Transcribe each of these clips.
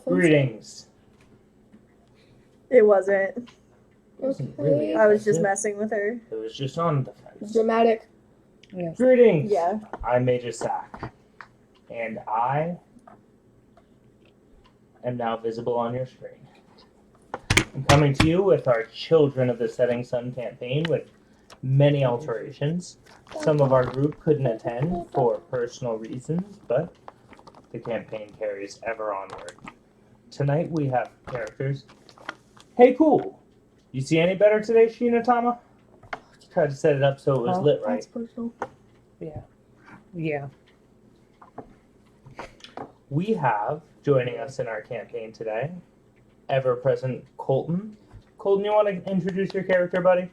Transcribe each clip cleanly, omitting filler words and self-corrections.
Greetings. It wasn't. It wasn't really I was just offensive. messing with her. It was just on the fence. Dramatic. Yes. Greetings. Yeah. I'm Major Sack. And I am now visible on your screen. I'm coming to you with our Children of the Setting Sun campaign with many alterations. Some of our group couldn't attend for personal reasons, but the campaign carries ever onward. Tonight we have characters. Hey, cool! You see any better today, Shinatama? Tried to set it up so it was lit right. That's personal. Yeah. We have, joining us in our campaign today, ever-present Colton. Colton, you want to introduce your character, buddy?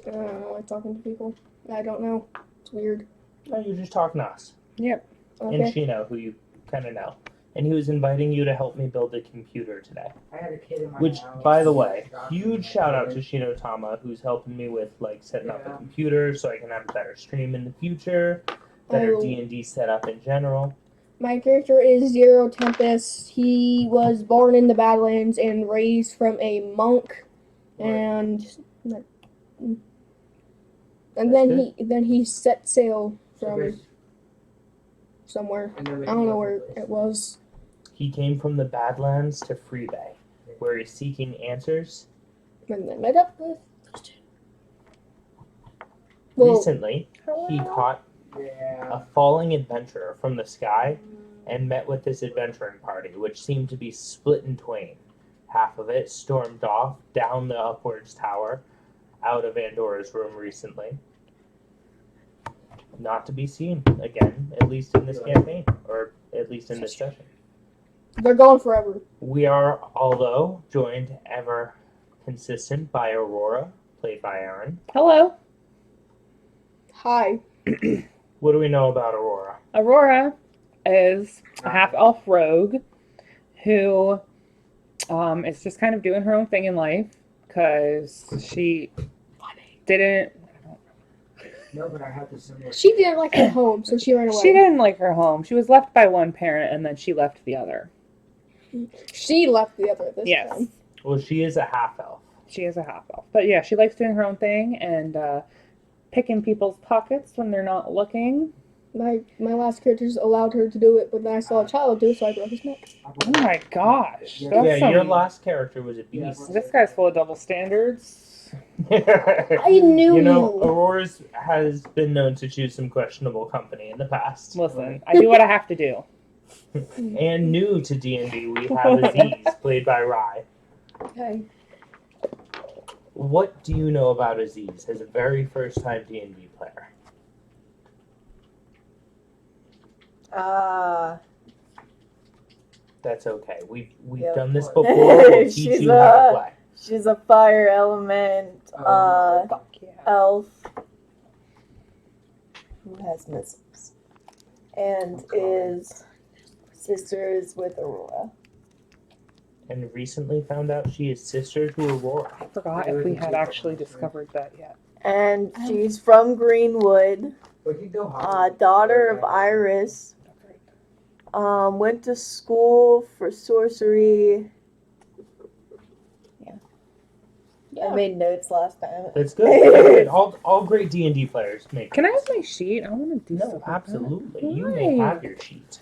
I like talking to people. I don't know. It's weird. No, you're just talking to us. Yep. Okay. And Shino, who you kind of know. And he was inviting you to help me build a computer today. I had a kid in my Which, house. by the way, huge shout out to Shino Tama, who's helping me with setting up the computer so I can have a better stream in the future, better Oh. D&D setup in general. My character is Zero Tempest. He was born in the Badlands and raised from a monk, and then he set sail from somewhere. I don't know where it was. He came from the Badlands to Free Bay, where he's seeking answers. And then met up with those two. Well, Recently, he caught a falling adventurer from the sky and met with this adventuring party, which seemed to be split in twain. Half of it stormed off down the upwards tower out of Andora's room recently. Not to be seen again, at least in this campaign, or at least in this session. they're gone forever. We are, although, joined ever consistent by Aurora, played by Aaron. Hello. Hi. What do we know about Aurora? Aurora is a half-elf rogue who is just kind of doing her own thing in life because she didn't. No, but I had the similar. She didn't like her home, so she ran away. She didn't like her home. She was left by one parent, and then she left the other. She left the other this Yes. time. Well, she is a half-elf. She is a half-elf, but yeah, she likes doing her own thing and picking people's pockets when they're not looking. My last characters allowed her to do it, but then I saw a child do it, so I broke his neck. Oh my gosh. Yeah, That's your some- last character was a beast. This guy's full of double standards. I knew You know, you. Aurora's has been known to choose some questionable company in the past. Listen, I do what I have to do. And new to D&D, we have Aziz, played by Rai. Okay. What do you know about Aziz as a very first-time D&D player? That's okay. We've Yep. done this before. We'll teach She's you how to play. She's a fire element Fuck yeah. elf who has missiles and is sisters with Aurora. And recently found out she is sister to Aurora. I forgot if we had actually discovered that yet. And she's from Greenwood, But you go daughter of Iris. Went to school for sorcery. Yeah. I made notes last time. That's good. That's good. All great D&D players make. Can I have my sheet? I want to do No, something. absolutely. You Why? may have your sheet.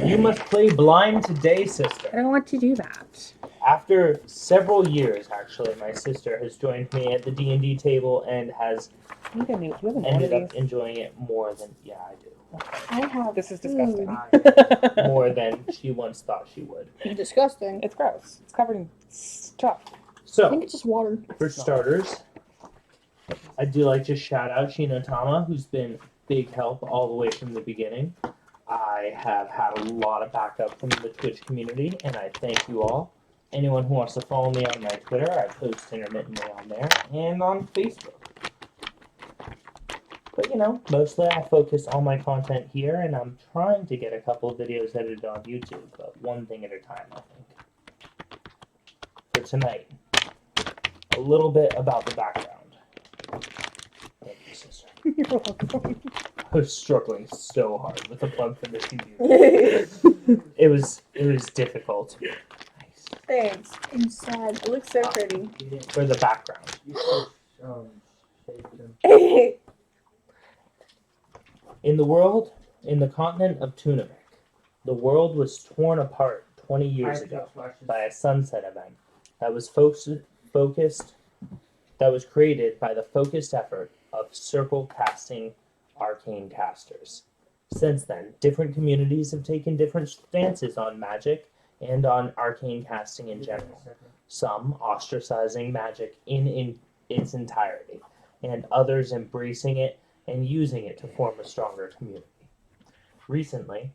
You must play blind today, I sister. don't want to do that. After several years, actually, my sister has joined me at the D&D table and has I need a new. Do you have a ended one up of enjoying it more than, yeah, I do. I have. This is disgusting. More than she once thought she would. Disgusting. It's gross. It's covered in stuff. I So, think it's just water. for starters, I do like to shout out Shino Tama, who's been big help all the way from the beginning. I have had a lot of backup from the Twitch community, and I thank you all. Anyone who wants to follow me on my Twitter, I post intermittently on there, and on Facebook. But, you know, mostly I focus all my content here, and I'm trying to get a couple of videos edited on YouTube, but one thing at a time, I think. For tonight, a little bit about the background. sister. You're welcome. I was struggling so hard with the plug for this computer. It was difficult. Nice. Thanks. And sad. It looks so pretty. You didn't. For the background. You saved them. In the continent of Tunavik, the world was torn apart 20 years ago by a sunset event that was created by the focused effort of circle casting arcane casters. Since then, different communities have taken different stances on magic and on arcane casting in general. Some ostracizing magic in its entirety, and others embracing it and using it to form a stronger community. Recently,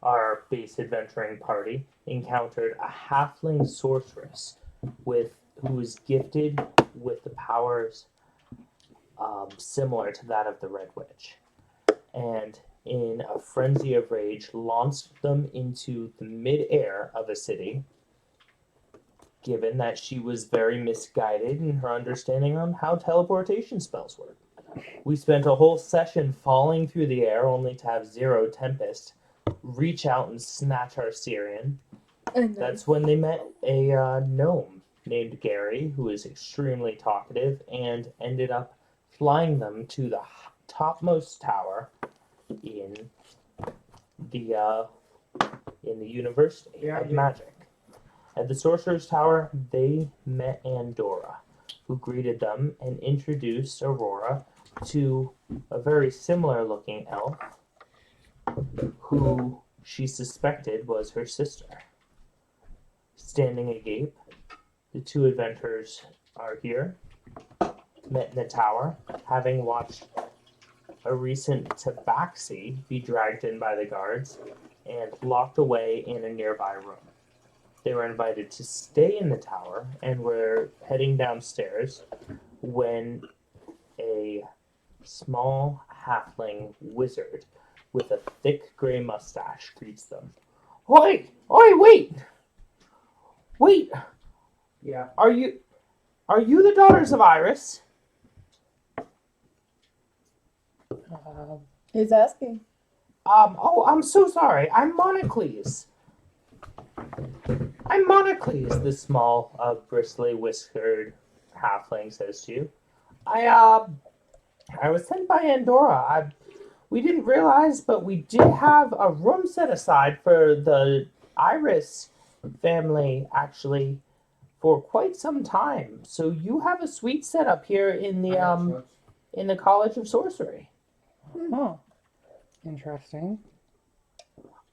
our base adventuring party encountered a halfling sorceress who is gifted with the powers similar to that of the Red Witch, and in a frenzy of rage launched them into the mid-air of a city, given that she was very misguided in her understanding on how teleportation spells work. We spent a whole session falling through the air only to have Zero Tempest reach out and snatch our Syrian. That's when they met a gnome named Gary, who is extremely talkative, and ended up flying them to the topmost tower in the University of Magic. At the Sorcerer's Tower, they met Andorra, who greeted them and introduced Aurora to a very similar-looking elf, who she suspected was her sister. Standing agape, the two adventurers are here, met in the tower, having watched a recent tabaxi be dragged in by the guards and locked away in a nearby room. They were invited to stay in the tower and were heading downstairs when a small halfling wizard with a thick gray mustache greets them. Oi! Oi, wait! Wait! Yeah. Are you the daughters of Iris? Who's asking? I'm so sorry. I'm Monocles. The small, bristly, whiskered halfling says to you. I was sent by Andorra. We didn't realize, but we did have a room set aside for the Iris family, actually, for quite some time. So you have a suite set up here in the College of Sorcery. Oh, interesting.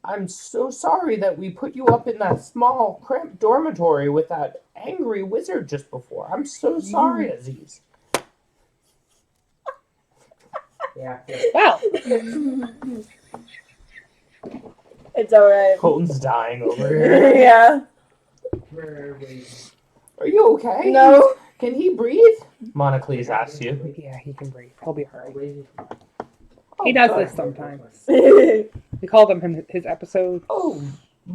I'm so sorry that we put you up in that small, cramped dormitory with that angry wizard just before. I'm so sorry, Aziz. Yeah. Well, It's alright. Colton's dying over here. Yeah. Are you okay? No. Can he breathe? Monocles asks you. yeah, he can breathe. He'll be alright. Oh, He does good. this sometimes. We call them his episodes. Oh,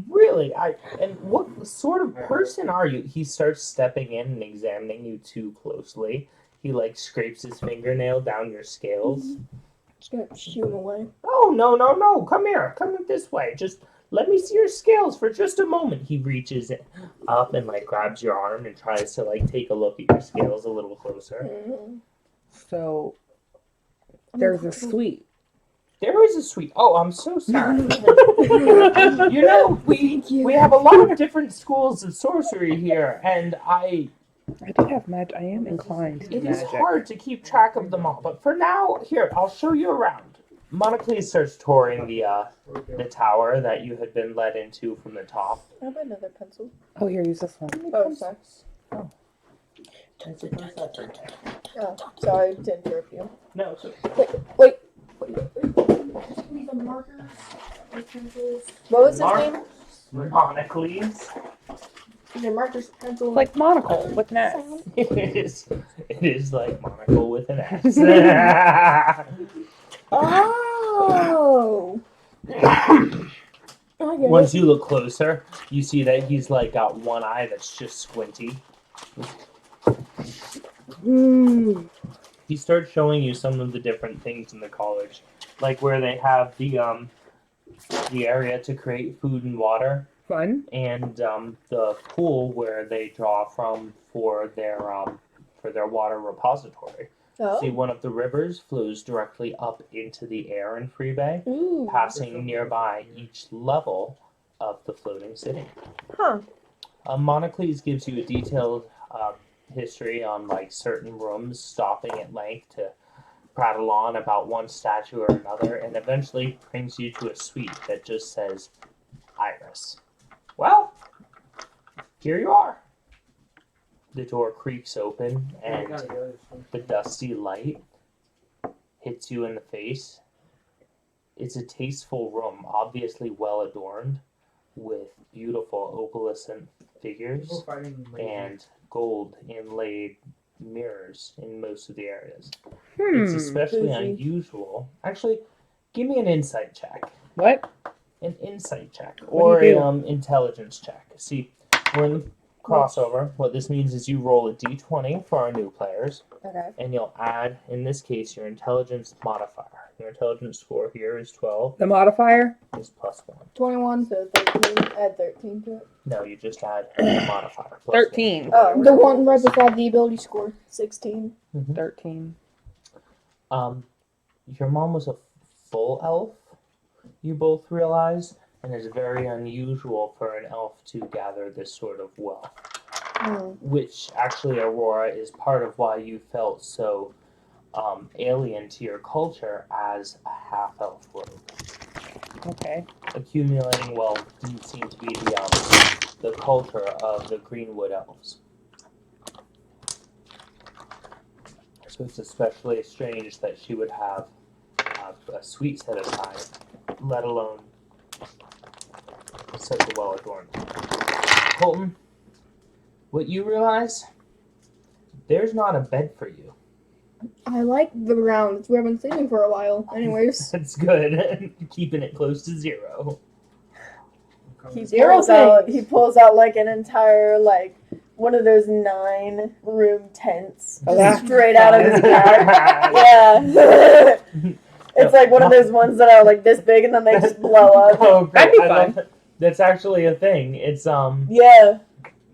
really? And what sort of person are you? He starts stepping in and examining you too closely. He scrapes his fingernail down your scales. Just gonna shoo him away. Oh, no. Come here. Come this way. Just let me see your scales for just a moment. He reaches up and grabs your arm and tries to take a look at your scales a little closer. So there's a suite. There is a suite. Oh, I'm so sorry. We have a lot of different schools of sorcery here, and I do have magic. I am inclined to it is magic. hard to keep track of them all. But for now, here, I'll show you around. Monocles starts touring the tower that you had been led into from the top. I have another pencil. Oh, here, use this one. Oh, sorry. Oh, sorry to interrupt you. No, so Wait. These are markers. Pencils. What was his name? Monocles. These are markers, pencils. Like monocle with an S. It is like monocle with an S. Oh. Once you look closer, you see that he's got one eye that's just squinty. he starts showing you some of the different things in the college, like where they have the area to create food and water, Fun. and the pool where they draw from for their water repository. Oh. See, one of the rivers flows directly up into the air in Free Bay, Ooh. passing nearby each level of the floating city. Huh. Monocles gives you a detailed history on like certain rooms, stopping at length to prattle on about one statue or another, and eventually brings you to a suite that just says Iris. Well, here you are. The door creaks open, and the dusty light hits you in the face. It's a tasteful room, obviously well adorned, with beautiful opalescent figures and gold inlaid mirrors in most of the areas. It's especially Bougie. unusual. Actually, give me an insight check. What? An insight check. What Or do you do? an intelligence check. See, we're in the crossover. What this means is you roll a d20 for our new players, Okay. and you'll add, in this case, your intelligence modifier. Your intelligence score here is 12, The modifier? is +1. 21. So 13. Add 13 to it. No, you just add the modifier. +1. 13. Oh. The one right beside the ability score. 16. 13. Your mom was a full elf, you both realize, and it's very unusual for an elf to gather this sort of wealth. Which, actually, Aurora, is part of why you felt so alien to your culture as a half-elf rogue. Okay. Accumulating wealth didn't seem to be the culture of the Greenwood elves. So it's especially strange that she would have a suite set aside, let alone such a well-adorned one. Colton, what you realize, there's not a bed for you. I like the ground. It's where I've been sleeping for a while. Anyways. That's good. Keeping it close to 0. He Zero pulls out like an entire like one of those 9-room tents Oh, just that's straight out of his couch. Yeah. It's like one of those ones that are like this big and then they just blow up. Oh, great. That'd be I fun. love it. That's actually a thing. It's Yeah.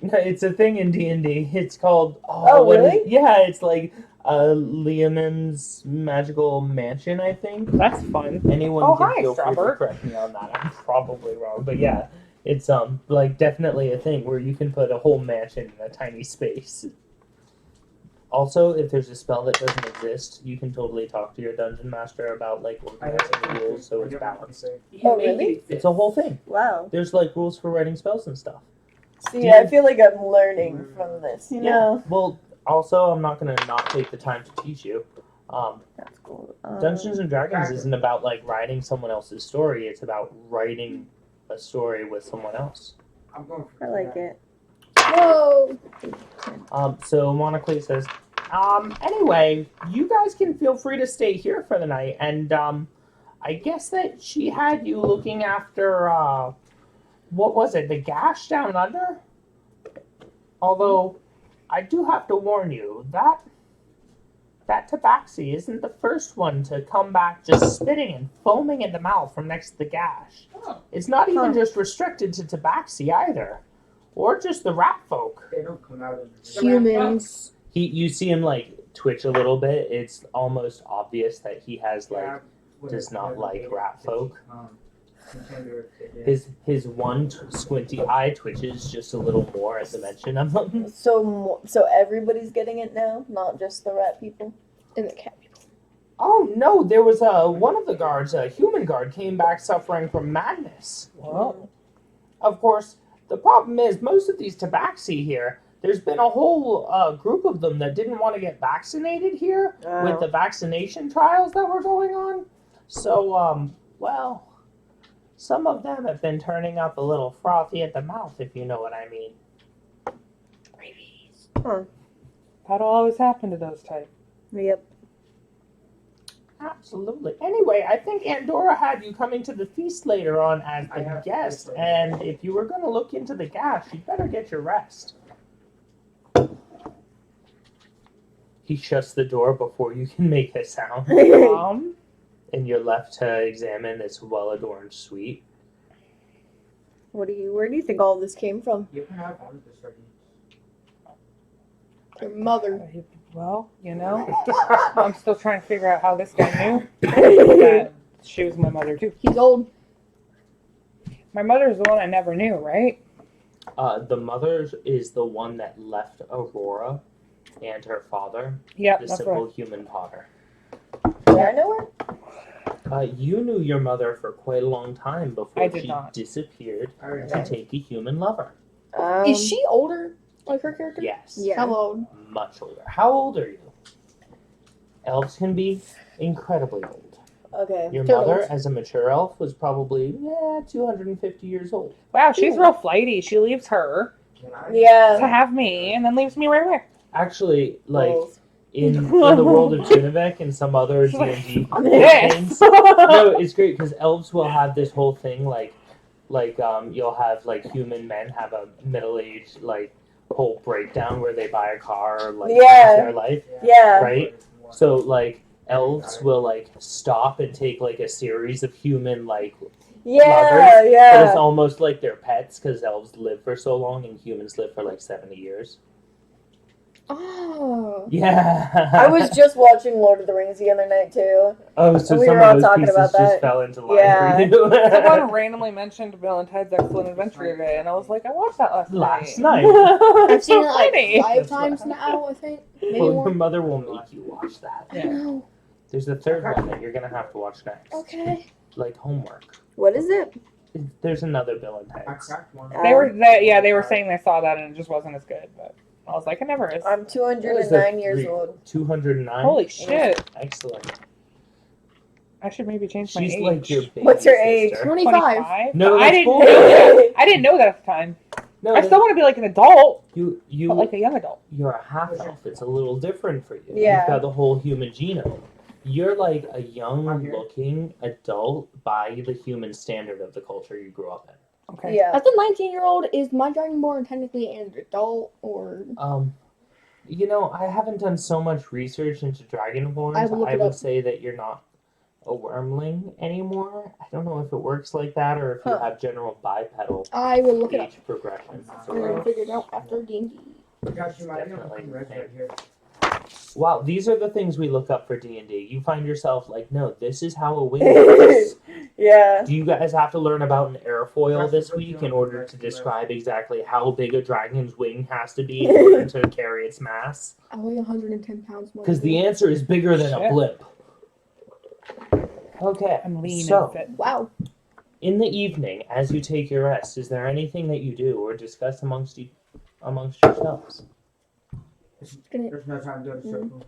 it's a thing in D&D. It's called Oh, what is- really? yeah, it's like Liamon's Magical Mansion, I think. That's fun. Anyone Oh, can hi, feel free to Robert. correct me on that. I'm probably wrong, but yeah, it's like definitely a thing where you can put a whole mansion in a tiny space. Also, if there's a spell that doesn't exist, you can totally talk to your dungeon master about like organizing the rules so it's balanced. Oh, really? It's a whole thing. Wow. There's like rules for writing spells and stuff. See, Yeah. I feel like I'm learning from this, you know? Well, also, I'm not gonna not take the time to teach you. That's cool. Dungeons and Dragons isn't about like writing someone else's story. It's about writing a story with someone else. I'm going for I like it. Whoa! So Monocles says, anyway, you guys can feel free to stay here for the night, and I guess that she had you looking after what was it, the gash down under? Although I do have to warn you, that tabaxi isn't the first one to come back just spitting and foaming at the mouth from next to the gash. It's not even just restricted to tabaxi either. Or just the rat folk. They don't come out in the Humans. You see him like twitch a little bit. It's almost obvious that he has like does not like rat folk. His one squinty eye twitches just a little more at the mention of them. So everybody's getting it now, not just the rat people. And the cat people. Oh no, there was one of the guards, a human guard, came back suffering from madness. Well, Of course, the problem is most of these tabaxi here, there's been a whole group of them that didn't want to get vaccinated here with the vaccination trials that were going on. So, well, some of them have been turning up a little frothy at the mouth, if you know what I mean. Rabies. that'll always happen to those types. Yep. Absolutely. Anyway, I think Andorra had you coming to the feast later on as I the have guest, to. and if you were going to look into the gash, you'd better get your rest. He shuts the door before you can make a sound, and you're left to examine this well-adorned suite. Where do you think all of this came from? You can have one of the sardines. Your mother. Well, I'm still trying to figure out how this guy knew that she was my mother too. He's old. My mother's the one I never knew, right? The mother is the one that left Aurora and her father, Yep, the that's simple right. human potter. Did I know her? You knew your mother for quite a long time before I did she not. disappeared I already to know. take a human lover. Is she older? Like her character? Yes. Yeah. How old? Much older. How old are you? Elves can be incredibly old. Okay. Your Turtles. mother, as a mature elf, was probably 250 years old. Wow, she's real flighty. She leaves her Can I? to Yeah. have me and then leaves me right away. Actually, like Both. in the world of Tunavik and some other D&D Yes. things, no, it's great because elves will have this whole thing like you'll have like human men have a middle-aged like whole breakdown where they buy a car or like Yeah. change their life, Yeah. right? So like elves will like stop and take like a series of human like Yeah. lovers, but it's Yeah. almost like they're pets because elves live for so long and humans live for like 70 years. Oh. Yeah. I was just watching Lord of the Rings the other night too. Oh, so we some were all of those talking pieces about just that. fell into line Yeah. for you. Someone randomly mentioned Bill and Ted's Excellent Adventure today, and I was like, I watched that last night. I've It's seen so it like funny. 5 That's times what- now, I think. Maybe Well, more. your mother will make you watch that. I know. There's a third one that you're gonna have to watch next. Okay. Like homework. What is it? There's another Bill and I Ted's. cracked one. They were saying they saw that and it just wasn't as good, but I was like, it never is. I'm 209 years old. 209. Holy shit! Excellent. I should maybe change my She's age. like your baby What's your age? sister. 25. No, I that's didn't bullshit. know that. I didn't know that at the time. No, I still want to be like an adult, you but like a young adult. you're a half elf. It's a little different for you. Yeah. You've got the whole human genome. You're like a young looking adult by the human standard of the culture you grew up in. Okay. Yeah. As a 19-year-old, is my Dragonborn technically an adult or? I haven't done so much research into Dragonborns. I will look I it would up. say that you're not a wormling anymore. I don't know if it works like that or if you Huh. have general bipedal I will look it up. age progression. And then figure it out after D&D. Got you, my Definitely. red right here. Wow, these are the things we look up for D&D. You find yourself like, no, this is how a wing works. Yeah. Do you guys have to learn about an airfoil this week in order to describe exactly how big a dragon's wing has to be in order to carry its mass? I weigh 110 pounds more. Because the answer is bigger than a Shit. blimp. Okay, I'm lean so and fit. Wow. in the evening, as you take your rest, is there anything that you do or discuss amongst yourselves? There's no time to do the circle.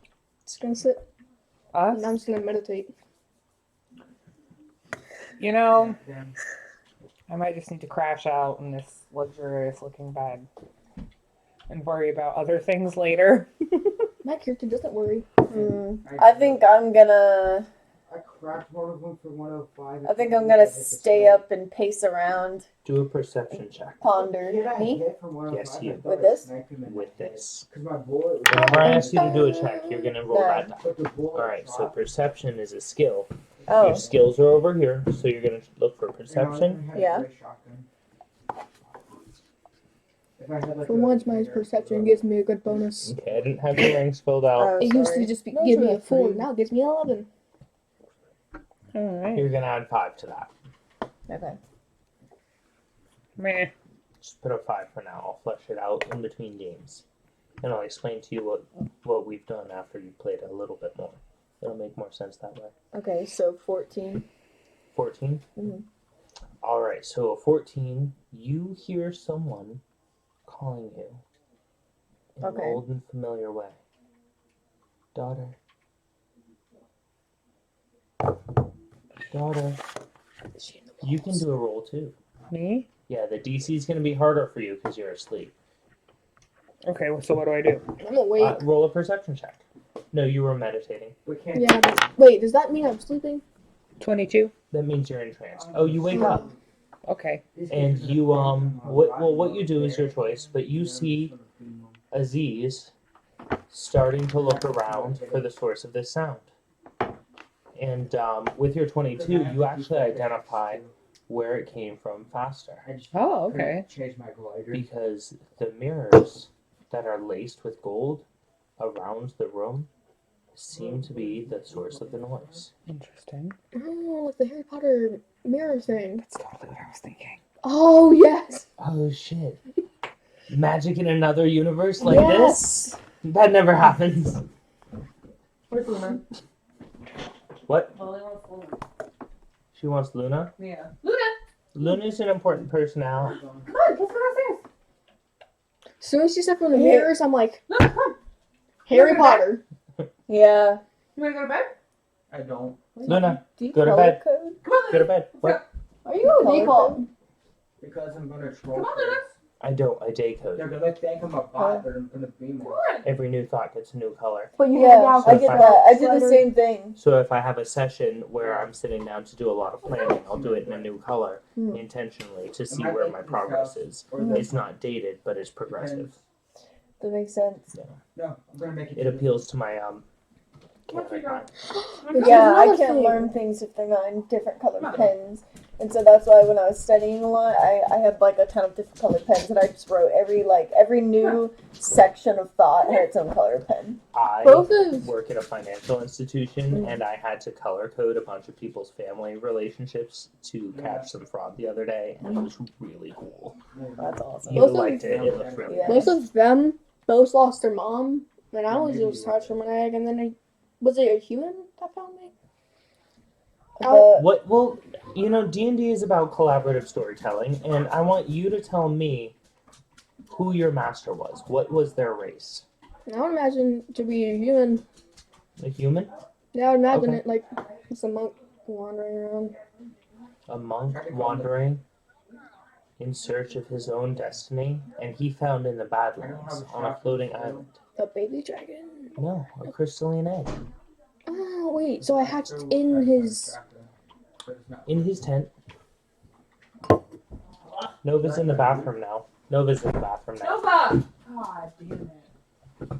Just gonna sit Us? and I'm just gonna meditate. Damn. I might just need to crash out in this luxurious looking bed and worry about other things later. My character doesn't worry. I think I'm gonna. I cracked one of them for 105. I think I'm gonna stay up and pace around, Do a perception check ponder. Me? Yes, you. With this? with this. Because my bullet. Whenever I ask you to do a check, you're going to roll No. that die. But the bullet. Alright, so perception is a skill. Oh, Your skills are over here, so you're going to look for perception. Yeah. For once, my perception gives me a good bonus. Okay, I didn't have your ranks filled out. Oh, It used to sorry. just No, give me sorry. a 4, now it gives me 11. Alright. You're going to add 5 to that. Okay. Meh. Just put a 5 for now. I'll flesh it out in between games. And I'll explain to you what we've done after you've played a little bit more. It'll make more sense that way. Okay, so 14. 14? Mhm. Alright, so a 14, you hear someone calling you in Okay. an old and familiar way. Daughter. Daughter. You can do a roll too. Me? Yeah, the DC is going to be harder for you because you're asleep. Okay, well, so what do I do? I'm awake. Roll a perception check. No, you were meditating. We can't. Yeah, but wait, does that mean I'm sleeping? 22? That means you're entranced. Oh, you wake up Okay. and you what you do is your choice, but you see Aziz starting to look around for the source of this sound. And with your 22, you actually identify where it came from faster. I just Oh, couldn't okay. change my glider. Because the mirrors that are laced with gold around the room seem to be the source of the noise. Interesting. Oh, like the Harry Potter mirror thing. That's totally what I was thinking. Oh, yes. Oh shit. Magic in another universe like Yes. this? That never happens. Where's Luna? What? Molly wants Luna. She wants Luna? Yeah. Luna! Luna's an important personality. Come on, let's go downstairs. As soon as she stepped on the mirrors, I'm like, Luna, come on. Harry Potter. Yeah. You want to go to bed? I don't. Luna, Do you Go to color bed. code? Come on, go to Luna. bed. What? Are you a Color default? code? Because I'm gonna troll. Come on, Luna. I don't. I day code. They're gonna think I'm a bot, but I'm gonna be Come more. on. Every new thought gets a new color. But you Yeah, have I get that. I did the same thing. So if I have a session where I'm sitting down to do a lot of planning, I'll do it in a new color intentionally to see where my progress is. It's not dated, but it's progressive. That makes sense. No, I'm gonna make it. It appeals to my chaotic mind. Yeah, I another can't thing. learn things if they're not in different colored pens. And so that's why when I was studying a lot, I had like a ton of different colored pens, and I just wrote every new section of thought had its own colored pen. I Both of work at a financial institution, and I had to color code a bunch of people's family relationships to catch some fraud the other day, and it was really cool. That's awesome. You Both of liked it. It looked really Yeah. cool. Most of them both lost their mom, and I was just hatched from an egg, and then was it a human that found me? But What? Well, you know, D&D is about collaborative storytelling, and I want you to tell me who your master was. What was their race? I would imagine to be a human. A human? Yeah, I would imagine Okay. it like it's a monk wandering around. A monk wandering in search of his own destiny, and he found in the Badlands on a floating island. A baby dragon. No, a crystalline egg. Oh wait, so I hatched in his. In his tent. Nova's in the bathroom now. Nova's in the bathroom now. Nova! God damn it.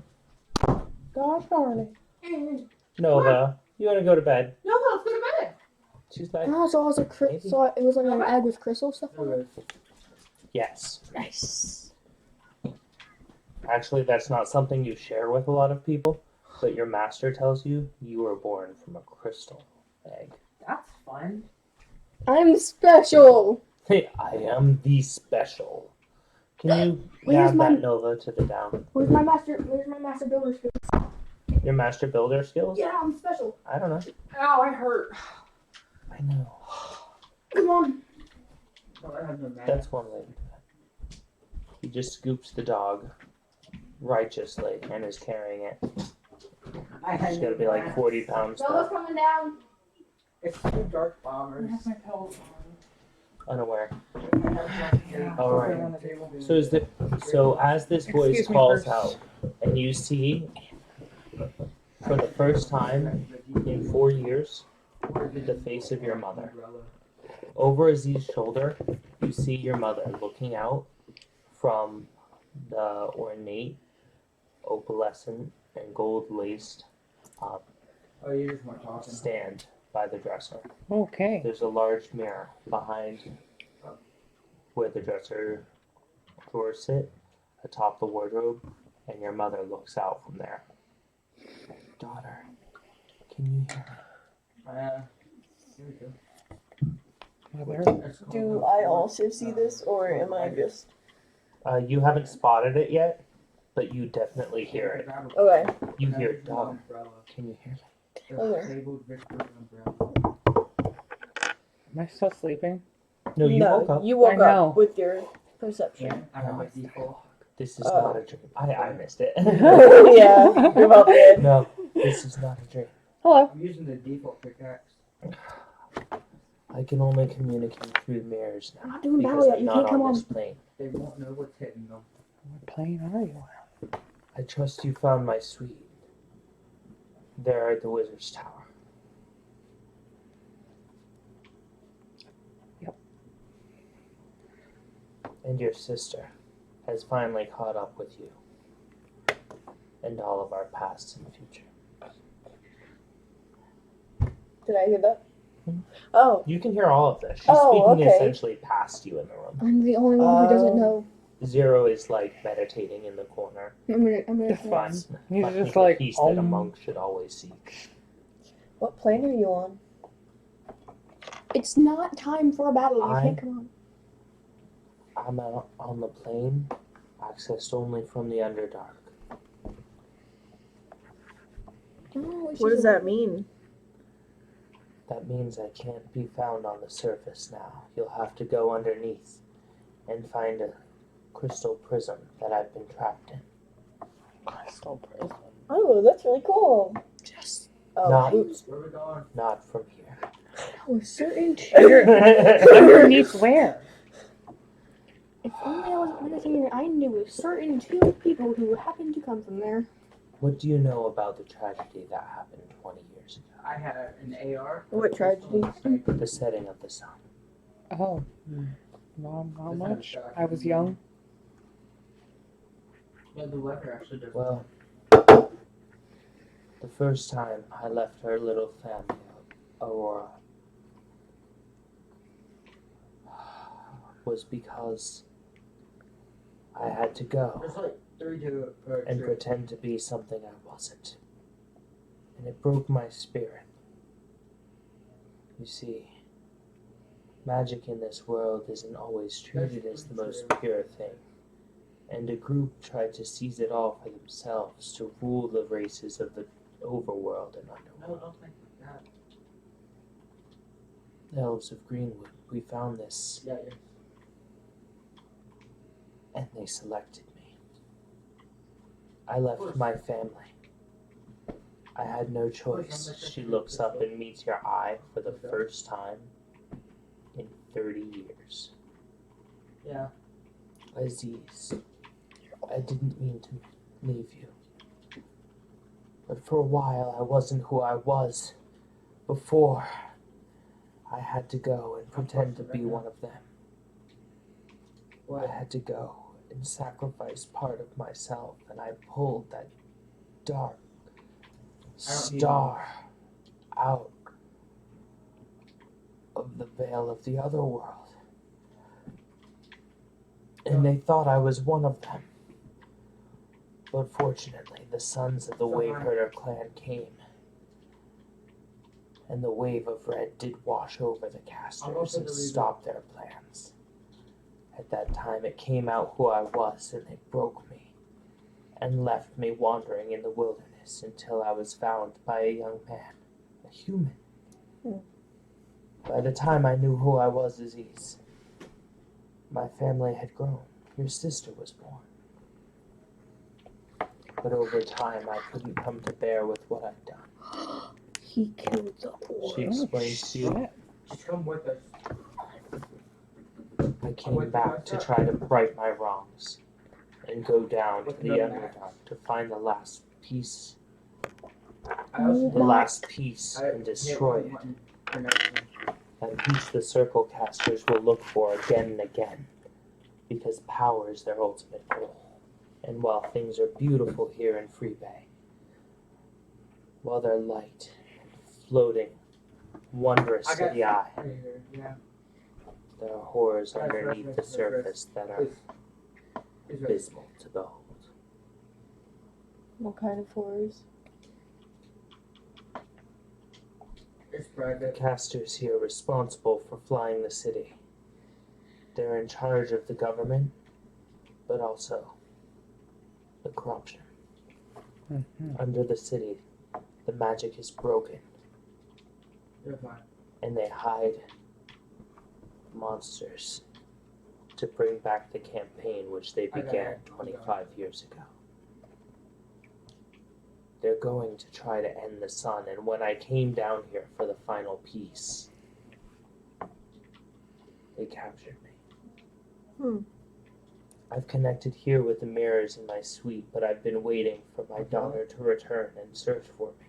Gosh darn it. Nova, you want to go to bed? Nova, let's go to bed. She's like, Oh, so I was a Maybe. so it was like an egg with crystal stuff on it. yes. Nice. Actually, that's not something you share with a lot of people, but your master tells you you were born from a crystal egg. That's fun. I'm special. Hey, I am the special. Can you Where's add my- that Nova to the down? Where's my master builder skills? Your master builder skills? Yeah, I'm special. I don't know. Ow, I hurt. I know. Come on. That's one way to do it. He just scoops the dog righteously and is carrying it. She's got to be like 40 pounds Bella's though. coming down. It's two dark bombers. That's my pillow. Unaware. Yeah. All right. On the table. So as this voice Excuse me, calls first. out, and you see for the first time in 4 years the face of your mother. Over Aziz's shoulder, you see your mother looking out from the ornate, opalescent, and gold-laced Oh, you just weren't talking. stand by the dresser. Okay. There's a large mirror behind where the dresser drawers sit, atop the wardrobe, and your mother looks out from there. Daughter, can you hear me? Here we go. Mother. That's cool. do I also see this, or am I just You haven't spotted it yet, but you definitely hear it. okay? You hear, daughter, can you hear me? Okay. Am I still sleeping? No, you woke up. You woke I know. up with your perception. Yeah, I have my default. This is Oh. not a dream. I missed it. Yeah, you're about dead. No, this is not a dream. Hello. I'm using the default pickaxe. I can only communicate through mirrors now. I'm not doing because battle yet. I'm You not can't come on on. this plane. They won't know what's hitting them. What plane are you on? I trust you found my suite. There at the Wizard's Tower. Yep. And your sister has finally caught up with you. and all of our past and future. Did I hear that? Hmm. Oh. You can hear all of this. She's Oh, speaking okay. essentially past you in the room. I'm the only one who doesn't know. Zero is like meditating in the corner. I'm gonna. It's fun. Finds- He's finding just the like, peace that a monk should always seek. What plane are you on? It's not time for a battle. You I- can't come on. I'm on the plane, accessed only from the Underdark. Oh, What does that mean? That means I can't be found on the surface now. You'll have to go underneath and find a crystal prism that I've been trapped in. Crystal prison. Oh, that's really cool. Just Oh, Not- oops. Where we going? Not from here. with certain. Underneath where? If only I wasn't meditating, I knew a certain two people who happened to come from there. What do you know about the tragedy that happened 20 years ago? I had an AR. What tragedy? The setting of the sun. Oh, not much. I was young. Yeah, the weather actually does. Well, the first time I left our little family, Aurora, was because I had to go There's like 32 or and two. pretend to be something I wasn't. And it broke my spirit. You see, magic in this world isn't always treated as the most pure thing. And a group tried to seize it all for themselves to rule the races of the overworld and No, underworld. don't think that. The elves of Greenwood, we found this, Yeah. and they selected me. I left my family. I had no choice. She looks up and meets your eye for the first time in 30 years. Yeah. Aziz, I didn't mean to leave you. But for a while, I wasn't who I was before. I had to go and pretend to be one of them. I What? had to go and sacrifice part of myself, and I pulled that dark star out of the veil of the other world. And they thought I was one of them. But fortunately, the sons of the Waveherder clan came. And the wave of red did wash over the casters and stop their plans. At that time, it came out who I was, and they broke me and left me wandering in the wilderness until I was found by a young man, a human. By the time I knew who I was, Aziz, my family had grown. Your sister was born. But over time, I couldn't come to bear with what I'd done. He killed the horse. She explains to you, Just come with us. I came back to try to right my wrongs and go down to the Underdark to find the last piece, I also the last piece, and destroy it. That piece the circle casters will look for again and again, because power is their ultimate goal. And while things are beautiful here in Free Bay, while they're light and floating, wondrous to the eye, Yeah. there are horrors underneath the surface that are Please. abysmal to behold. What kind of horrors? It's The private. casters here are responsible for flying the city. They're in charge of the government, but also the corruption. Mm-hmm. Under the city, the magic is broken, You're fine. and they hide monsters to bring back the campaign which they began 25 years ago. They're going to try to end the sun, and when I came down here for the final piece, they captured me. I've connected here with the mirrors in my suite, but I've been waiting for my daughter to return and search for me.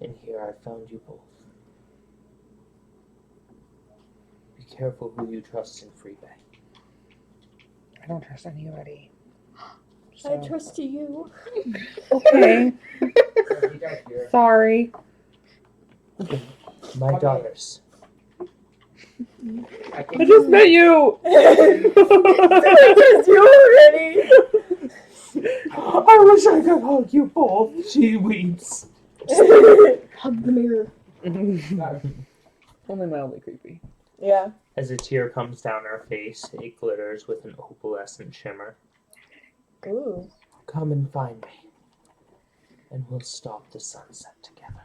And here I found you both. Be careful who you trust in Free Bay. I don't trust anybody. I So. trust you. Okay. You guys here. Sorry. My Okay. daughters. I I think just met you. I trust you already. I wish I could hug you both. She weeps. Hug the mirror. Only mildly creepy. Yeah. As a tear comes down her face, it glitters with an opalescent shimmer. Ooh. Come and find me, and we'll stop the sunset together.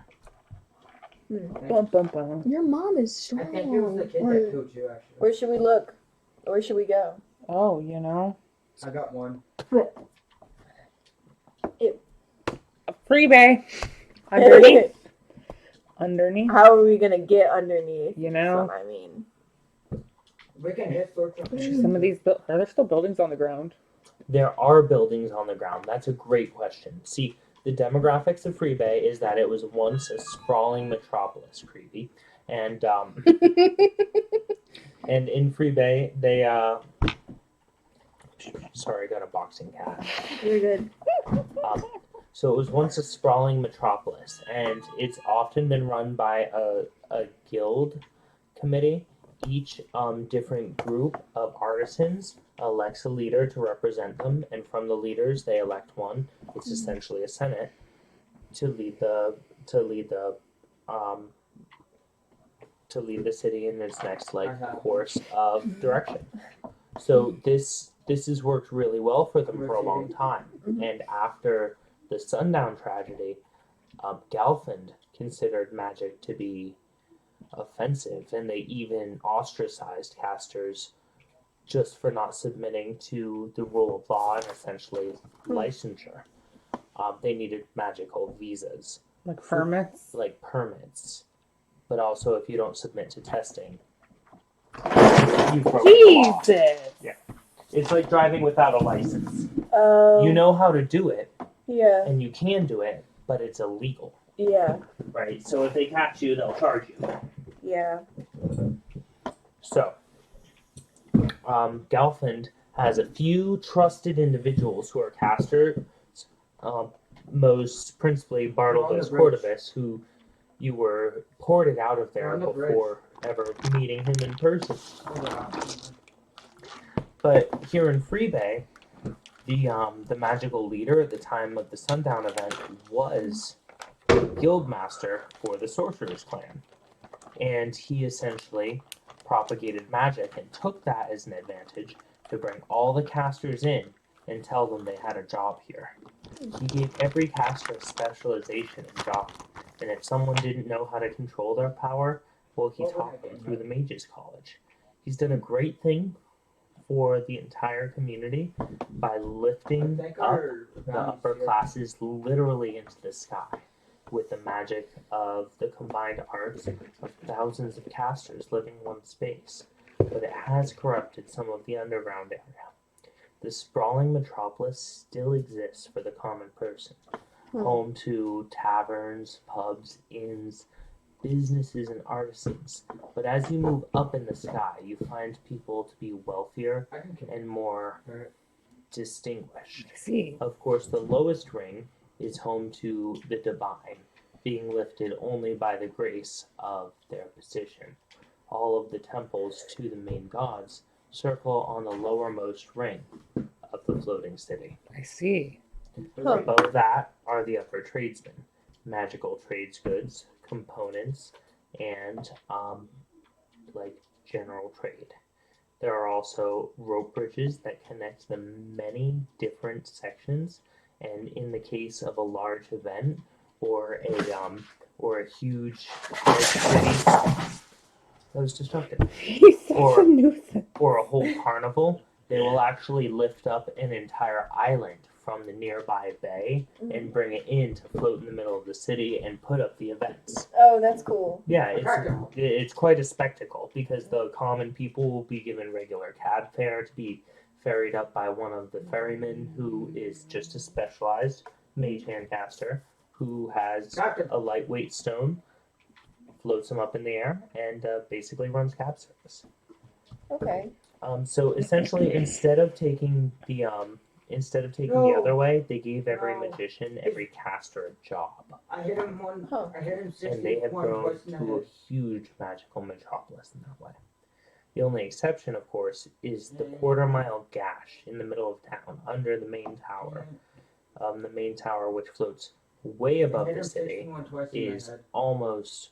Bum bum bum. Your mom is I strong. think it was the kid Or- that killed you, actually. Where should we look? Where should we go? Oh, you know, I got one. a freebie. Underneath. Underneath. How are we gonna get underneath? You know. That's what I mean. We can hit torch them. Some of these are there still buildings on the ground? There are buildings on the ground. That's a great question. See, the demographics of Freebay is that it was once a sprawling metropolis, creepy, and and in Freebay they sorry, I got a boxing cat. You're good. So it was once a sprawling metropolis, and it's often been run by a guild committee. Each different group of artisans elects a leader to represent them, and from the leaders they elect one. It's essentially a senate to lead the city in its next course of direction. So this has worked really well for them for a long time. Mhm. And after the Sundown tragedy, Galfand considered magic to be offensive, and they even ostracized casters just for not submitting to the rule of law and essentially licensure. They needed magical visas, Like permits? like permits, but also if you don't submit to testing, you broke the law. Jesus! It's like driving without a license. You You know how to do it, Yeah. and you can do it, but it's illegal, Yeah. right? So if they catch you, they'll charge you. Yeah. So, Galfand has a few trusted individuals who are casters, most principally Bartolus Cordovus, who you were ported out of there On the before ever meeting him in person. But here in Freebay, the magical leader at the time of the Sundown event was guildmaster for the Sorcerer's Clan. And he essentially propagated magic and took that as an advantage to bring all the casters in and tell them they had a job here. He gave every caster a specialization and job, and if someone didn't know how to control their power, well, he taught them through the Mages College. He's done a great thing for the entire community by lifting up the upper classes literally into the sky with the magic of the combined arts of thousands of casters living in one space. But it has corrupted some of the underground area. The sprawling metropolis still exists for the common person, home to taverns, pubs, inns, businesses, and artisans. But as you move up in the sky, you find people to be wealthier and more distinguished. I see. Of course, the lowest ring is home to the divine, being lifted only by the grace of their position. All of the temples to the main gods circle on the lowermost ring of the floating city. I see. Above that are the upper tradesmen, magical trades goods, components, and like general trade. There are also rope bridges that connect the many different sections, and in the case of a large event or a huge that was destructive. He's such Or- a nuisance. Or a whole carnival, they will actually lift up an entire island from the nearby bay and bring it in to float in the middle of the city and put up the events. Oh, that's cool. Yeah, it's quite a spectacle because the common people will be given regular cab fare to be ferried up by one of the ferrymen who is just a specialized mage hand caster who has a lightweight stone, floats them up in the air, and basically runs cab service. Okay. So essentially, instead of taking instead of taking the No. other way, they gave every No. magician, every caster a job. I hit him one. Huh. I hit him 61 And they have grown twice in the to a head. huge magical metropolis in that way. The only exception, of course, is the quarter-mile gash in the middle of town, under the main tower. The main tower, which floats way above I hit the him city, 61 twice in the is head. almost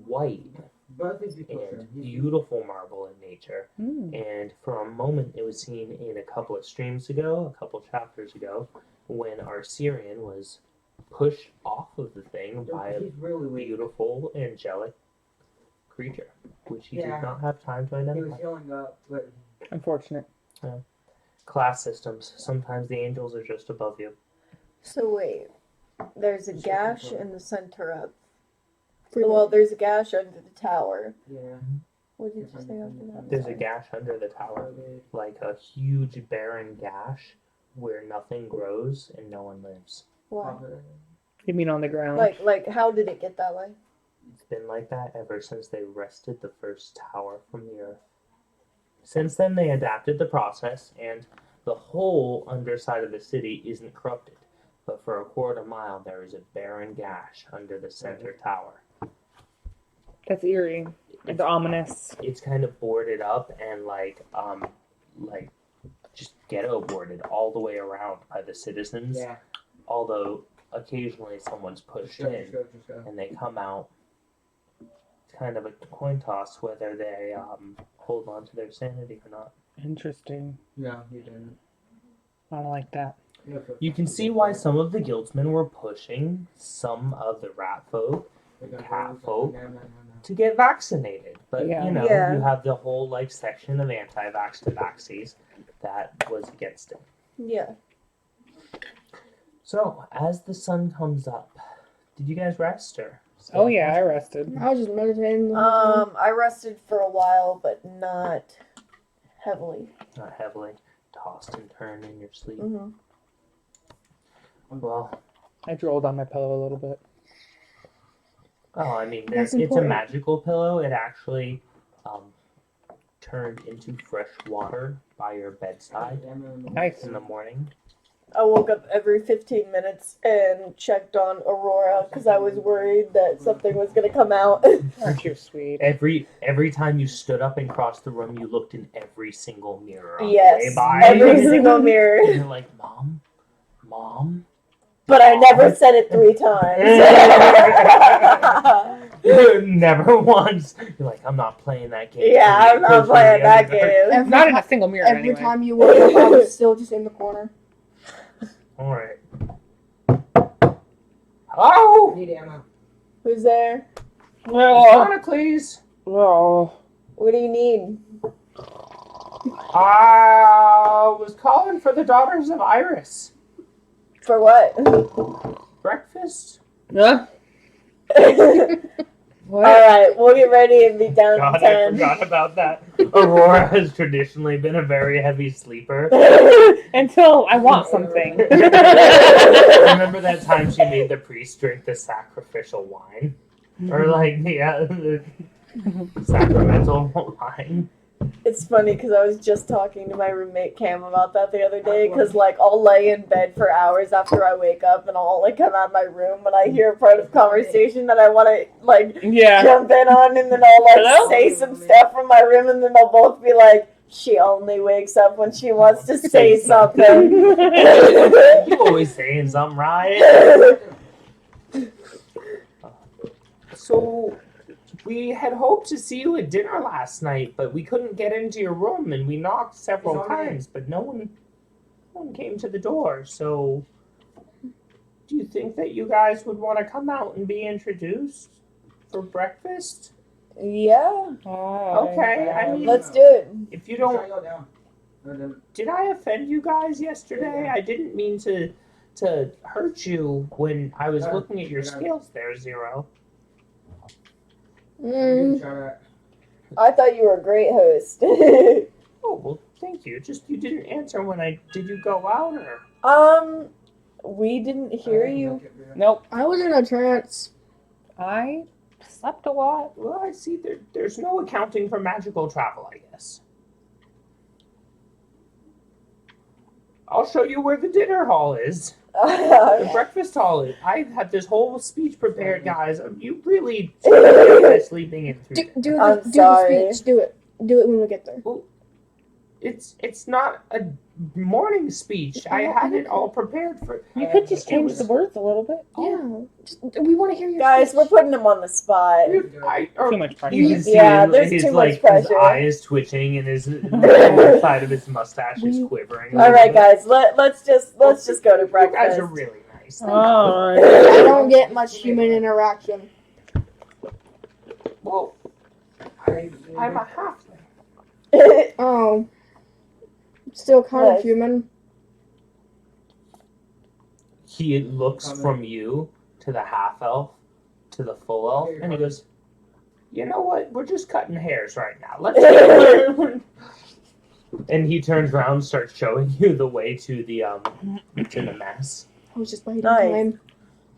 white Both of you push him. and He's beautiful marble in nature. Hmm. And for a moment, it was seen in a couple of streams ago, a couple chapters ago, when our Syrian was pushed off of the thing by a He's really weak. beautiful, angelic creature, which he Yeah. did not have time to He was identify. healing up, but Unfortunate. Class systems. Sometimes the angels are just above you. So wait, there's a gash in the center of. Freeman. Well, there's a gash under the tower. yeah. What did you say after that? There's a gash under the tower, like a huge barren gash where nothing grows and no one lives. Why? You mean on the ground? Like, how did it get that way? It's been like that ever since they wrested the first tower from the earth. Since then, they adapted the process, and the whole underside of the city isn't corrupted. But for a quarter mile, there is a barren gash under the center tower. That's eerie. It's ominous. It's kind of boarded up and like just ghetto boarded all the way around by the citizens. Yeah. Although occasionally someone's pushed in Just go. and they come out. It's kind of a coin toss whether they hold on to their sanity or not. Interesting. No, he didn't. I don't like that. You can see why some of the guildsmen were pushing some of the rat folk cat folk to get vaccinated. But Yeah. you know, Yeah. you have the whole like section of anti-vax to vaxies that was against it. Yeah. So as the sun comes up, did you guys rest or? Oh yeah, I rested. I was just meditating. the whole time. I rested for a while, but not heavily. Not heavily tossed and turned in your sleep. Mm-hmm. Well, I drooled on my pillow a little bit. oh, I mean, That's it's a important. magical pillow. It actually turned into fresh water by your bedside Nice. in the morning. I woke up every 15 minutes and checked on Aurora because I was worried that something was going to come out. Aren't you sweet? Every time you stood up and crossed the room, you looked in every single mirror on Yes, the way by. every single mirror. And you're like, Mom. But I never said it 3 times. Never once. You're like, I'm not playing that game. Yeah, I'm not playing that game. Every Not in ti- a single mirror Every anyway. time you woke up, I was still just in the corner. All right. Hello, Need ammo. Who's there? Sonicles. Oh. What do you need? I was calling for the daughters of Iris. For what? Breakfast. Huh? What? Alright, we'll get ready and be down God, in I 10. forgot about that. Aurora has traditionally been a very heavy sleeper. Until I want something. Remember that time she made the priest drink the sacrificial wine? Or like the sacramental wine? It's funny because I was just talking to my roommate Cam about that the other day because like I'll lay in bed for hours after I wake up and I'll like come out of my room when I hear a part of conversation that I want to like Yeah. jump in on and then I'll like Hello? say some stuff from my room and then they'll both be like, she only wakes up when she wants to say something. You always saying something, right? So, we had hoped to see you at dinner last night, but we couldn't get into your room, and we knocked several It's all right. times, but no one came to the door. So, do you think that you guys would want to come out and be introduced for breakfast? Yeah, Okay, I mean- let's do it. If you don't, Go down. No, no. did I offend you guys yesterday? Yeah. I didn't mean to hurt you when I was Yeah, looking at your I got it. scales there, Zero. Mm, Shut up. I thought you were a great host. Oh, well, thank you. Just you didn't answer when did you go out or? We didn't hear you. Nope. I was in a trance. I slept a lot. Well, I see there's no accounting for magical travel, I guess. I'll show you where the dinner hall is. The breakfast hall is. I had this whole speech prepared, guys. You really sleeping in through there. Do I'm the sorry. speech. Do it. Do it when we get there. It's not a morning speech. I had it all prepared for. You could just It change was- the words a little bit. Yeah. Just, we want to hear your Guys, speech. we're putting him on the spot. Too much pressure. You can see Yeah, his, there's his, too like, much pressure. his eye is twitching and his the side of his mustache is quivering. a All right, little bit. guys, let's just go to You guys are breakfast. really nice. Alright. I don't get much human interaction. Well, I'm a halfling. Oh. Still kind of Nice. human. He looks from you to the half elf to the full elf, and he goes, "You know what? We're just cutting hairs right now. Let's." And he turns around, and starts showing you the way to the mess. I was just waiting Nice. time.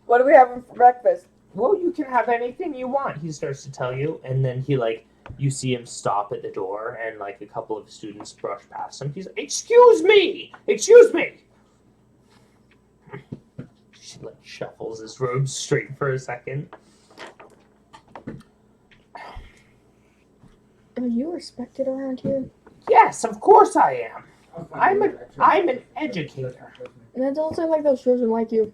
What are we having for breakfast? Well, you can have anything you want. He starts to tell you, and then you see him stop at the door, and a couple of students brush past him. He's like, "Excuse me, excuse me." She shuffles his robes straight for a second. Are you respected around here? Yes, of course I am. I'm an educator. And it don't sound like those children like you.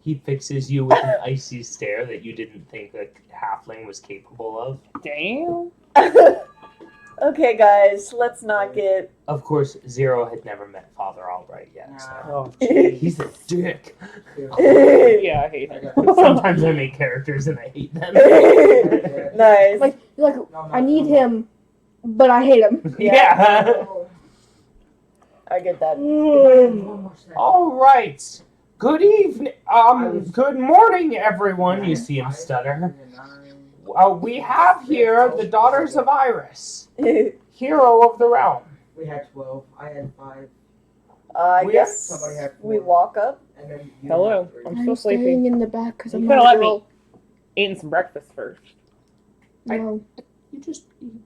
He fixes you with an icy stare that you didn't think a halfling was capable of. Damn. Okay, guys, let's not get. Of course, Zero had never met Father Albright yet, so Oh, he's a dick. yeah, I hate him. Sometimes I make characters and I hate them. Nice. Like, I need him, but I hate him. Yeah. I get that. All right. Good evening. Good morning, everyone. You see him stutter. We have here the daughters of Iris, hero of the realm. We had 12. I had 5. I We guess somebody had we 4. walk up. And then you Hello. had 3. I'm I'm still staying sleepy. in the back because I'm You not could a let me girl. eat some breakfast first. No. You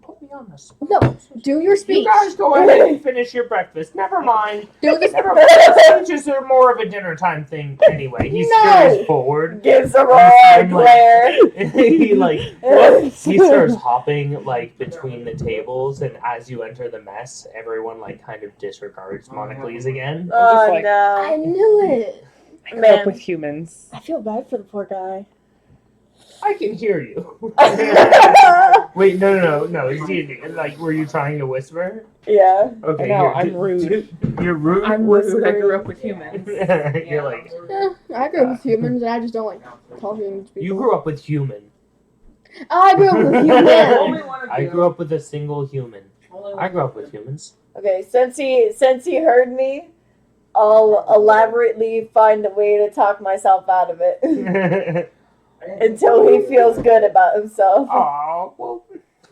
put me on this. No. Do your You speech. guys go ahead and finish your breakfast. Never mind. Do the Never mind. Speeches are more of a dinner time thing anyway. He No. stares forward. Gives a I'm roar like- glare. he starts hopping between the tables, and as you enter the mess, everyone kind of disregards Monocles again. Oh like- I no. knew it. I grew Man. up with humans. I feel bad for the poor guy. I can hear you. Wait, no. It's D&D. Were you trying to whisper? Yeah. Okay, No, here, I'm rude. You're rude. I'm rude. I grew up with humans. You're like, I grew up with humans, and I just don't like talking to people. you grew up with human. I grew up with Only humans. one of I you. grew up with a single human. Only I one grew of up with you. humans. Okay, since he heard me, I'll elaborately find a way to talk myself out of it until he feels good about himself. Oh, well.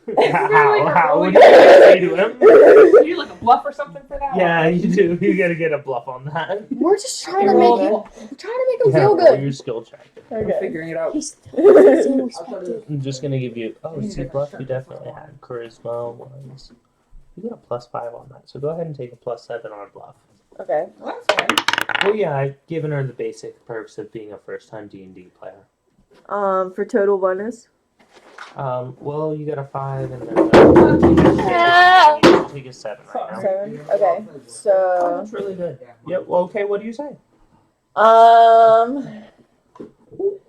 Really? How would you say to him? Do you like a bluff or something for that? Yeah, you do. You gotta get a bluff on that. We're just trying to Roll make him. it. We're trying to make him Yeah, feel roll good. your skill check. I'm Okay. figuring it out. He's still being I'll respected. I'm just gonna give you. Oh, C plus. You definitely had charisma ones. You get a +5 on that, so go ahead and take a +7 on bluff. Okay. Well, that's fine. Well, yeah, I've given her the basic perks of being a first-time D&D player. For total bonus. Well, you got a 5 and then you take a 7 right now. 7. Okay. Oh, So. that's really good. Yep. Well, okay. What do you say?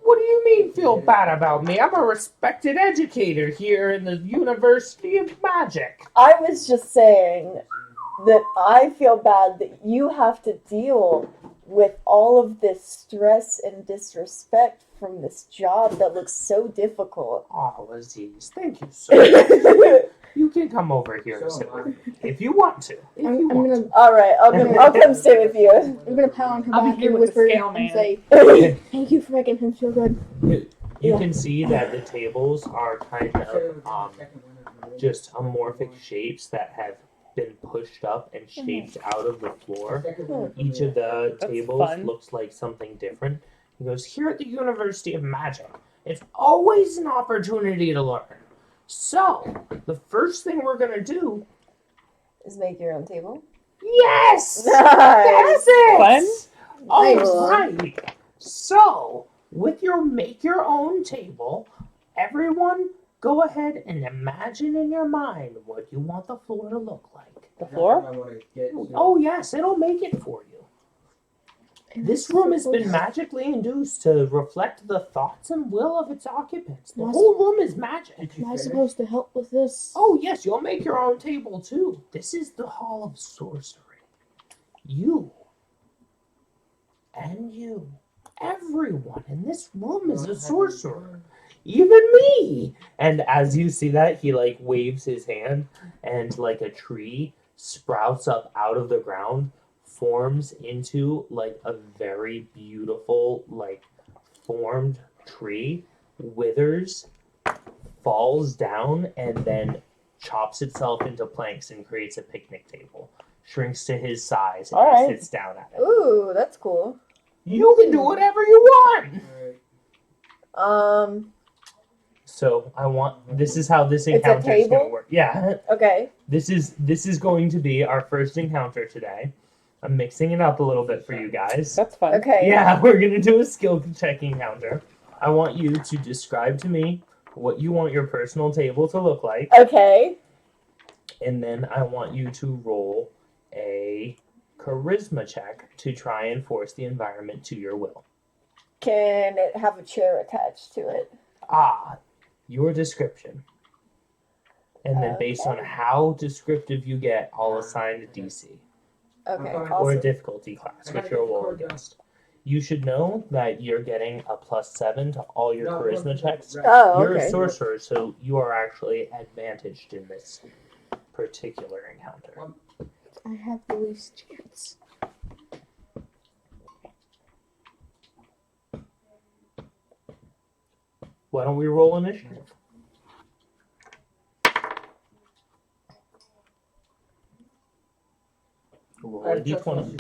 What do you mean feel bad about me? I'm a respected educator here in the University of Magic. I was just saying that I feel bad that you have to deal with all of this stress and disrespect from this job that looks so difficult. Oh, Aziz, thank you so much. You can come over here and sit with me if you want to. If I'm you want gonna All right, I'll come stay with you. I'm gonna pat on her I'll be back here and with the whisper scale and man. say, to. "Thank you for making him feel good." You Yeah. can see that the tables are kind of just amorphic shapes that have been pushed up and shaped out of the floor. Each of the That's tables fun. looks like something different. He goes, here at the University of Magic, it's always an opportunity to learn. So, the first thing we're gonna do. Is make your own table. Yes! Nice. That's it! Fun. All right. So, with your make your own table, everyone go ahead and imagine in your mind what you want the floor to look like. The floor? I want to get to. Oh, yes, it'll make it for you. This room has been magically induced to reflect the thoughts and will of its occupants. The whole room is magic. Am I supposed to help with this? Oh, yes, you'll make your own table too. This is the Hall of Sorcery. You and you, everyone in this room is a sorcerer. Even me! And as you see that, he like waves his hand, and like a tree sprouts up out of the ground, forms into like a very beautiful, like formed tree, withers, falls down, and then chops itself into planks and creates a picnic table. Shrinks to his size and All he right. sits down at it. Ooh, that's cool. You can do whatever you want! Alright. So I want. This is how this It's a encounter is going to table? work. Yeah, Okay. this is going to be our first encounter today. I'm mixing it up a little bit for you guys. That's fun. Okay. Yeah, we're gonna do a skill check encounter. I want you to describe to me what you want your personal table to look like, Okay. and then I want you to roll a charisma check to try and force the environment to your will. Can it have a chair attached to it? Ah, your description. And then based on Okay. how descriptive you get, I'll assign a DC Okay. Or or a Awesome. difficulty class, which you'll roll against. You should know that you're getting a +7 to all your charisma checks. Oh, You're a okay. sorcerer, so you are actually advantaged in this particular encounter. I have the least chance. Why don't we roll initiative? Roll a d20.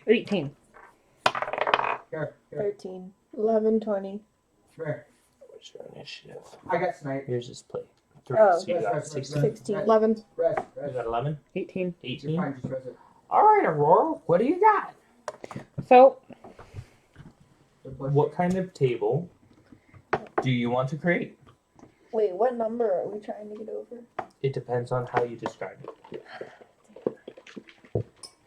18. Here. 13. 11, 20. Here. Where's your initiative? I got sniped. Yours is play 3, Oh. so you got Rest, 16. 16. 11. Rest. You got 11? 18. You're 18? fine, just rest it. Alright, Aurora, what do you got? So, What kind of table do you want to create? Wait, what number are we trying to get over? It depends on how you describe it. I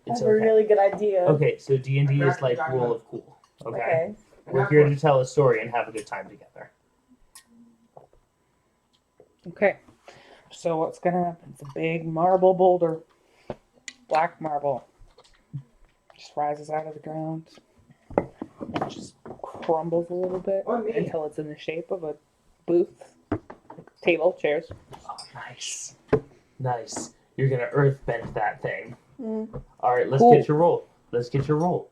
It's have a okay. really good idea. Okay, so D&D is like rule of cool. Okay? Okay. We're here to tell a story and have a good time together. okay. So what's going to happen? It's a big marble boulder. Black marble. Just rises out of the ground. And just crumbles a little bit Oh, me. until it's in the shape of a booth. Table, chairs. Oh, nice. Nice. You're going to earth bend that thing. Mm. Alright, let's Cool. get your roll. Let's get your roll.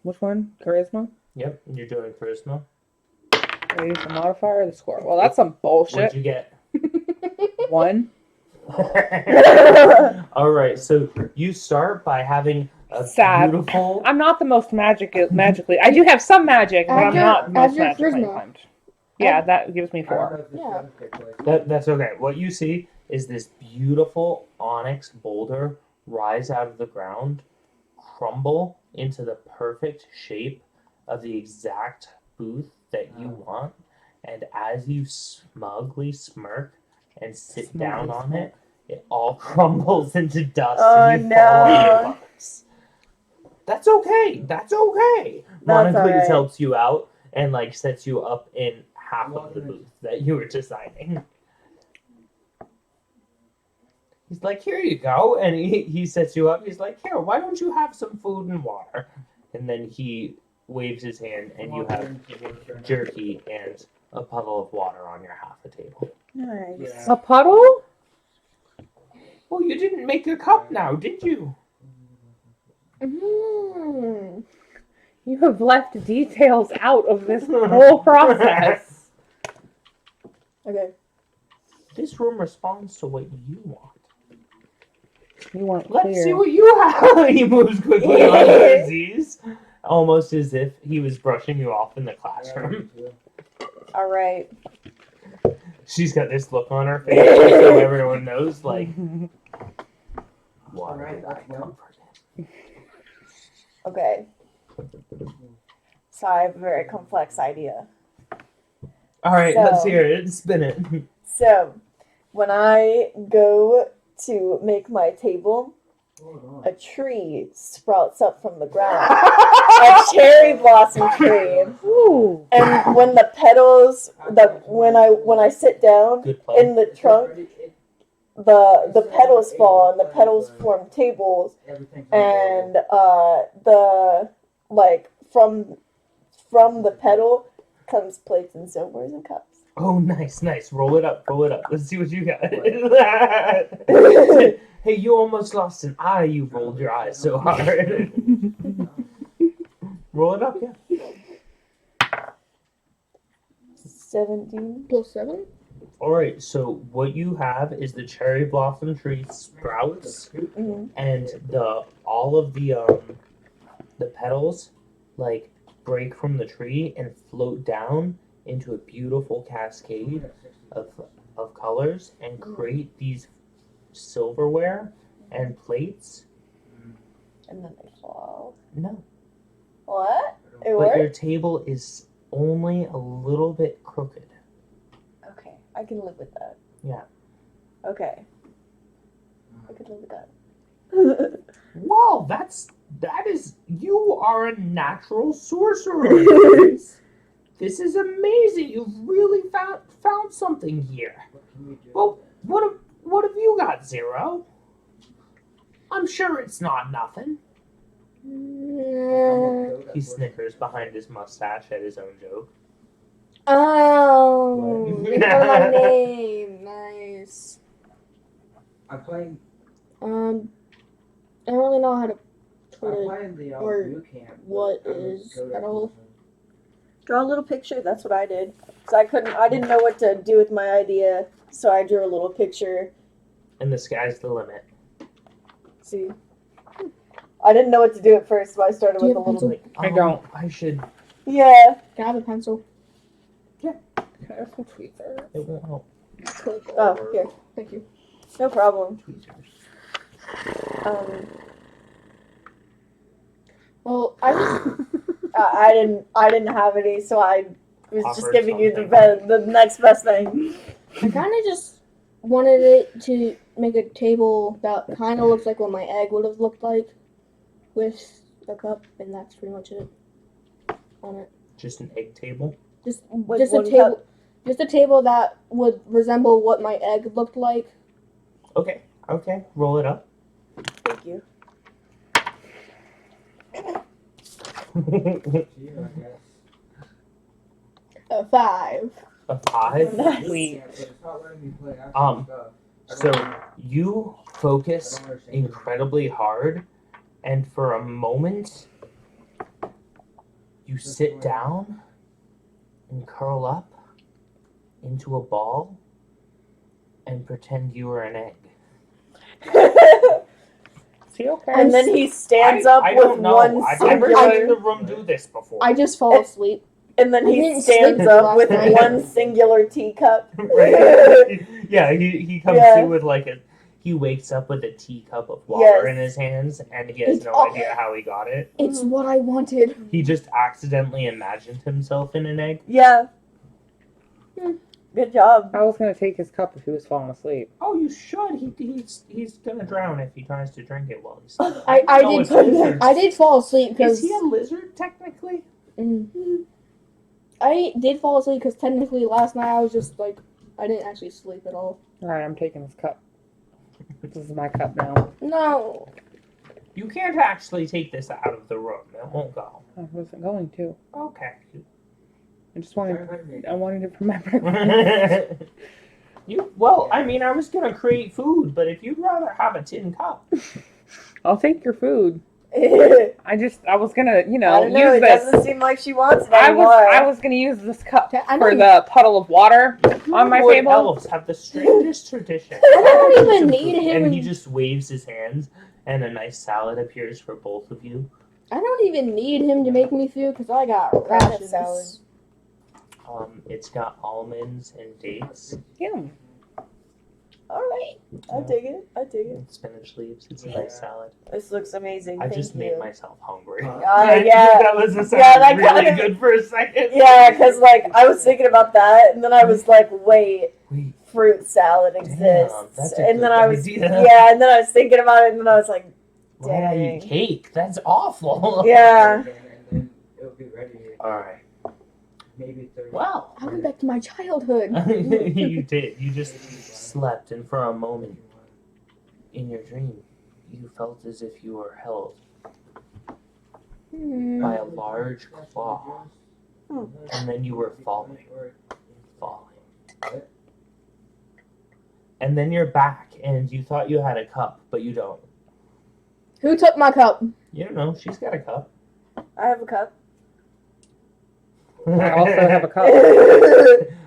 Which one? Charisma? Yep, you're doing charisma. I use the modifier or the score? Well, that's some What'd bullshit. you get? 1. Alright, so you start by having a Sad. beautiful... I'm not the most magically. I do have some magic, but Add I'm your- not the add most your magically charisma. inclined. Yeah, that gives me I don't 4. know if this Yeah. doesn't take place. That's okay. What you see is this beautiful onyx boulder rise out of the ground, crumble into the perfect shape of the exact booth that you want, and as you smugly smirk and sit down on it, it all crumbles into dust Oh, and you fall on your no. butts. That's okay. That's okay. That's Monocles alright. helps you out and like sets you up in half of the booth that you were designing. He's like, here you go. And he sets you up. He's like, here, why don't you have some food and water? And then he waves his hand and you have jerky and a puddle of water on your half a table. Nice. Yeah. A puddle? Oh, you didn't make a cup now, did you? Mm. You have left details out of this whole process. Okay. This room responds to what you want. You weren't Let's clear. see what you have. He moves quickly on to Aziz. almost as if he was brushing you off in the classroom. All right. She's got this look on her face, so everyone knows, like, why Alright, did I that's one. comfort him? Okay. So I have a very complex idea. All right, let's So- hear it. Spin it. So, when I go to make my table, a tree sprouts up from the ground. A cherry blossom tree. Ooh. And when the petals, when I sit down Good play. in the trunk, the petals fall and the petals form tables, and the like from the petal comes plates and silvers and cups. Oh, nice. Roll it up. Let's see what you got. Hey, you almost lost an eye. You rolled your eyes so hard. Roll it up, yeah. 17. Plus 7? All right. So what you have is the cherry blossom tree sprouts, Mhm. and all of the petals like break from the tree and float down into a beautiful cascade of colors and create these silverware and plates. And then they fall. No, What? It but worked? your table is only a little bit crooked. Okay, I can live with that. Yeah. Okay. I could live with that. Well, that is you are a natural sorcerer. This is amazing. You've really found something here. Well, what have you got, Zero? I'm sure it's not nothing. He snickers behind his mustache at his own joke. Oh, What? they got my name. Nice. I'm playing. I don't really know how to put I'm it. playing the or boot camp. what but I would is go there at all? for- Draw a little picture. That's what I did. So I didn't know what to do with my idea, so I drew a little picture. And the sky's the limit. See, I didn't know what to do at first, so I started Do you with a have a little. Like, I don't. I should. Yeah. Can I have a pencil? Can I have some tweezers? It won't help. Oh, here. Thank you. No problem. Tweezers. Well, I just I didn't have any, so I was just Offered giving you something. the next best thing. I kind of just wanted it to make a table that kind of looks like what my egg would have looked like, with a cup, and that's pretty much it on it. Just an egg table. Just With just a one table, cup. just a table that would resemble what my egg looked like. Okay. Roll it up. Thank you. Cheer, I guess. A 5. A 5. Nice. Yeah, but it's not letting me play actual stuff. I So don't- you I focus don't understand. incredibly hard, and for a moment, you sit down and curl up into a ball and pretend you are an egg. See, okay. And then he stands I up don't with know. one I've never singular. seen the room do this before. I just fall asleep. And then I he didn't stands sleep up last with night. one singular teacup. Right? Yeah, he comes Yeah. to with he wakes up with a teacup of water Yes. in his hands, and he has It's no all- idea how he got it. It's what I wanted. He just accidentally imagined himself in an egg. Yeah. Good job. I was gonna take his cup if he was falling asleep. Oh, you should. He's gonna drown if he tries to drink it while he's sleeping. I No, did it's lizards. I did fall asleep Is because he a lizard technically? I did fall asleep because technically last night I was just like I didn't actually sleep at all. Alright, I'm taking his cup. This is my cup now. No. You can't actually take this out of the room. It won't go. I wasn't going to. Okay. I just wanted I wanted it for my breakfast. I was gonna create food, but if you'd rather have a tin cup, I'll take your food. I I was gonna, don't know. use It this. doesn't seem like she wants it I anymore. was gonna use this cup I for don't- the puddle of water on my Wood table. elves have the strangest tradition. I don't even need him. And he just waves his hands, and a nice salad appears for both of you. I don't even need him to make me food because I got What kind of rations. salad? It's got almonds and dates Yum. Alright. I dig it. I dig it. and spinach leaves. It's a nice salad. This looks amazing. I Thank just you. made myself hungry. Yeah. That was a Yeah, that really kinda- good for a second. Yeah, because, like, I was thinking about that, and then I was like, wait, Wait, fruit salad that's exists. a And then good I was, idea. yeah, and then I was thinking about it, and then I was like, why did I Dang. eat cake? That's awful. yeah. And then it'll be ready. Alright. Maybe 30. Well, I went back to my childhood. you did. You just slept, and for a moment in your dream, you felt as if you were held by a large claw, and then you were falling. And then you're back, and you thought you had a cup, but you don't. Who took my cup? You don't know. She's got a cup. I have a cup. I also have a cup.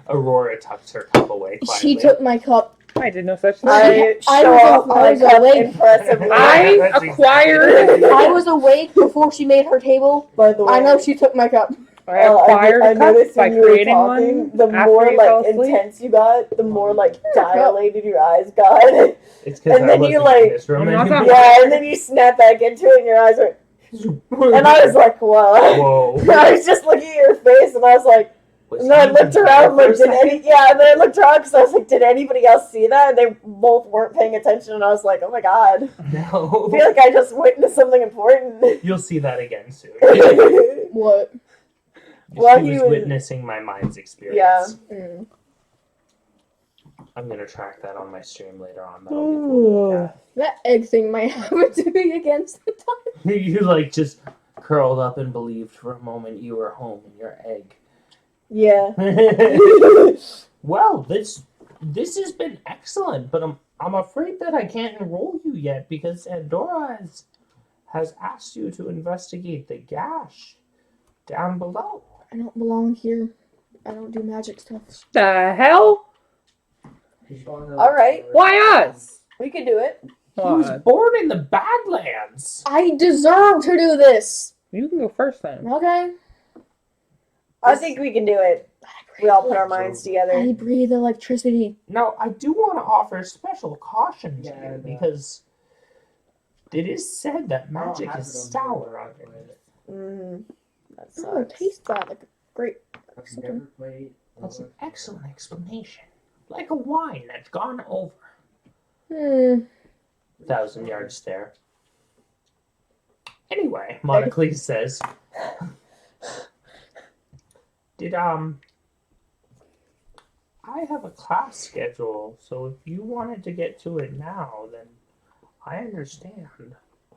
Aurora tucks her cup away. Finally. She took my cup. I did no such thing. I I show was off a- my I was cup awake. impressively. I That's acquired. I was awake before she made her table. By the way, I know she took my cup. I acquired I a cup noticed by when you were creating talking, one. the after more you fell like asleep. intense you got, the more like dilated your eyes got. It's because And then you, in like- this room I'm not anymore. Yeah, and then you snap back into it, and your eyes are. And I was like, whoa. Whoa. I was just looking at your face, and I was like, Was and then I he looked there around, for a like, did second? any? Yeah, and then I looked around because I was like, did anybody else see that? And they both weren't paying attention, and I was like, oh my god, I No. feel like I just witnessed something important. You'll see that again soon. What? Well, she he was was- witnessing my mind's experience. Yeah. Mm. I'm gonna track that on my stream later on. That'll be cool. Yeah. That egg thing might happen to me against the time. You like just curled up and believed for a moment you were home in your egg. Yeah. Well, this has been excellent, but I'm afraid that I can't enroll you yet because Andorra has asked you to investigate the gash down below. I don't belong here. I don't do magic stuff. The hell? All right. Why us? We could do it. He was What? born in the Badlands. I deserve to do this. You can go first then. Okay. I think we can do it. We all put our minds I together. breathe electricity. Now, I do want to offer special caution to Yeah, you the- because it is said that I don't magic have is it on sour the underneath. Mm, that Oh, sucks. taste that like a great. I've never played. That's an excellent explanation. Like a wine that's gone over. 1,000-yard stare. Anyway, Monocles says, Did I have a class schedule, so if you wanted to get to it now, then I understand.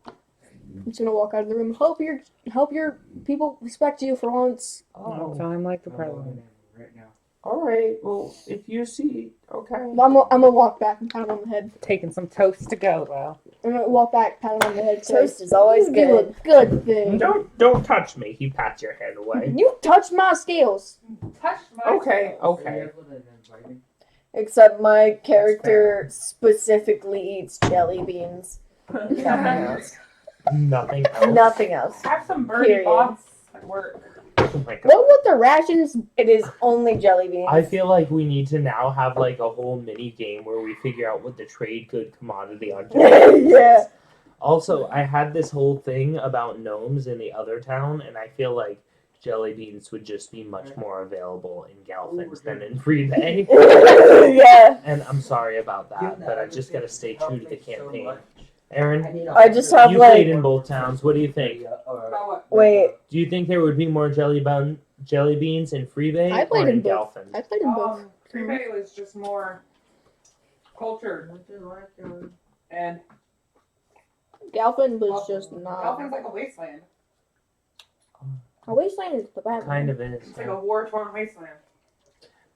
I'm just gonna walk out of the room. Hope your people respect you for once. Don't sound like the I'm president. logging in right now. Alright, well, if you see, okay. I'm gonna walk back and pat him on the head. Taking some toast to go, though. I'm gonna walk back, pat him on the head. say, Toast is always "You do good. a good thing. Don't touch me. He pats your head away. You touched my scales. Touch Okay, Are you okay. able to invite me? Except my character specifically eats jelly beans. Nothing else. Nothing else. Nothing else. Have some Period. at work. Oh my God. What with the rations? It is only jelly beans. I feel like we need to now have like a whole mini game where we figure out what the trade good commodity on Yeah. Also, I had this whole thing about gnomes in the other town, and I feel like jelly beans would just be much more available in Galfins than in Free Bay. Yeah. And I'm sorry about that, but I just gotta stay true to the campaign. Aaron, I just have you like. played in both towns. What do you think? Wait. Do you think there would be more jelly beans in Free Bay I played or in in both. Galfin? I played in both. Free Bay was just more cultured. And Galfin was just not. Galfin's like a wasteland. A wasteland is the bad Kind one. of is. It's like a war-torn wasteland.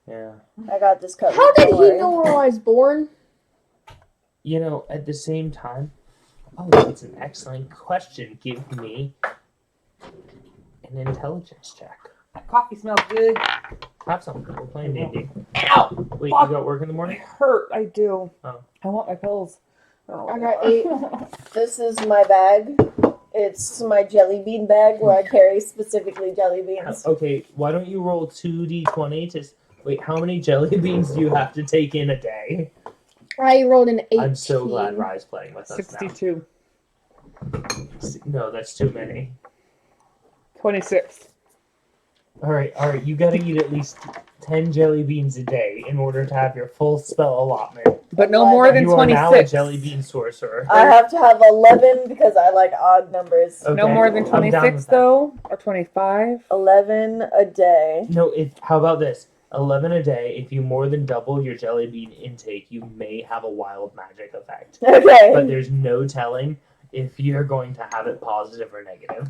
Yeah. I got this covered. How did don't he worry. know where I was born? You know, at the same time, it's an excellent question. Give me an intelligence check. That coffee smells good. Have some. We're playing D&D. Ow! Wait, Fuck. you got work in the I morning? hurt. I do. Oh. I want my pills. I got 8. This is my bag. It's my jelly bean bag where I carry specifically jelly beans. Okay, why don't you roll 2d20 to... Wait, how many jelly beans do you have to take in a day? I rolled an 18. I'm so glad Rye's playing with us 62. now. No, that's too many. 26. Alright, you gotta eat at least 10 jelly beans a day in order to have your full spell allotment. But no more than You are 26. now a Jellybean Sorcerer. I have to have 11 because I like odd numbers. Okay, No more than I'm down 26 with that. though, or 25. 11 a day. No, how about this? 11 a day. If you more than double your jelly bean intake, you may have a wild magic effect. Okay. But there's no telling if you're going to have it positive or negative.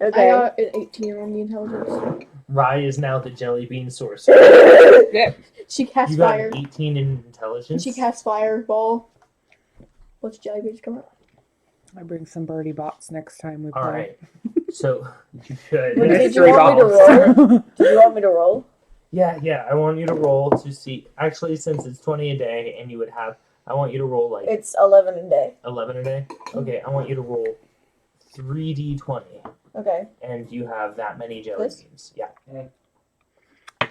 I Okay. got an 18 on the intelligence. Rye is now the Jellybean Sorcerer. Yeah. She casts You got fire. an 18 in intelligence? She casts fireball. What's jellybeans come out? I bring some birdie bots next time we play. Alright. So, you should. Did Mystery you want me to bots. Do you want me to roll? Yeah, I want you to roll to see. Actually, since it's 20 a day and you would have. I want you to roll like It's 11 a day. 11 a day. Okay, I want you to roll 3d20. Okay. And you have that many jelly This? beans. Yeah.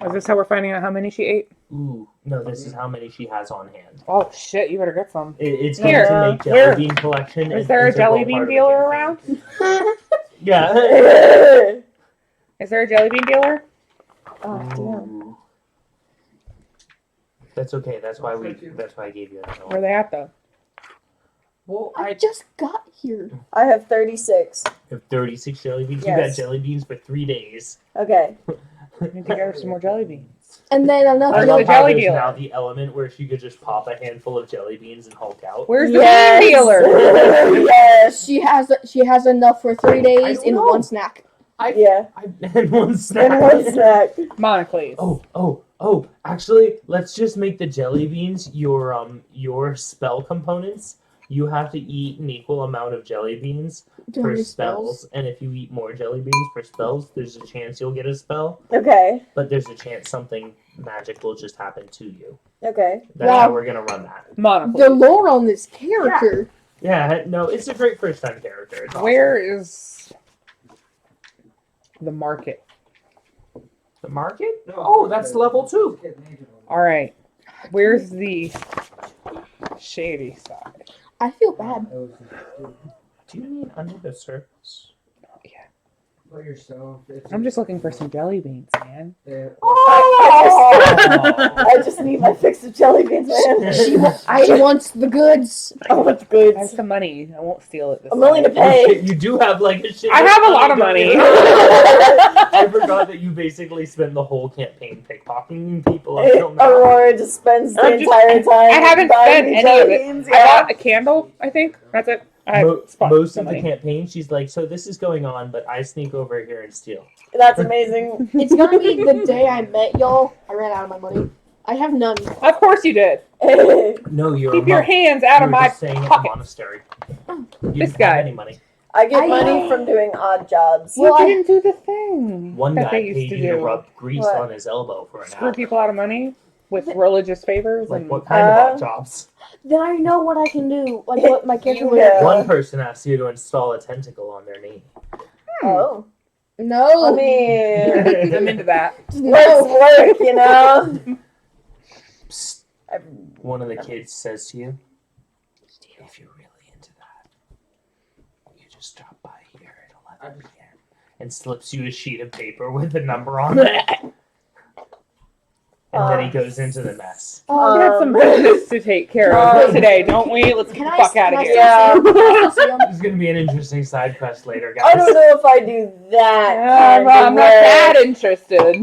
Is this how we're finding out how many she ate? Ooh, no, this is how many she has on hand. Oh shit, you better get some. It's Here, going to make jelly where? bean collection. Is an there a integral jelly bean part of the dealer campaign. around? Yeah. Is there a jelly bean dealer? Oh, damn. Ooh. That's okay. That's why I gave you another Where are one. they at though? Well, I just got here. I have 36. You have 36 jelly beans. Yes. You got jelly beans for 3 days. Okay. We need to get her some more jelly beans. And then enough. I Where's love the how jelly there's dealer? now the element where she could just pop a handful of jelly beans and Hulk out. Where's the Yes. bean dealer? Yes. She has enough for 3 days don't in know. one snack. Yeah. And one snack. And one snack. Monocles. Oh! Actually, let's just make the jelly beans your spell components. You have to eat an equal amount of jelly beans Do for any spells, and if you eat more jelly beans for spells, there's a chance you'll get a spell, Okay. but there's a chance something magic will just happen to you. Okay. That's Wow. how we're gonna run that. Monocles. The lore on this character. Yeah, no, it's a great first time character. It's awesome. Where is the market? The market? No, Oh, that's level 2. Alright. Where's the shady side? I feel bad. Do you mean under the surface? For yourself. I'm just looking for some jelly beans, man. I just need my fix of jelly beans, man. She wants the goods. I want the I goods. have some money. I won't steal it this I'm willing to time. pay. Oh, shit, you do have like a shit. I have a lot of money. I forgot that you basically spent the whole campaign pickpocketing people until now. Aurora just spends the I'm just- entire time. I haven't buying spent me any jelly of it. beans, I yeah. bought a candle, I think. That's it. I Most spent of some the money. campaign, she's like, so this is going on, but I sneak over here and steal. That's amazing. It's gonna be the day I met y'all. I ran out of my money. I have none. Of course you did. No, you're Keep a your monk. hands out You of were my just staying at the pocket. monastery. You This didn't guy. have any money. I get I- money from doing odd jobs. Well, You I- didn't do the thing One that guy they used paid to you to do. rub grease What? on his elbow for an Screw hour. people out of money with religious favors. Like, and what kind of odd jobs? Then I know what I can do. Like what my character would. Yeah. One person asked you to install a tentacle on their knee. Oh. No. I mean, I'm into that. let's work, you know? Psst. One of the kids says to you, if you're really into that, you just drop by here at 11 p.m. and slips you a sheet of paper with a number on it. And then he goes into the mess. Oh, We have some business to take care of today, don't we? Let's get can the I? fuck out Can of I here. Yeah. still see him? Can I still see him? This is going to be an interesting side quest later, guys. I don't know if I do that. I'm kind of not work. that interested.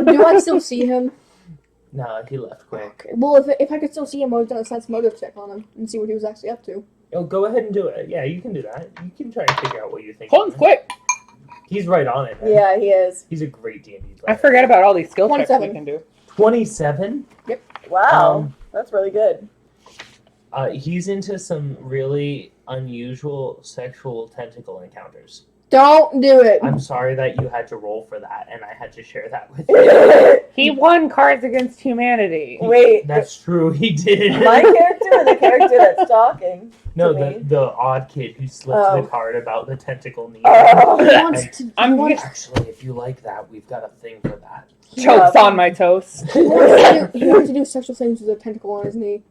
Do I still see him? No, he left quick. Okay. Well, if I could still see him, I would have done a sense motive check on him and see what he was actually up to. Oh, go ahead and do it. Yeah, you can do that. You can try and figure out what you think. Colton's quick. He's right on it. Man. Yeah, he is. He's a great D&D I player. forget about all these skill checks we 27. can do. 27. Wow. That's really good. He's into some really unusual sexual tentacle encounters. Don't do it. I'm sorry that you had to roll for that, and I had to share that with you. He won Cards Against Humanity. Wait, That's true, he did. my character or the character that's talking? No, to me? the odd kid who slipped Oh. the card about the tentacle knee. He Oh. wants to. He I'm wants, Actually, if you like that, we've got a thing for that. Chokes on my toast. he wants to do sexual things with a tentacle on his knee.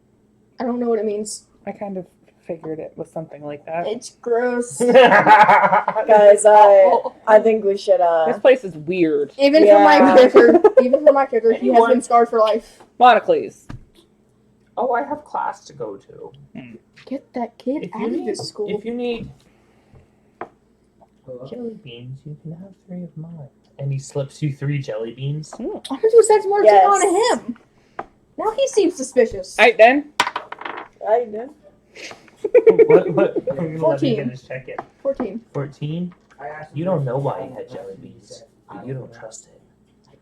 I don't know what it means. I kind of figured it was something like that. It's gross. Guys, I think we should This place is weird. Even Yeah. for my character, he has been scarred for life. Monocles. Oh, I have class to go to. Get that kid If out you of need, this school. if you need Hello? jelly beans, you can have 3 of mine. And he slips you 3 jelly beans. I'm gonna do sex more Yes. on him. Now he seems suspicious. Alright then. I did. what? I'm gonna let him 14. get his check in. 14. 14? I asked You don't know why he had jelly beans. But you don't trust him.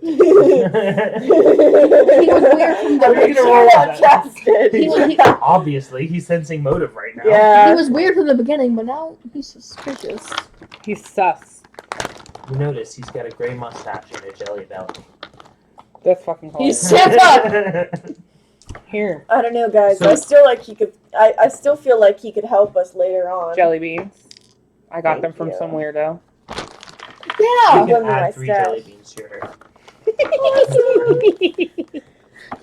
He was weird from We're gonna the roll not that. trusted. he Obviously, he's sensing motive right now. he Yeah. was weird from the beginning, but now he's suspicious. He's sus. You notice he's got a gray mustache and a jelly belly. That's fucking He's hilarious. Santa! Here. I don't know, guys. So- I still like he could. I still feel like he could help us later on. Jelly beans. I got Thank them from you. some weirdo. You Yeah! can Give me my add 3 stash. jelly beans to your hair.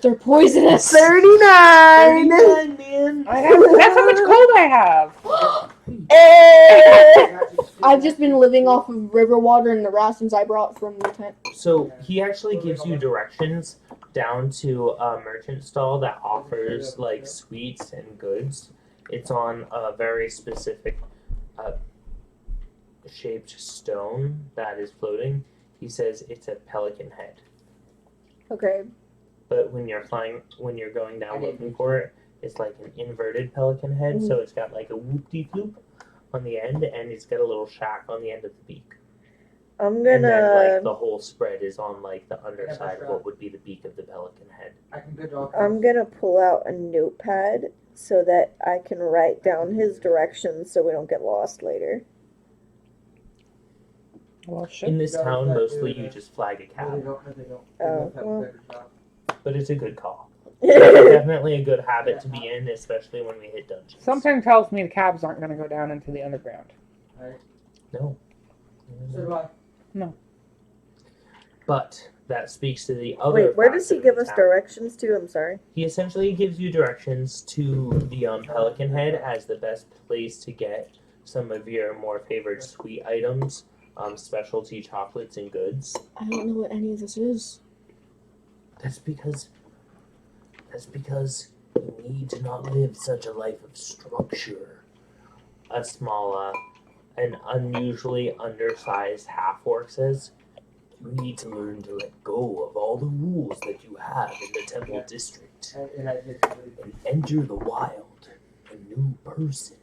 They're poisonous. 39. man. I have, that's how much cold I have. Eh. I've just been living off of river water and the rations I brought from the tent. So he actually gives you directions down to a merchant stall that offers like sweets and goods. It's on a very specific shaped stone that is floating. He says it's a pelican head. Okay. But when you're going down looking for it, it's like an inverted pelican head. So it's got like a whoop-de-floop on the end, and it's got a little shack on the end of the beak. I'm And then like gonna. the whole spread is on like the underside of what would be the beak of the pelican head. I can go to I'm gonna pull out a notepad so that I can write down his directions so we don't get lost later. Well, shit. In this town, mostly you just flag a cab, No, they don't. Oh, They well. don't have better job. but it's a good call. Definitely a good habit to be in, especially when we hit dungeons. Something tells me the cabs aren't going to go down into the underground. No. So do I. But that speaks to the other. Wait, where does he facet give of us town. directions to? I'm sorry. He essentially gives you directions to the Pelican Head as the best place to get some of your more favored sweet items, specialty chocolates and goods. I don't know what any of this is. That's because you need to not live such a life of structure. A small, an unusually undersized half-orc says, you need to learn to let go of all the rules that you have in the temple district And I did. and enter the wild, a new person.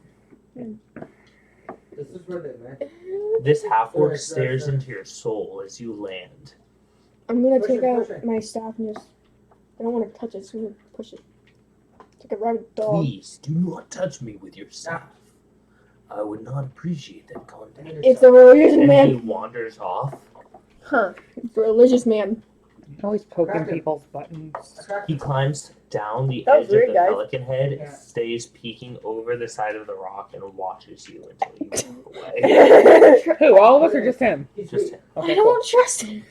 This is where they met. This half-orc stares into your soul as you land. I'm gonna Push take it, out push it. my staff and just. I don't want to touch it, so I'm gonna push it. It's like a rabid dog. Please do not touch me with your staff. I would not appreciate that contact. It's a religious And he man. wanders off. Huh. It's a religious man. Always poking people's buttons. He climbs down the That was edge of weird, the guys. pelican head, Yeah. stays peeking over the side of the rock, and watches you until you move away. Who? All of us or just him? Just him. I Okay, don't cool. trust him.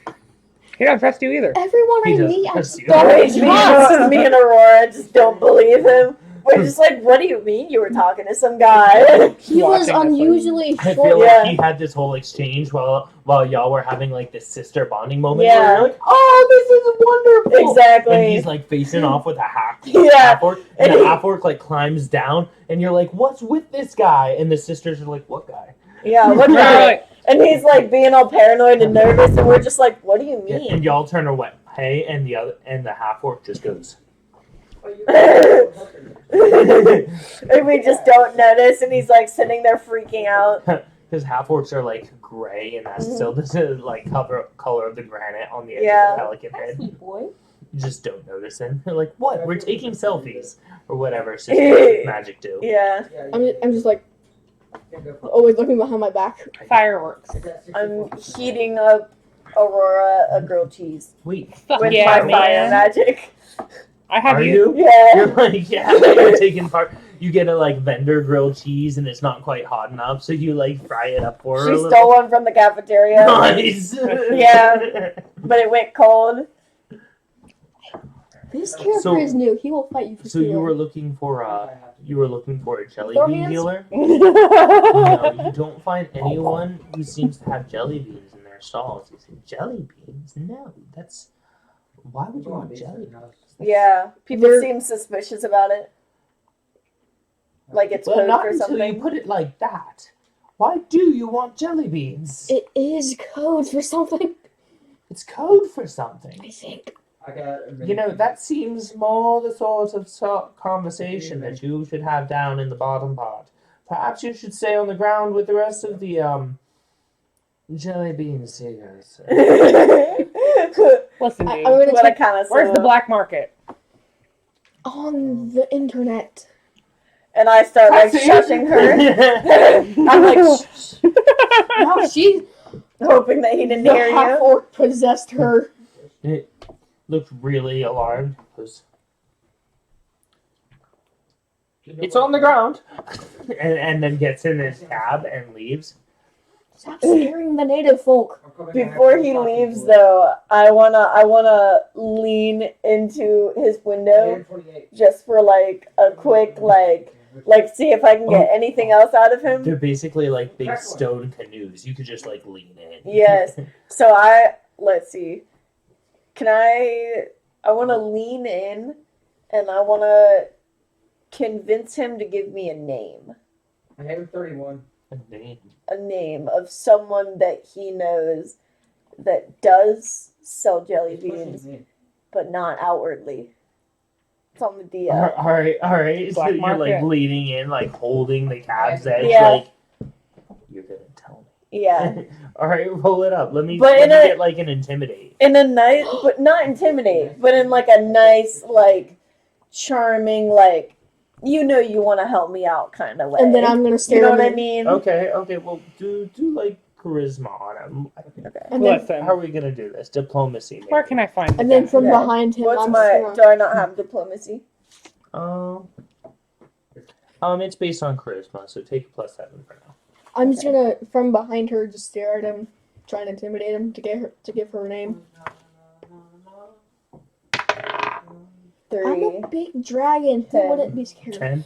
He don't trust you either. Everyone He I doesn't meet, I trust you. don't me, trust. me and Aurora just don't believe him. We're just like, what do you mean you were talking to some guy? He was Watching this unusually I short. feel Yeah. like he had this whole exchange while y'all were having like this sister bonding moment. Yeah. Where you're like, oh, this is wonderful. Exactly. And he's like facing off with a Yeah. half-orc, and And the he- half-orc like climbs down, and you're like, what's with this guy? And the sisters are like, what guy? Yeah, what the Right. And he's like being all paranoid and nervous, and we're just like, what do you Yeah, mean? and y'all turn away. Hey, and the half-orc just goes. And we just don't notice, and he's like sitting there freaking out. His half-orcs are like gray, and that's still the like color of the granite on the edge Yeah. of the pelican head. Sweet boy. You just don't notice him. They're like, what? We're taking selfies or whatever sisters with magic do. Yeah. I'm just like, Can't go for Always looking behind my back. Fireworks. Is that 64? I'm heating up Aurora a grilled cheese Wait, Fuck with yeah, my fire man. magic. I have are you. you? Yeah. You're like, yeah, you're taking part. You get a like vendor grilled cheese and it's not quite hot enough, so you like fry it up for her. She a stole little. one from the cafeteria, Nice. Yeah. but it went cold. This character So- is new. He will fight you for So you stealing. were looking for I a have to. you were looking for a jelly Throw bean hands? dealer? No, you don't find anyone who seems to have jelly beans in their stalls. You say jelly beans? No, that's why would you want jelly beans? Yeah, people They're- seem suspicious about it. Like it's Well, code not for until something. you put it like that. Why do you want jelly beans? It is code for something. It's code for something. I think. I got a You know, that seems more the sort of conversation that you should have down in the bottom part. Perhaps you should stay on the ground with the rest of the jelly bean seekers. Listen, I'm dude. gonna what I check kind of Where's the black market? on the internet. And I start like Cassie. shushing her. I'm like shh, No, she hoping that he didn't the hear half you. orc possessed her. Looked really alarmed. It's on the ground. and then gets in his cab and leaves. Stop scaring the native folk. Before he leaves, though, I wanna lean into his window just for like a quick like see if I can get anything else out of him. They're basically like big stone canoes. You could just like lean in. Yes. So let's see. Can I want to lean in and I want to convince him to give me a name. I have 31. A name of someone that he knows that does sell jelly He's pushing beans, me. but not outwardly. It's on the DL. All right. So Black you're like market. leaning in, like holding the cab's edge, Yeah. like you're gonna tell me. Yeah. All right, roll it up. Let me But in a- get like an intimidate. In a nice, but not intimidate, but in like a nice, like charming, like you want to help me out kind of way. And then I'm gonna stare you know him what I in. mean? Okay. Well, do like charisma on him. And then, Listen. How are we gonna do this? Diplomacy. Maybe. Where can I find and then that? from Yeah. behind him, What's I'm my? just Do I not have diplomacy? It's based on charisma, so take a +7 for now. I'm just gonna from behind her just stare at him, trying to intimidate him to give her a name. I'm 3. a big dragon. Who 10. wouldn't be scared? 10.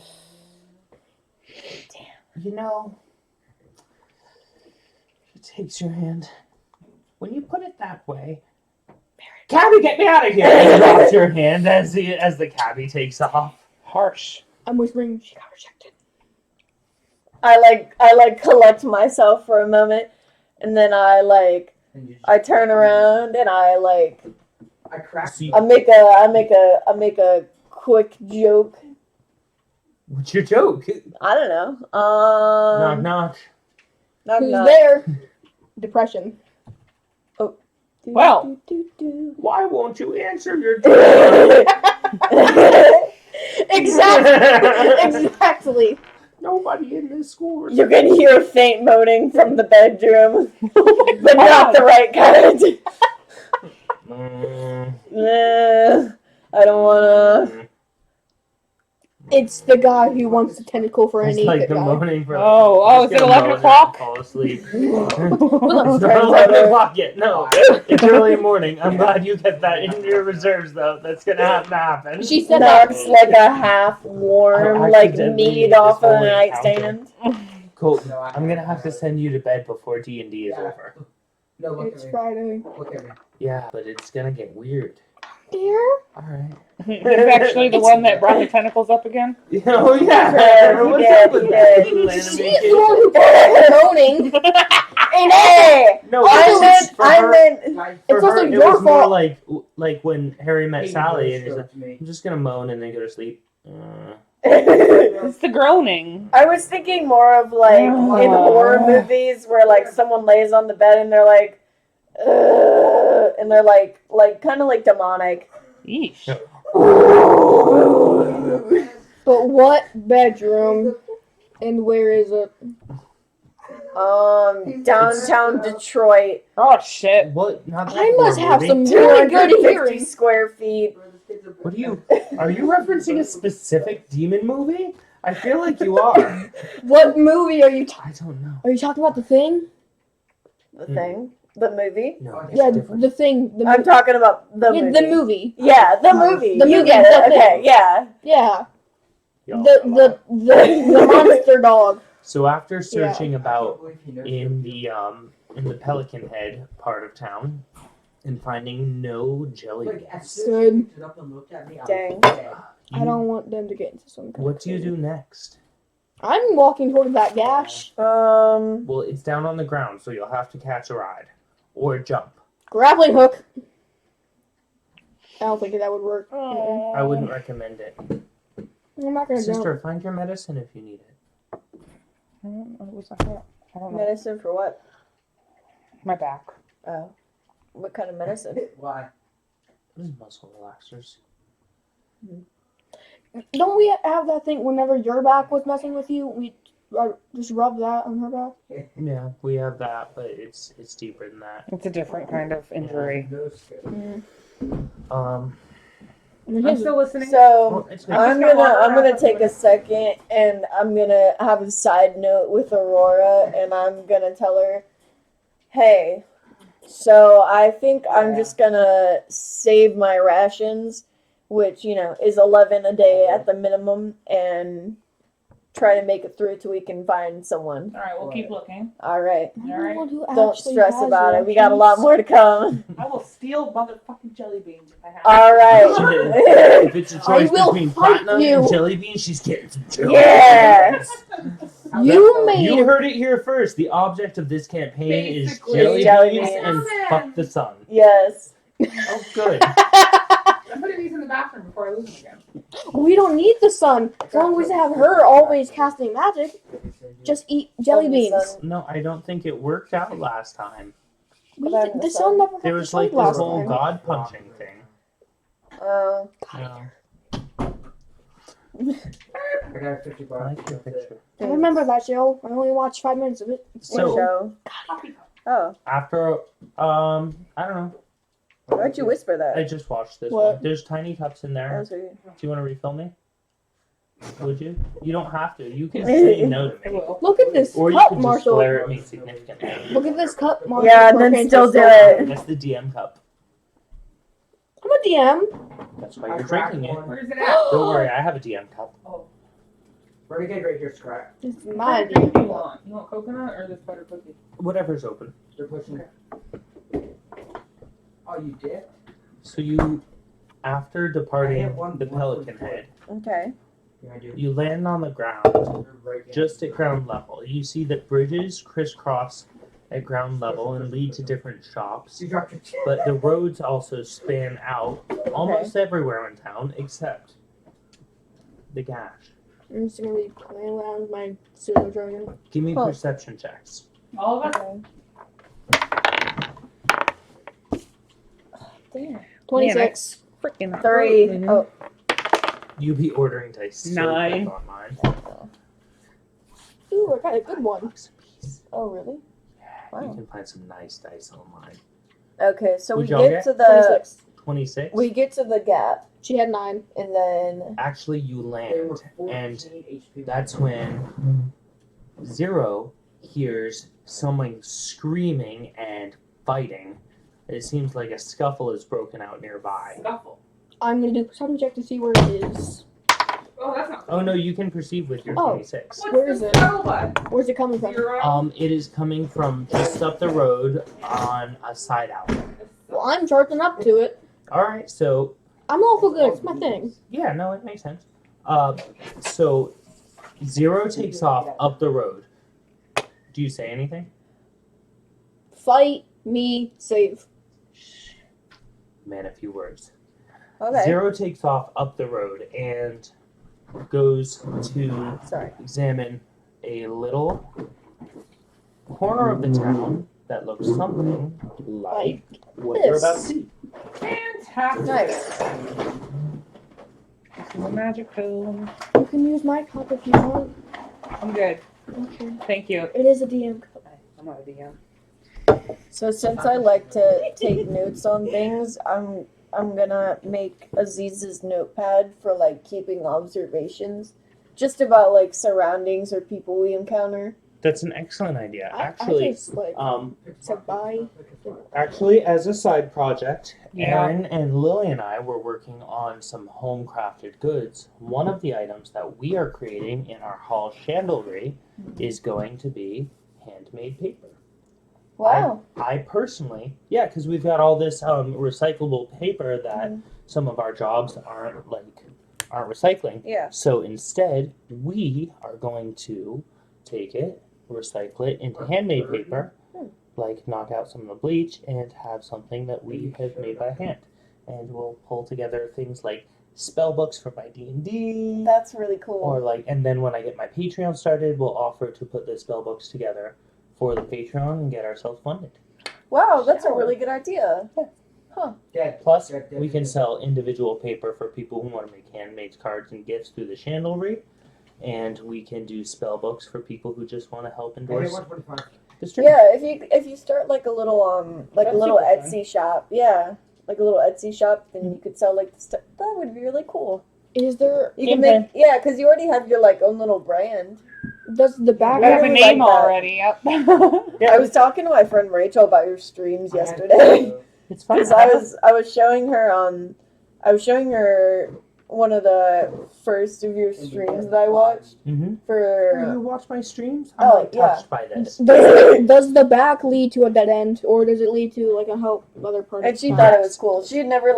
You know, she takes your hand. When you put it that way, cabbie, get me out of here! And drops your hand as the cabbie takes off. Harsh. I'm whispering. She got rejected. I collect myself for a moment, and then I turn around and I cracked. See- make a quick joke. What's your joke? I don't know. Knock knock. Knock, Who's knock. there? Depression. Do, Well. do, Why won't you answer your door? do. Exactly. Nobody in this school. You can hear faint moaning from the bedroom, but not the right kind. I don't wanna. It's the guy who wants the tentacle for It's any like the guy. moaning for. Oh, Just is it gonna 11 moan and o'clock? Fall asleep. Well, It's not 11 o'clock yet. No, it's early morning. I'm glad you kept that in your reserves, though. That's gonna have to happen. She said that. Knocks like a half warm, I like accidentally meat made off this of whole the encounter. nightstand. Cool. No, I'm gonna have to send you to bed before D&D is over. No, look It's at me. Friday. Look at me. Yeah, but it's gonna get weird. Dear? Alright. He's actually the one that brought the tentacles up again. Oh, yeah. Yeah, What's yeah, up with yeah. that little She's anime the kid? one who brought moaning. And hey, No, for I her- meant, Guys, For It's also her, it your was more fault. like when Harry met Hayden Sally, really and he's like, stroked me. I'm just gonna moan and then go to sleep. It's the groaning. I was thinking more of like in horror movies where like someone lays on the bed and they're like, and they're like kind of like demonic. Yeesh. But what bedroom and where is it? Downtown Detroit. Oh shit! What? Not that I must horror have movie. some really good 250 hearing. square feet. What are you referencing a specific demon movie? I feel like you are. What movie are you? I don't know. Are you talking about The Thing? The thing? The movie? No, it's Yeah, different. The Thing. The I'm talking about the movie. The movie. Yeah, the movie. The You movie, get The it. Okay, Thing. yeah. Yeah. Y'all The monster dog. So after searching about in the Pelican Head part of town and finding no jelly Like, beans, as soon as you picked it up and looked at me, I was Dang. dead. I don't want them to get into some. What do you do next? I'm walking toward that gash. Well, it's down on the ground, so you'll have to catch a ride or jump. Grappling hook. I don't think that would work. Mm-mm. I wouldn't recommend it. I'm not gonna Sister, jump. find your medicine if you need it. I don't know. Medicine for what? My back. Oh. What kind of medicine? Why? This is muscle relaxers. Don't we have that thing whenever your back was messing with you? We just rub that on her back. Yeah, we have that, but it's deeper than that. It's a different kind of injury. Um, I'm still listening. So well, it's I'm gonna take a second and I'm gonna have a side note with Aurora and I'm gonna tell her, hey, so I think I'm just gonna save my rations, which, you know, is 11 a day at the minimum, and try to make it through till we can find someone. All right, we'll keep looking. Alright. I'm the one who Don't actually stress has about it. We got a lot rations. more to come. I will steal motherfucking jelly beans if I have. Alright. if it's a choice will between fight platinum you. and jelly beans, she's getting some jelly Yeah. beans. You made You heard it here first. The object of this campaign is Basically, jelly jelly beans beans. and fuck the sun. Yes. Oh, good. I'm putting these in the bathroom before I lose them again. We don't need the sun. As long as we have her always casting magic, just eat jelly Oh, the beans. sun. No, I don't think it worked out last time. We But did, I'm the the sun sun. never There got was destroyed like this last whole time. god punching thing. Oh. No. I got 50 I bucks. like your picture. I remember that show. I only watched 5 minutes of it. What So show? Oh. after I don't know. Why'd you whisper that? I just watched this What? one. There's tiny cups in there. That was sweet. Do you want to refill me? Would you? You don't have to. You can say no I to me. will. Look at this Or you cup, can just Marshall. glare at me significantly. Look at this cup, Marshall. Yeah, and for then Phantom still do Star. it. That's the DM cup. I'm a DM. That's why I you're cracked drinking it. one. Where's it at? Don't worry, I have a DM cup. Renegade right here, Scrap. This is What my drink do DM. you want? You want coconut or this butter cookie? Whatever's open. They're pushing it. Oh, you did? So you, after I departing hit one the before. Pelican Head, Okay. Yeah, I do. you land on the ground, Right there. just at ground level. You see that bridges crisscross at ground level and lead to different shops, You dropped your but the roads also span out almost everywhere in town except the gash. I'm just gonna be playing around with my pseudo dragon. Give me Huh. perception checks. All of us? Damn. 26. Freaking 3. Oh. You be ordering dice so Nine. quick online. Ooh, I got a good one. $5 a piece. Oh, really? You Wow. can find some nice dice online. Okay, so we What'd y'all get get? to the 26. 26. we get to the gap, She had 9. and then Actually, you They were land, 14 and HP. that's when Zero hears someone screaming and fighting. It seems like a scuffle is broken out nearby. Scuffle. I'm gonna do a perception check to see where it is. Oh, that's not. Oh no, you can perceive with your Oh. 26. What's Where the is it? scuttlebutt? Where's it coming from? Zero. It is coming from just up the road on a side out. Well, I'm charging up to it. All right, so I'm awful good. It's my thing. yeah, no, it makes sense. So Zero takes off up the road. Do you say anything? Fight me, save. Man, a few words. okay. Zero takes off up the road and goes to Sorry. examine a little corner of the town that looks something like what you're about to see. Fantastic. Nice. This is a magic pill. You can use my cup if you want. I'm good. Okay. Thank you. It is a DM cup. I'm not a DM. So since I like to take notes on things, I'm gonna make Aziz's notepad for like keeping observations, just about like surroundings or people we encounter. That's an excellent idea. I Actually, just like So bye. Actually, as a side project, Yeah. Aaron and Lily and I were working on some home crafted goods. One of the items that we are creating in our hall chandlery is going to be handmade paper. Wow. I personally, yeah, because we've got all this recyclable paper that some of our jobs aren't recycling. Yeah. So instead, we are going to take it, recycle it into handmade paper, like knock out some of the bleach, and have something that we have made by hand. And we'll pull together things like spell books for my D&D, That's really cool. or like, and then when I get my Patreon started, we'll offer to put the spell books together for the Patreon and get ourselves funded. Wow, that's a really good idea. Dad, Plus, Dad, we can Dad. sell individual paper for people who want to make handmade cards and gifts through the chandlery. And we can do spell books for people who just want to help Hey, endorse 125. the stream. Yeah, if you start like a little That's little super Etsy shop, yeah, like a little Etsy shop, then you could sell like the stuff. That would be really cool. Is there You can Okay. make because you already have your like own little brand. does the back We have a really name like that. already. Yep. I was talking to my friend Rachel about your streams I had yesterday. It's fun. Because I was showing her one of the first of your streams that I watched Mm-hmm. for. You watch my streams? Oh, I'm not touched by this. does the back lead to a dead end, or does it lead to like a help other part? And she thought it was cool. She had never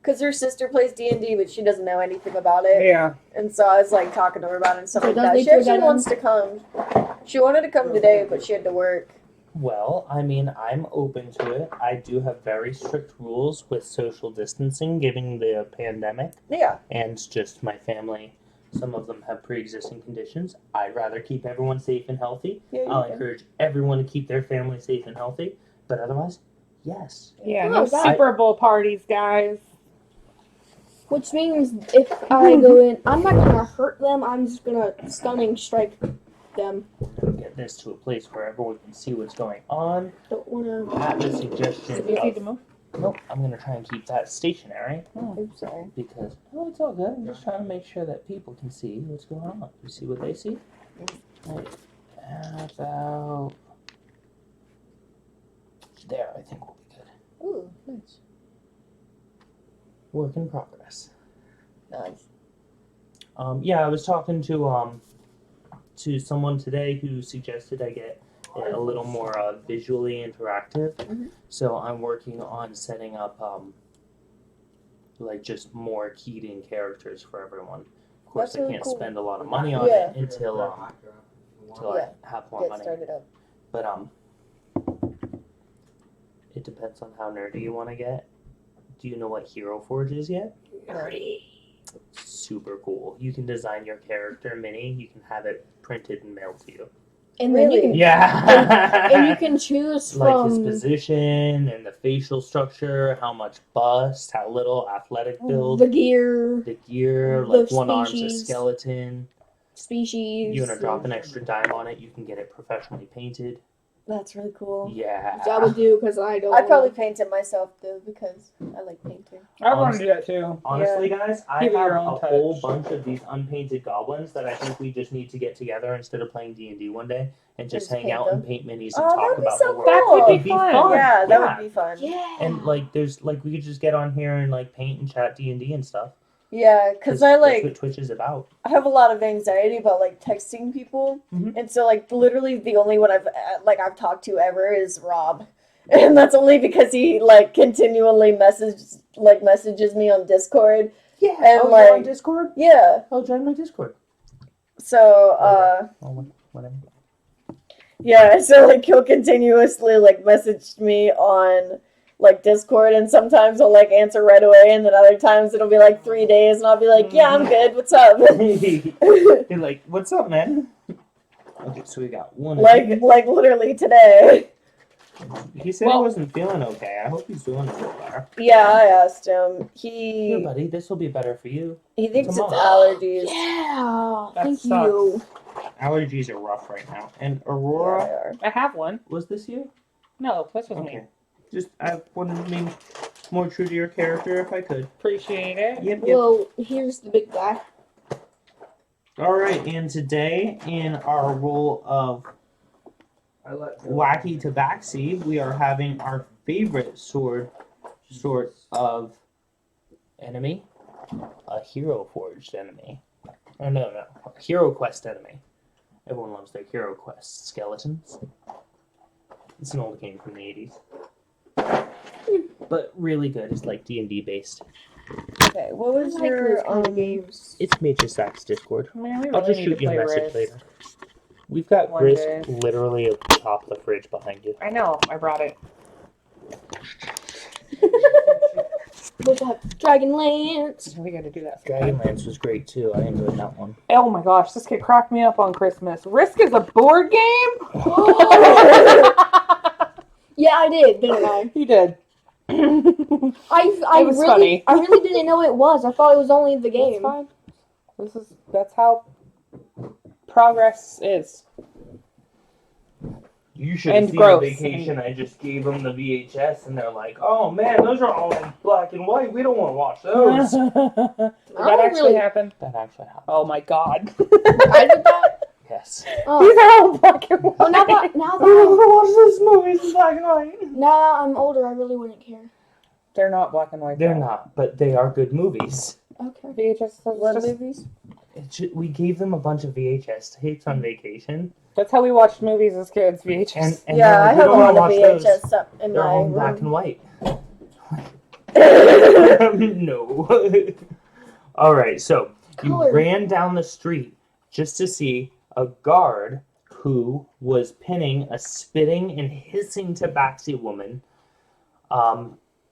because her sister plays D&D, but she doesn't know anything about it. Yeah. And so I was like talking to her about it and stuff So like it does that. lead She to a actually dead wants to come. She wanted to come today, but she had to work. Well, I mean, I'm open to it. I do have very strict rules with social distancing, given the pandemic, Yeah. and just my family. Some of them have pre-existing conditions. I'd rather keep everyone safe and healthy. Yeah. You I'll can. encourage everyone to keep their family safe and healthy. But otherwise, yes. Yeah. Oh, No that- Super Bowl parties, guys. Which means if I go in, I'm not gonna hurt them. I'm just gonna stunning strike them. Get this to a place where everyone can see what's going on. Don't wanna. I have a suggestion. Do you need to move? Nope, I'm gonna try and keep that stationary Oops, sorry. because it's all good. I'm just trying to make sure that people can see what's going on. You see what they see? Like, about there, I think we'll be good. Ooh, nice. Work in progress. Nice. Yeah, I was talking to someone today who suggested I get it a little more visually interactive. Mhm. So I'm working on setting up like just more keyed in characters for everyone. Of course, That's I really can't cool. spend a lot of money on Yeah. it until Yeah. I have more Get money. started up. But it depends on how nerdy you want to get. Do you know what Hero Forge is yet? Nerdy. Super cool. You can design your character mini. You can have it printed and mailed to you. And then you Really? can, Yeah. and you can choose like his from. position and the facial structure, how much bust, how little athletic build, The gear, the gear, the like one arm's a species. skeleton. species. You want to drop an extra dime on it, you can get it professionally painted. That's really cool. Yeah. Which I would do because I don't. I'd probably paint it myself though because I like painting. I want to do that too. Honestly, guys, I Give it have your a own whole touch. bunch of these unpainted goblins that I think we just need to get together instead of playing D&D one day and just Just hang paint out them? and paint minis and Oh, talk that'd be about so the world. That would be It'd fun. Yeah, that Yeah. would be fun. Yeah. And like, there's like we could just get on here and like paint and chat D&D and stuff. Yeah, because that's I what Twitch is about. have a lot of anxiety about like texting people, Mhm. and so like literally the only one I've talked to ever is Rob, and that's only because he like continually messages me on Discord. Yeah. And, you're like- on Discord? Yeah, Oh, join my Discord. so Oh, whatever. yeah, so like he'll continuously like message me on like Discord, and sometimes I'll like answer right away, and then other times it'll be like 3 days, and I'll be like, yeah, I'm good. What's up? You're like, what's up, man? Okay, so we got one. like literally today. He said Well- he wasn't feeling okay. I hope he's doing a little better. Yeah, I asked him. Here, buddy, this will be better for you. He thinks it's Tomorrow. allergies. Yeah. That Thank sucks. you. allergies are rough right now. And Yeah, Aurora, they are. I have one. was this you? No, this was Okay. me. Just I wanted to be more true to your character if I could. Appreciate it. Yep. Well, here's the big guy. All right, and today in our role of Wacky Tabaxi, we are having our favorite sort of enemy, a hero forged enemy. Oh no, a hero quest enemy. Everyone loves their hero quest skeletons. It's an old game from the 80s, but really good. It's like D&D based. Okay, what was I like your those kind of games. It's Major Sack's Discord. Man, we I'll really just need shoot to you a play message Risk. later. We've got One Risk day. literally at the top of the fridge behind you. I know. I brought it. What's that? Dragonlance. We got to do that. sometime. Dragonlance was great too. I enjoyed that one. Oh my gosh, this kid cracked me up on Christmas. Risk is a board game? Yeah, I did, didn't I? You did. I It was really, funny. I really didn't know it was. I thought it was only the That's game. fine. That's how progress is. You should And have seen gross. the vacation. I just gave them the VHS, and they're like, "Oh man, those are all in black and white. We don't want to watch those." Did that don't actually really- happen? That actually happened. Oh my god. I did that. Yes. Oh, These are all black and white. oh now that We don't want to watch those movies in black and white. now that I'm older, I really wouldn't care. They're not black and white. They're though. not, but they are good movies. Okay. VHS. What Just, movies? We gave them a bunch of VHS tapes on vacation, that's how we watched movies as kids. VHS. and Yeah, I they're have a like, lot "We of don't wanna watch those. VHS up in They're my all in black room. and white." No. All right, so you Color. ran down the street just to see a guard who was pinning a spitting and hissing tabaxi woman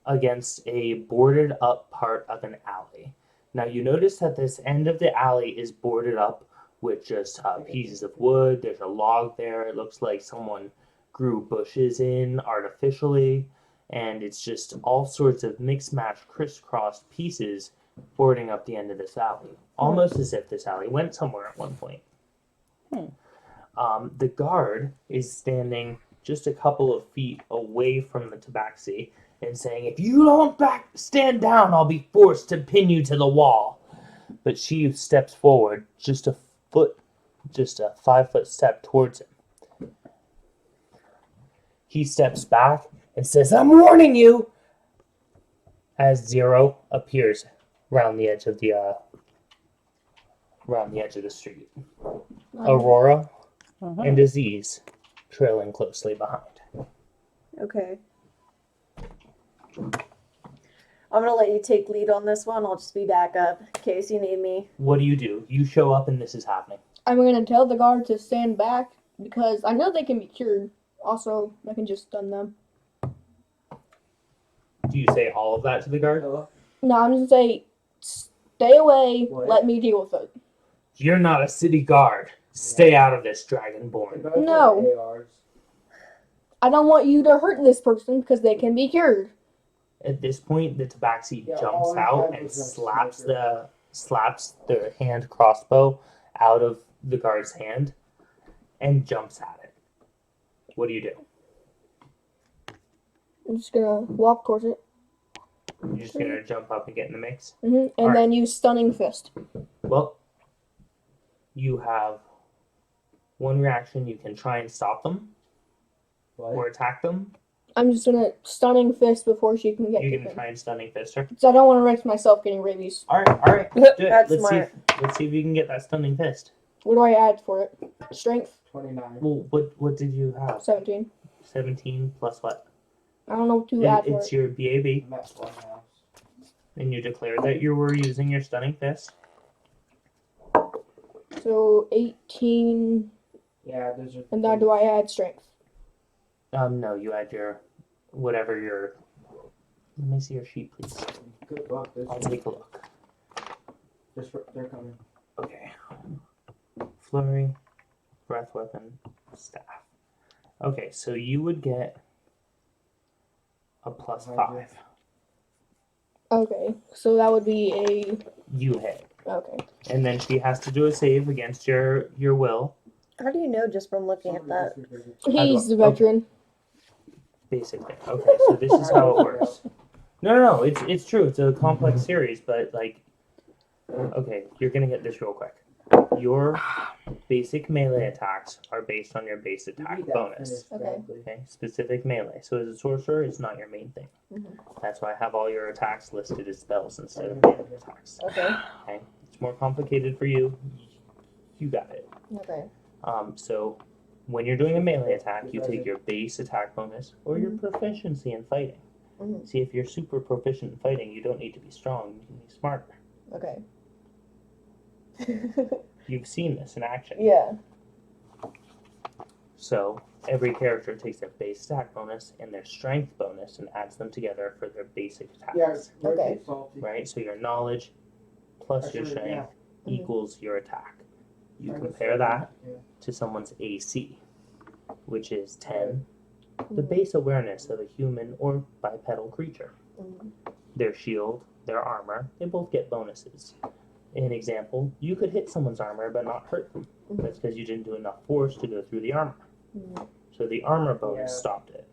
against a boarded up part of an alley. Now you notice that this end of the alley is boarded up with just pieces of wood. There's a log there. It looks like someone grew bushes in artificially, and it's just all sorts of mix-match, crisscrossed pieces boarding up the end of this alley, almost as if this alley went somewhere at one point. The guard is standing just a couple of feet away from the tabaxi and saying, "If you don't stand down, I'll be forced to pin you to the wall." But she steps forward just a 5-foot step towards him. He steps back and says, "I'm warning you," as Zero appears around the edge of the street. Aurora and Aziz trailing closely behind. Okay. I'm gonna let you take lead on this one. I'll just be back up in case you need me. What do? You show up and this is happening. I'm gonna tell the guard to stand back because I know they can be cured. Also, I can just stun them. Do you say all of that to the guard? No, I'm just gonna say, stay away. What? Let me deal with it. You're not a city guard. Stay out of this, Dragonborn. No. I don't want you to hurt this person because they can be cured. At this point, the tabaxi Yeah, jumps all we out had and was a slaps the hand crossbow out of the guard's hand and jumps at it. What do you do? I'm just gonna walk towards it. You're just gonna jump up and get in the mix? And Alright. then use stunning fist. Well, you have one reaction. You can try and stop them or attack them. I'm just gonna stunning fist before she can get You to can them. try and stunning fist her. So I don't want to risk myself getting rabies. All right. Do it. That's Let's smart. see if you can get that stunning fist. What do I add for it? Strength 29. Well, what did you have? 17. 17 plus what? I don't know what to add for It's it. your BAB, I'm at 1 house. and you declare that you were using your stunning fist. So 18, Yeah, those are. and then do I add strength? No, you add your whatever your. Let me see your sheet, please. Good luck. Those I'll are take a look. they're coming. Okay. Flurry, breath weapon, staff. Okay, so you would get a plus 5. Okay, so that would be You hit. a. Okay. And then she has to do a save against your will. How do you know just from looking at that? He's the veteran. Basically. Okay, so this is how it works. No, it's true. It's a complex series, but like, okay, you're gonna get this real quick. Your basic melee attacks are based on your base attack bonus. Okay, specific melee. So as a sorcerer, it's not your main thing. That's why I have all your attacks listed as spells instead of melee attacks. Okay. Okay, it's more complicated for you. You got it. Okay. So when you're doing a melee attack, you take your base attack bonus or your proficiency in fighting. Mhm. See, if you're super proficient in fighting, you don't need to be strong. You can be smarter. Okay. You've seen this in action. Yeah. So every character takes their base attack bonus and their strength bonus and adds them together for their basic attacks. Okay. Right? So your knowledge plus your strength equals your attack. You compare that to someone's AC, which is 10, the base awareness of a human or bipedal creature. Their shield, their armor, they both get bonuses. An example, you could hit someone's armor but not hurt them. That's because you didn't do enough force to go through the armor. So the armor bonus stopped it.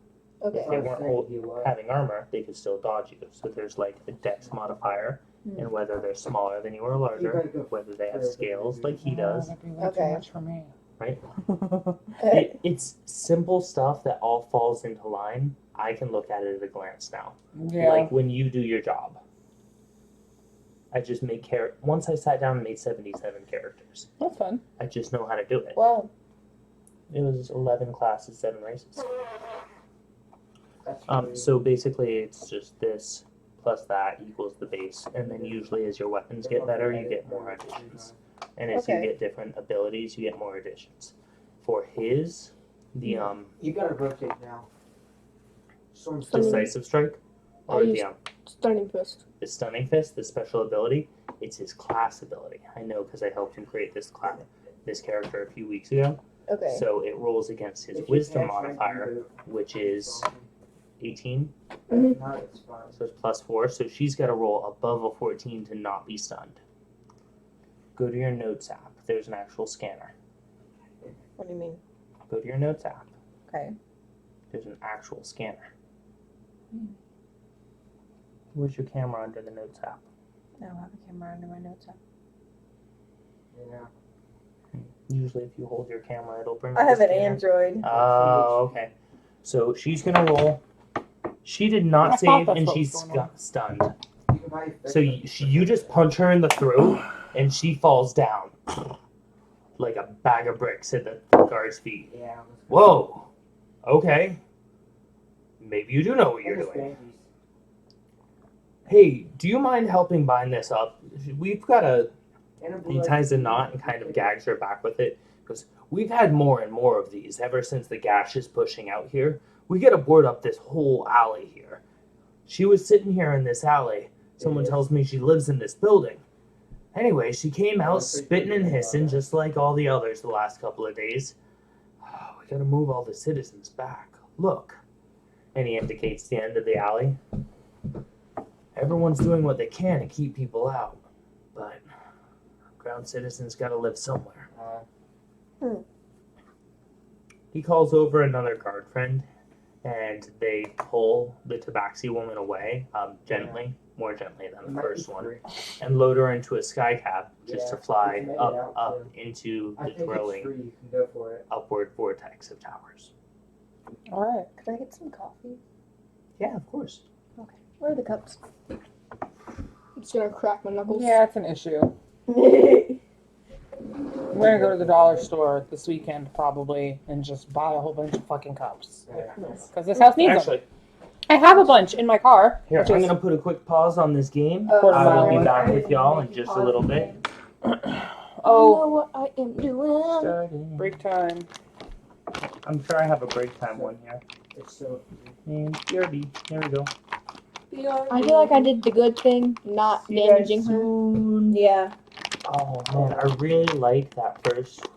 Okay. If they weren't having armor, they could still dodge you. So there's like a dex modifier, and whether they're smaller than you or larger, whether they have scales like he does, That'd be way too Okay. much for me. right? It's simple stuff that all falls into line. I can look at it at a glance now. Yeah. Like when you do your job. I just make once I sat down and made 77 characters. That's fun. I just know how to do it. Wow. It was 11 classes, 7 races. So basically it's just this plus that equals the base, and then usually as your weapons get better, you get more additions. And as you Okay. get different abilities, you get more additions. For his, the You gotta rotate now. decisive strike, or I use Stunning Fist. the stunning fist, the special ability, it's his class ability. I know because I helped him create this character a few weeks ago. Okay. So it rolls against his wisdom modifier, which is 18. Not it's fine. So it's plus 4. So she's got to roll above a 14 to not be stunned. Go to your notes app. There's an actual scanner. What do you mean? Go to your notes app. Okay. There's an actual scanner. Where's your camera under the notes app? I don't have a camera under my notes app. Yeah. Usually if you hold your camera, it'll bring I up have the an scanner. Android. Oh, okay. So she's going to roll. She did I not thought save, that's and what was she's going on. stunned. You can buy So you just punch her in the throat, and she falls down like a bag of bricks at the guard's feet. Yeah. Whoa. Okay. Maybe you do know what you're doing. Hey, do you mind helping bind this up? We've got a... He ties a knot and kind of gags her back with it. Because we've had more and more of these ever since the gash is pushing out here. We gotta board up this whole alley here. She was sitting here in this alley. Someone tells me she lives in this building. Anyway, she came out spitting and hissing just like all the others the last couple of days. Oh, we gotta move all the citizens back. Look. And he indicates the end of the alley. Everyone's doing what they can to keep people out. But ground citizens gotta live somewhere. He calls over another guard friend, and they pull the tabaxi woman away, gently, more gently than the first one, and load her into a sky cab just to fly up into the twirling You can go for it. upward vortex of towers. All right. Can I get some coffee? Yeah, of course. Where are the cups? It's gonna crack my knuckles. Yeah, it's an issue. We're gonna go to the dollar store this weekend probably and just buy a whole bunch of fucking cups. Because this house needs them. Actually, I have a bunch in my car. here, which I'm is gonna put a quick pause on this game. Oh, I will be sorry. back with y'all in just a little bit. I know Oh, what I am doing. Starting. break time. I'm sure I have a break time one here. It's so. And BRB, there we go. I feel like I did the good thing, not See you guys damaging her. soon. Yeah. Oh man, I really like that first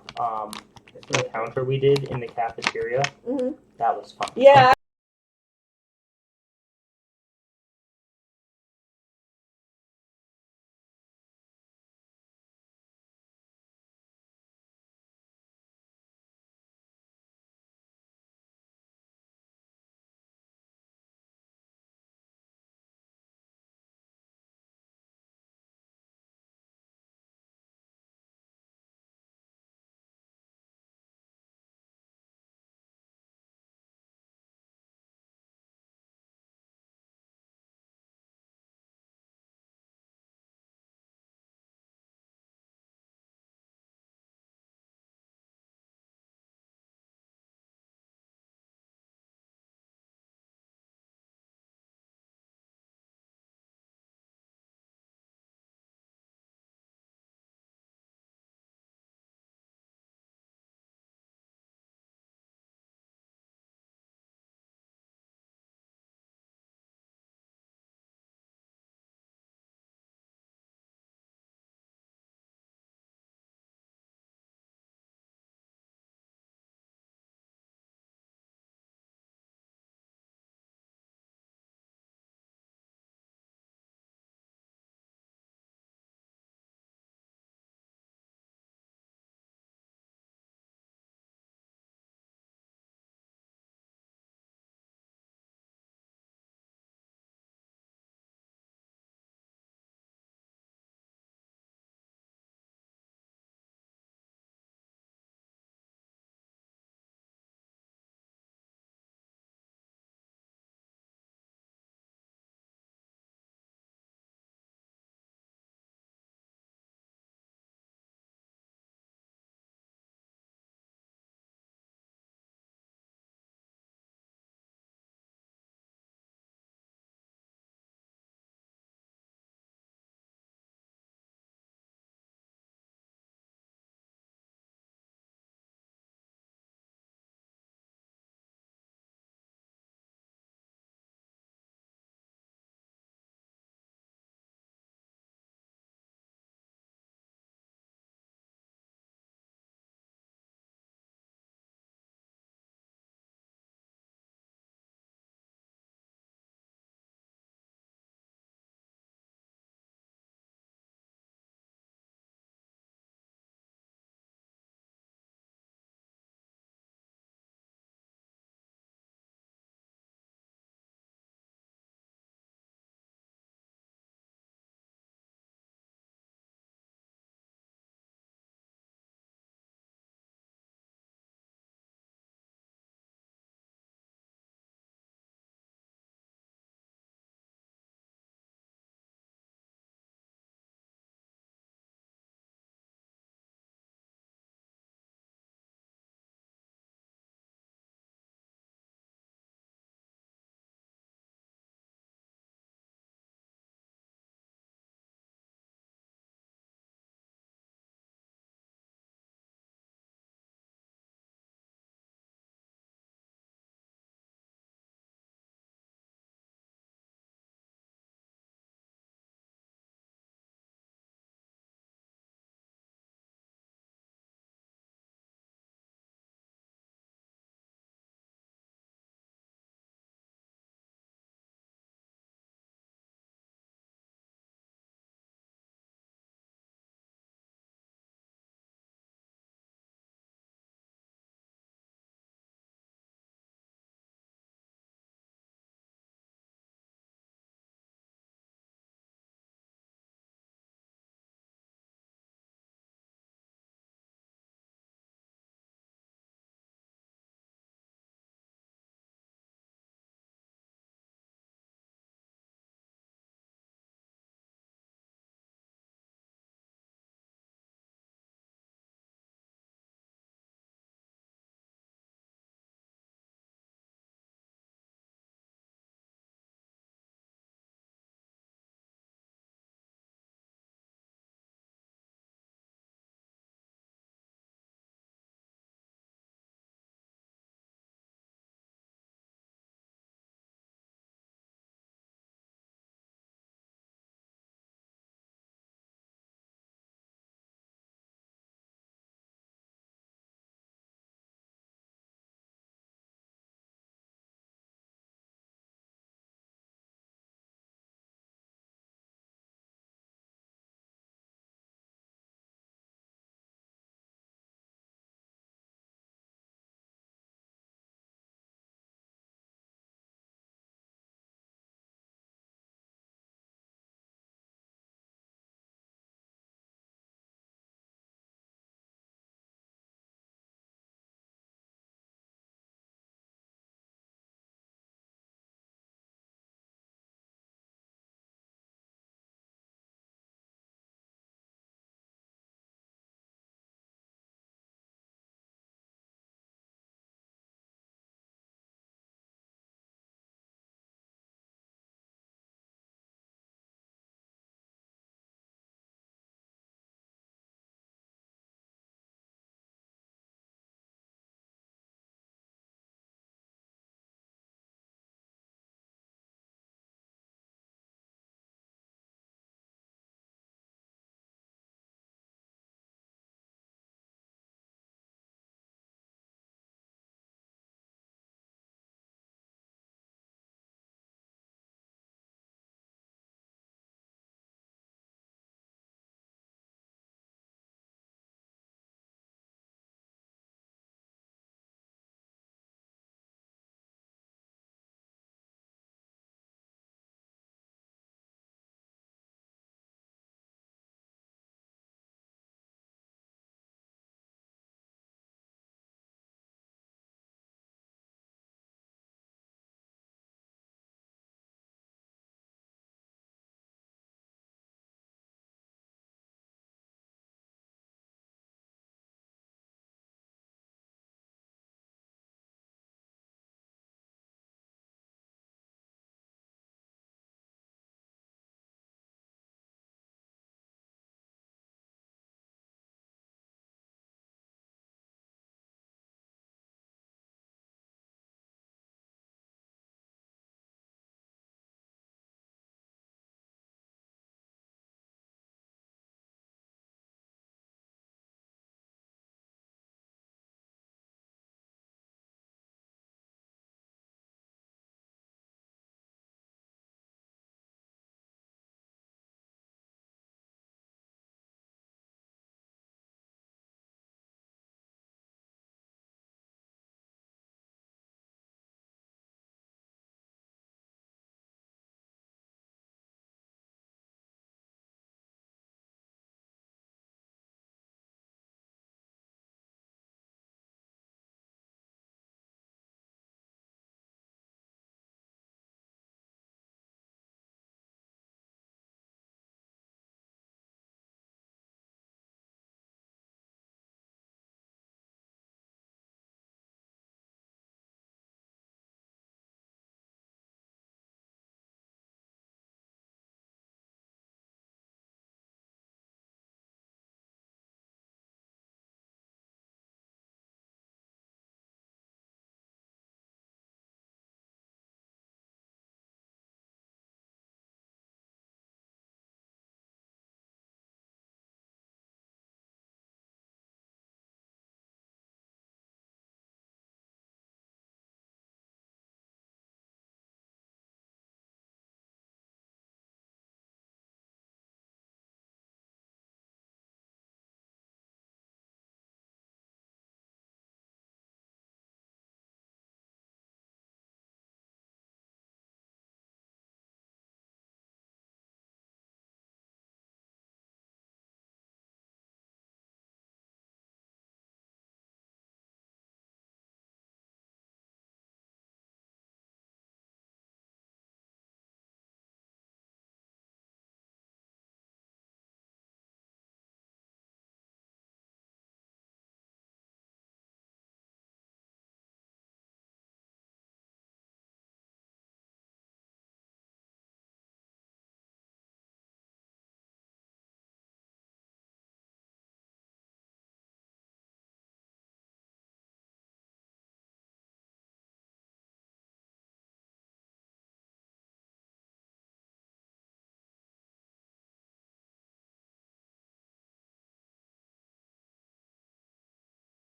encounter we did in the cafeteria. Mhm. That was fun. Yeah.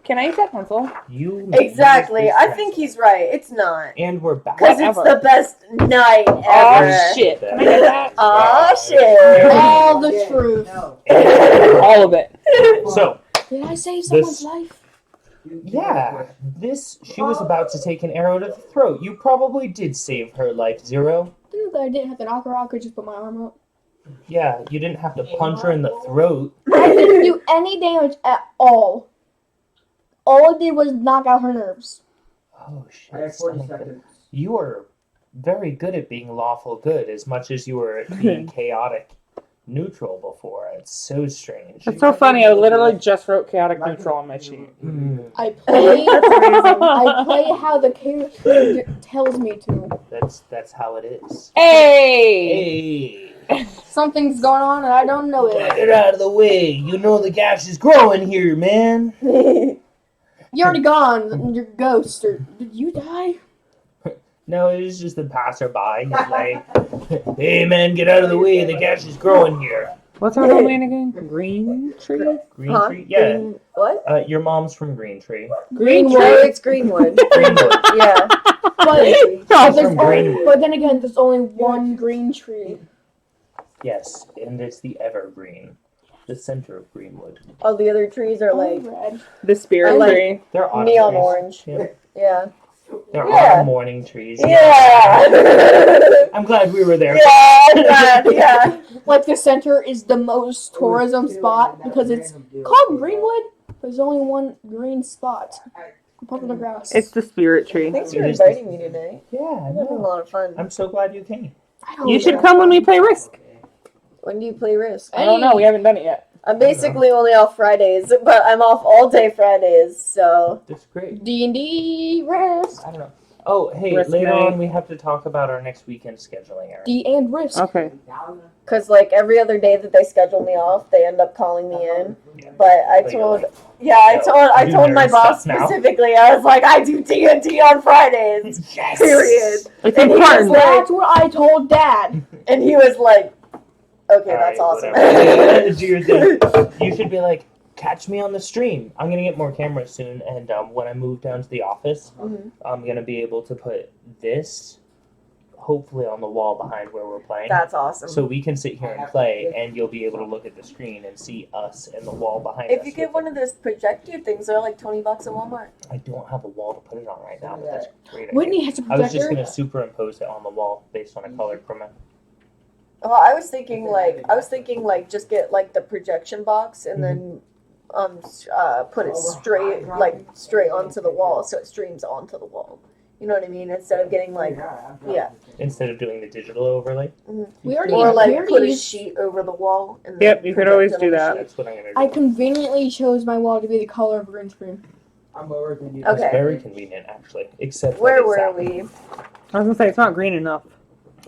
Can I use that pencil? You may Exactly. use I this think he's right. It's not. And we're back. Because it's Whatever. the best night Oh ever. shit! Can I get that? Oh shit. All the truth. No. All of it. So, Did I save someone's This- life? yeah, she was about to take an arrow to the throat. You probably did save her life, Zero. I didn't have to knock her out. I could just put my arm up. Yeah, you didn't have to punch her in the throat. I didn't do any damage at all. All I did was knock out her nerves. Oh I have shit! 40 stomach. seconds. You are very good at being lawful good, as much as you were at being chaotic neutral before. It's so strange. That's so funny. I literally just wrote chaotic neutral on my sheet. Mm, I play. That's amazing. I play how the character tells me to. that's how it is. Hey! Hey, Something's going on and I don't know it. get out of the way! You know the gash is growing here, man. You're already gone. You're ghost. Or did you die? No, it was just the passerby. He's like, "Hey, man, get out of the way! The gash is growing here." What's our homeland again? Green Tree? Green Huh? Tree, yeah. Green, what? Your mom's from Green Tree. Greenwood. No, it's Greenwood. Greenwood. Yeah. But, She's there's from only, Greenwood. but then again, there's only one green tree. Yes, and it's the evergreen, the center of Greenwood. All the other trees are like Red. The spirit I like- tree. They're autumn neon trees. orange. Yeah. Yeah. They're Yeah. autumn morning trees. Yeah. I'm glad we were there. Yeah. Like the center is the most tourism spot because it's called Greenwood. There's only one green spot. Popular grass. It's the spirit tree. Thanks for It is inviting me today. Yeah, I'm having a no. lot of fun. I'm so glad you came. I don't You should know. come when we play Risk. When do you play Risk? I don't know. We haven't done it yet. I'm basically only off Fridays, but I'm off all day Fridays, so. That's great. D&D Risk. I don't know. Oh, hey, Risk later night. on we have to talk about our next weekend scheduling, Aaron. D and Risk. Okay. Because, like, every other day that they schedule me off, they end up calling me in. But I Like, told, like, yeah, I no, I do told my nerd boss stuff now. specifically, I was like, I do D&D on Fridays, Yes! period. It's And he was important. like- That's what I told Dad. And he was like, okay, Alright, that's awesome. whatever. Do your thing. You should be like, catch me on the stream. I'm gonna get more cameras soon, and when I move down to the office, Mhm. I'm gonna be able to put this, hopefully, on the wall behind where we're playing. That's awesome. So we can sit here and play, and you'll be able to look at the screen and see us and the wall behind If us. you get one of those projector things, they're like $20 at Walmart. I don't have a wall to put it on right now, but that's a great. Idea. Whitney has a I was just projector. gonna superimpose it on the wall based on a color chroma. Well, I was thinking like just get like the projection box and then put it straight onto the wall so it streams onto the wall. You know what I mean? Instead of getting like yeah, Instead of doing the digital overlay. We already, or we like already put a used- sheet over the wall. And Yep, then you could project always it do on the that. sheet. That's what I'm gonna do. I conveniently chose my wall to be the color of green screen. I'm lower than you. It's Okay. very convenient, actually. Except that Where it's were out. we? I was gonna say it's not green enough.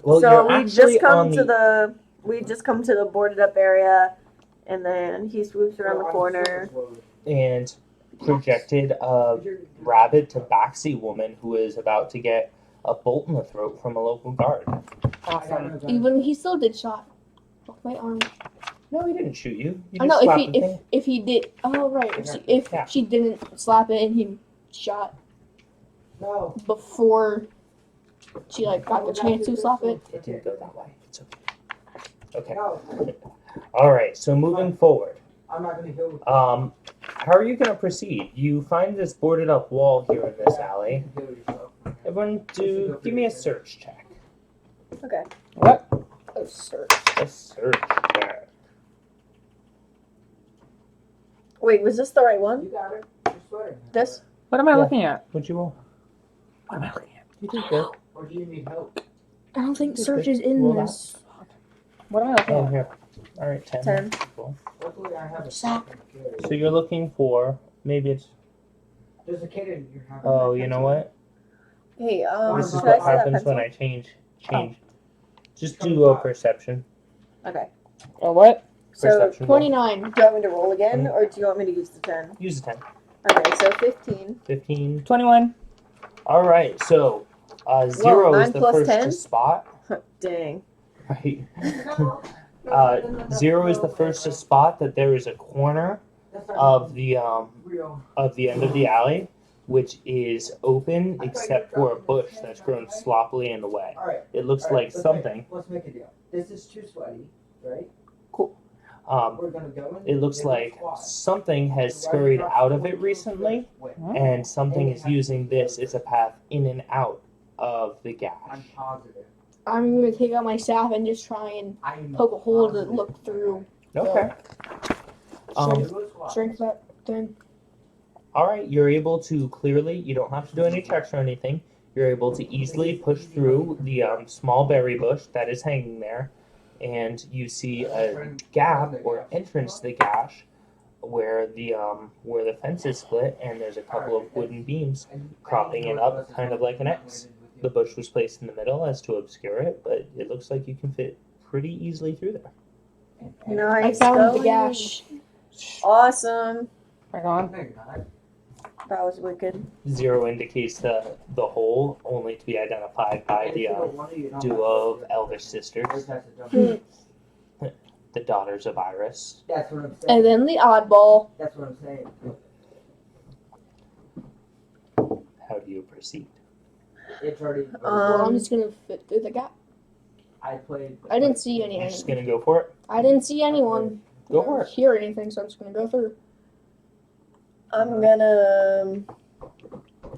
Well, So you're we actually just come on to the boarded up area, and then he swoops around the corner. and projected a rabid tabaxi woman who is about to get a bolt in the throat from a local guard. Awesome. Even he still did shot off my arm. No, he didn't shoot you. You I just know slapped the if thing. if he did. Oh right. If Yeah. she didn't slap it and he shot No. before she like got the chance to slap it. It didn't go that way. It's okay. Okay. No. All right. So moving forward, I'm not gonna heal. how are you going to proceed? You find this boarded up wall here in this alley. Everyone, give me a search check. Okay. What? Oh, search. A search check. Wait, was this the right one? You got it. Your sweater. This? What am I Yeah. looking at? What'd you roll? What am I looking at? You did good. Or do you need help? I don't think Okay. search is in Roll that. this. What am I looking Oh, at? here. All right, 10. 10. Cool. Luckily, I have a Sack. So you're looking for maybe it's. There's a kid in your house. Oh, you know what? Hey, This is should I what see that happens when pencil? I change. Just do a perception. Okay. Oh, what? So, Perception. roll. 29. do you want me to roll again, or do you want me to use the 10? Use a 10. Okay, so 15. 15. 21. All right. So 0 is 9 the plus first 10? to spot. Dang. Right. 0 is the first to spot that there is a corner of the real. end of the alley, which is open except for a bush that's grown sloppily in the way. All right. It looks like something. Let's make a deal. This is too sweaty, right? We're gonna go in. It looks like something has scurried out of it recently, and something is using this as a path in and out of the I'm gash. positive. I'm gonna take out my staff and just try and I'm poke a hole to positive. look through. Okay. Shrink that thing. All right, you're able to clearly. You don't have to do any checks or anything. You're able to easily push through the small berry bush that is hanging there, and you see a gap or entrance to the gash where the fence is split, and there's a couple of wooden beams cropping it up, kind of like an X. The bush was placed in the middle as to obscure it, but it looks like you can fit pretty easily through there. I Nice. found the going. gash. Awesome. Right on. That was wicked. 0 indicates the hole, only to be identified by the duo of elvish sisters, the daughters of Iris. That's what I'm saying. And then the oddball. That's what I'm saying. How do you proceed? It's already. Well, I'm just gonna fit through the gap. I played. I didn't see You're anything. just gonna go for it? I didn't see anyone. Go for or it. hear anything, so I'm just gonna go through. I'm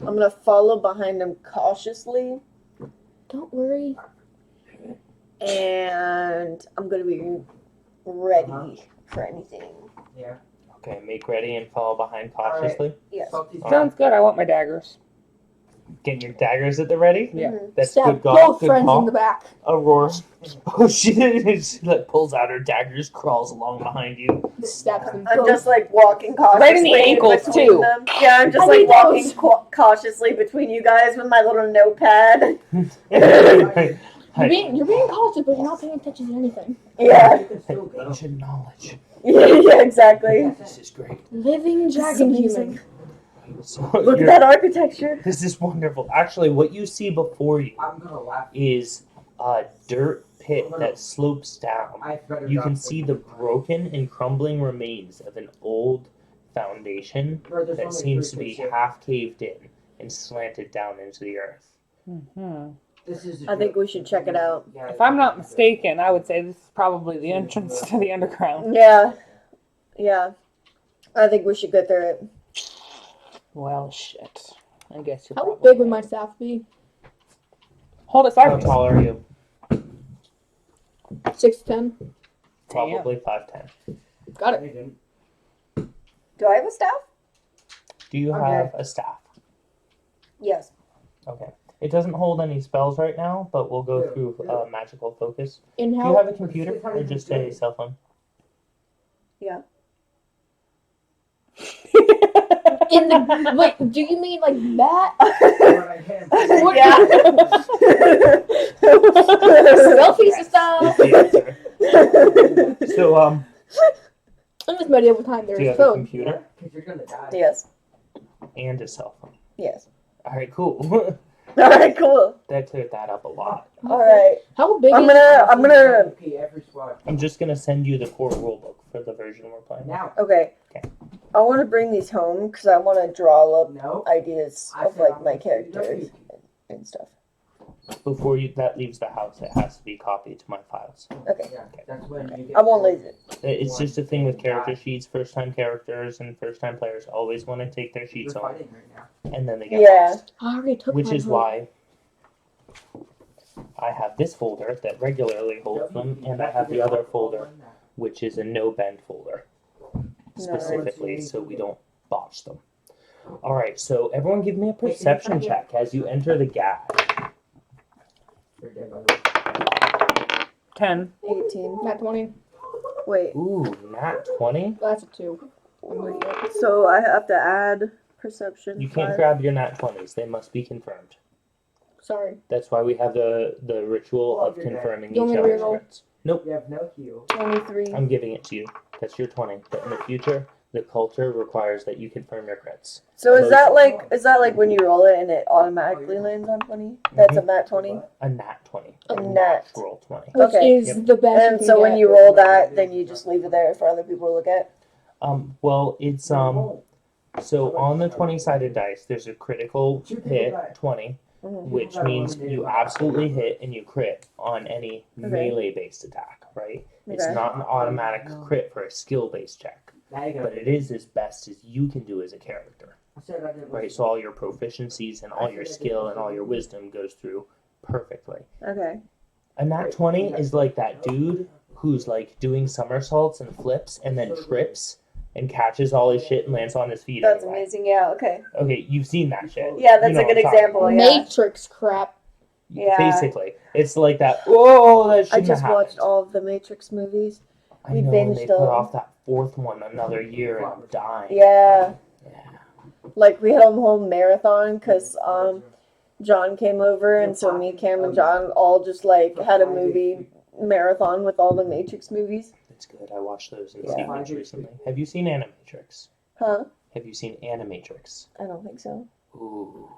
gonna follow behind him cautiously, Don't worry. and I'm gonna be ready for anything. Yeah. Okay, make ready and follow behind cautiously. Yes. Sounds good. I want my daggers. Getting your daggers at the ready. Yeah. Mhm. That's Stab good. both Good friends call. in the back. Aurora. Oh shit! She like pulls out her daggers, crawls along behind you. Stabs them I'm both. just like walking cautiously Right in the ankles, between too. them. Yeah, I'm just I like need walking those. cautiously between you guys with my little notepad. You're being cautious, but you're not paying attention to anything. Yeah. Ancient knowledge. Yeah, exactly. This is great. Living This is dragon amazing. human. So Look at you're- that architecture. This is wonderful. Actually, what you see before you I'm gonna laugh. is a dirt pit that slopes down. You can see the broken and crumbling remains of an old foundation that seems to be half caved in and slanted down into the earth. Mm-hmm. I think we should check it out. If I'm not mistaken, I would say this is probably the entrance to the underground. Yeah. Yeah. I think we should go through it. Well, shit. I guess you're How probably big would right. my staff be? Hold it How sideways. tall are you? 6'10". Probably 5'10". Got it. Do I have a staff? Do you Okay. have a staff? Yes. Okay. It doesn't hold any spells right now, but we'll go Yeah, through yeah. magical focus. And Do you how? have a computer or just a cell phone? Yeah. In the wait, do you mean like that? What- Yeah. Selfies stuff. So, I'm just ready over time. do you There's have a phone. computer Because you're gonna die. Yes. and a cell phone? Yes. All right, cool. All right. Cool. That cleared that up a lot. All right. How big I'm is gonna. MVP every squad. I'm just gonna send you the core rulebook for the version we're playing. Now. Okay. Okay. I want to bring these home because I want to draw up No. ideas I of said like I'm my gonna send you characters the and stuff. Before that leaves the house, it has to be copied to my files. Okay. Yeah, that's when you get. I won't lose it. It's just a thing with character sheets. First-time characters and first-time players always want to take their You're sheets home, fighting right now. and then they get Yeah. lost. I already took Which mine is home. why I have this folder that regularly holds them, and I have the other folder, which is a no-bend folder, specifically so we don't botch them. All right, so everyone give me a perception check as you enter the gap. You're dead, by the way. 10. 18. Not 20. Wait. Ooh, nat 20. That's a 2. I'm with you. So I have to add perception. You can't 5. grab your nat 20s. They must be confirmed. Sorry. That's why we have the ritual of confirming You each only other's reroll? crits. Nope, You have no heal. 23. I'm giving it to you. That's your 20. But in the future, the culture requires that you confirm your crits. So is that like when you roll it and it automatically lands on 20? That's a nat 20. A nat 20. A nat. Natural 20. Which Okay. is Yep. the best. And you so can when get. you roll that, then you just leave it there for other people to look at. Well, it's so on the 20-sided dice, there's a critical hit 20, which means you absolutely hit and you crit on any melee-based attack, right? It's not an automatic crit for a skill-based check, but it is as best as you can do as a character, right? So all your proficiencies and all your skill and all your wisdom goes through perfectly. Okay. And that 20 is like that dude who's like doing somersaults and flips and then trips and catches all his shit and lands on his feet. That's anyway. amazing. Yeah. Okay. Okay, you've seen that shit. Yeah, that's You know a good what I'm talking example. Yeah. Matrix crap. Yeah. Basically, it's like that. Oh, that I shouldn't just have watched happened. all of the Matrix movies. I we know, binged and they them. put off that fourth one another year, and I'm dying. Yeah. Yeah. Like we had a whole marathon because John came over, and so me, Cam, and John all just like had a movie marathon with all the Matrix movies. It's good. I watched those in Yeah. sequence recently. Have you seen Animatrix? Huh? Have you seen Animatrix? I don't think so. Ooh.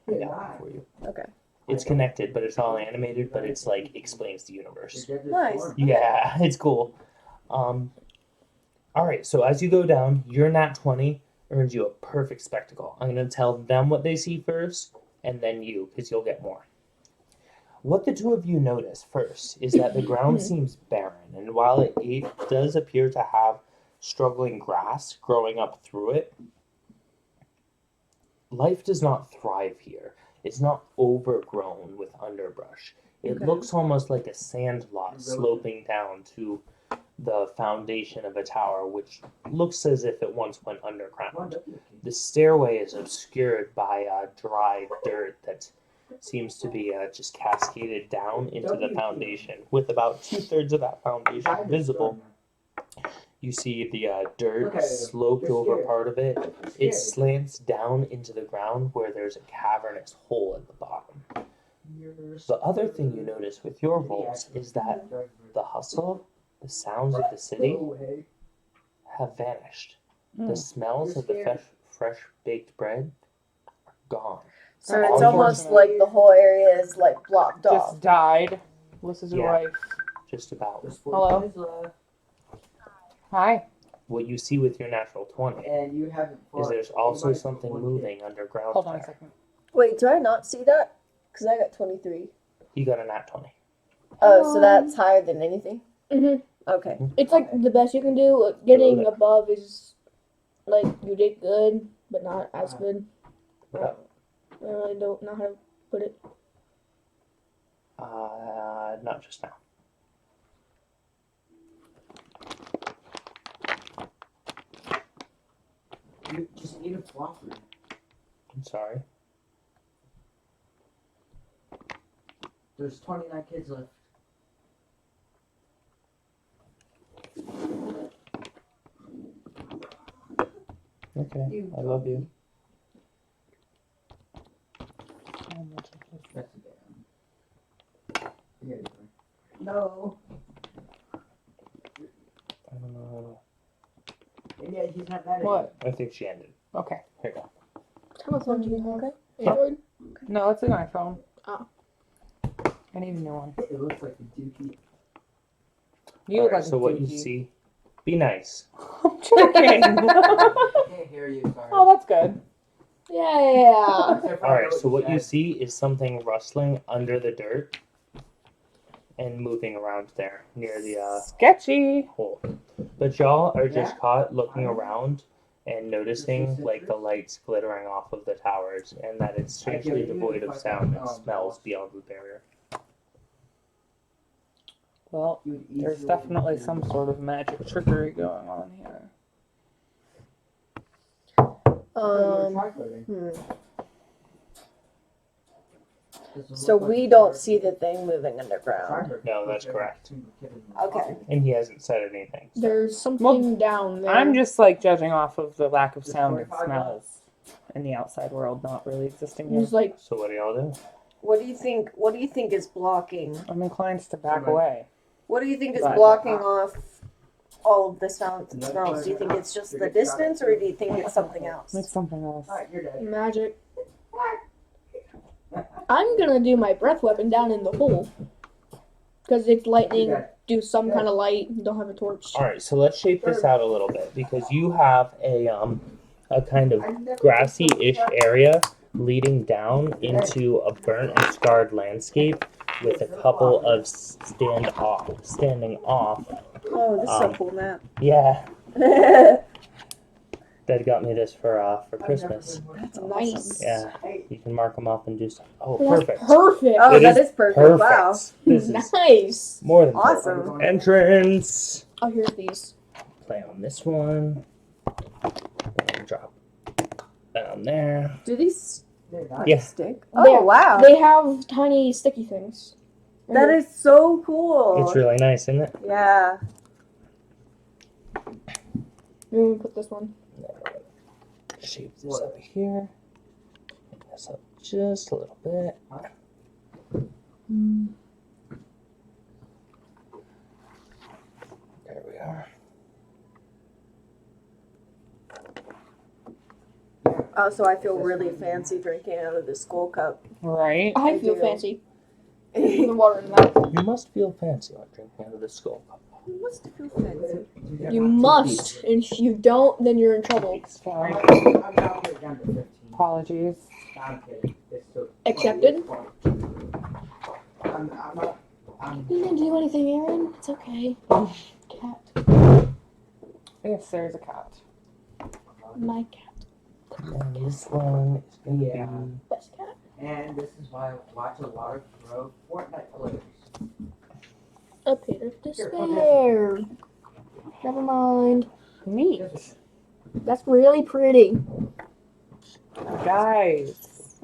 I got one for you. Okay. It's connected, but it's all animated, but it's like explains the universe. Nice. Yeah, it's cool. Alright, so as you go down, your nat 20 earns you a perfect spectacle. I'm going to tell them what they see first, and then you, because you'll get more. What the two of you notice first is that the ground seems barren, and while it does appear to have struggling grass growing up through it, life does not thrive here. It's not overgrown with underbrush. It looks almost like a sand lot sloping down to the foundation of a tower, which looks as if it once went underground. The stairway is obscured by dry dirt that seems to be just cascaded down into the foundation, with about 2/3 of that foundation visible. You see the dirt sloped over part of it. It slants down into the ground where there's a cavernous hole at the bottom. The other thing you notice with your rolls is that the hustle, the sounds of the city have vanished. The smells of the fresh baked bread are gone. So it's almost like the whole area is like blocked off. Just died. This is your Yeah. wife. Just about. Hello. Hi. What you see with your natural 20 And you haven't. is there's also something moving underground Hold on a there. second. Wait, do I not see that? Because I got 23. You got a nat 20. Oh, so that's higher than anything? Mhm. Okay. It's like the best you can do. Like, getting above is like you did good, but not as good. Yeah. I really don't know how to put it. Not just now. You just eat a flopper. I'm sorry. There's 29 kids left. Okay, I love you. That's a bad. Yeah, no. I don't know. Yeah, he's not mad at What? I think she ended. Okay. Here you go. How much phone do you have? Okay. Android? No, it's an iPhone. Oh. I need a new one. you. It looks like a dookie. You look Alright, like so a what you dookie. see, be nice. I'm joking. I can't hear you, sorry. Oh, that's good. Yeah. Alright, so what you see is something rustling under the dirt and moving around there near the Sketchy. hole. But y'all are just Yeah. caught looking around and noticing like the lights glittering off of the towers and that it's strangely devoid of sound and smells beyond the barrier. Well, You would there's easily definitely do- some sort of magic trickery going on here. So we don't see the thing moving underground. No, that's correct. Okay. And he hasn't said anything. So. There's something down there. I'm just like judging off of the lack of sound and smells in the outside world not really existing here. There's like So what do y'all do? What do you think? What do you think is blocking? I'm inclined to back away. What do you think is Right. blocking off all of the sounds and smells? Do you think it's just the distance, or do you think it's something else? It's something else. Alright, you're dead. magic. I'm gonna do my breath weapon down in the hole. Because it's lightning, do some kind of light, don't have a torch. All right, so let's shape this out a little bit because you have a kind of grassy-ish area leading down into a burnt and scarred landscape with a couple of standing off. Oh, this is a cool map. Yeah, Dad got me this for Christmas. That's Nice. awesome. Yeah, you can mark them off and do something. Oh, Well, perfect. that's perfect. Oh, It that is is perfect. Perfect. Wow. This is Nice. more than Awesome. perfect. Entrance. Oh, here's these. Play on this one. And drop down there. Do these Yeah. stick? They- Oh, wow. They have tiny sticky things. Right That here. is so cool. It's really nice, isn't it? Yeah. Maybe we put this one. Shape this up here. Make this up just a little bit. There we are. Oh, so I feel really fancy drinking out of this skull cup. Right? I I feel do. fancy. The water in that. You must feel fancy when drinking out of the skull cup. You must feel fancy. You must. And if you don't, then you're in trouble. Sorry. I'm down here down to 15. Apologies. I'm kidding. It's still Accepted? I'm not. You didn't do anything, Aaron. It's okay. Cat. Yes, there's a cat. My cat. And this one is going to Yeah. be... Best cat. And this is why I watch a lot of pro Fortnite players. A pit of despair. Never mind. Neat. That's really pretty. Guys.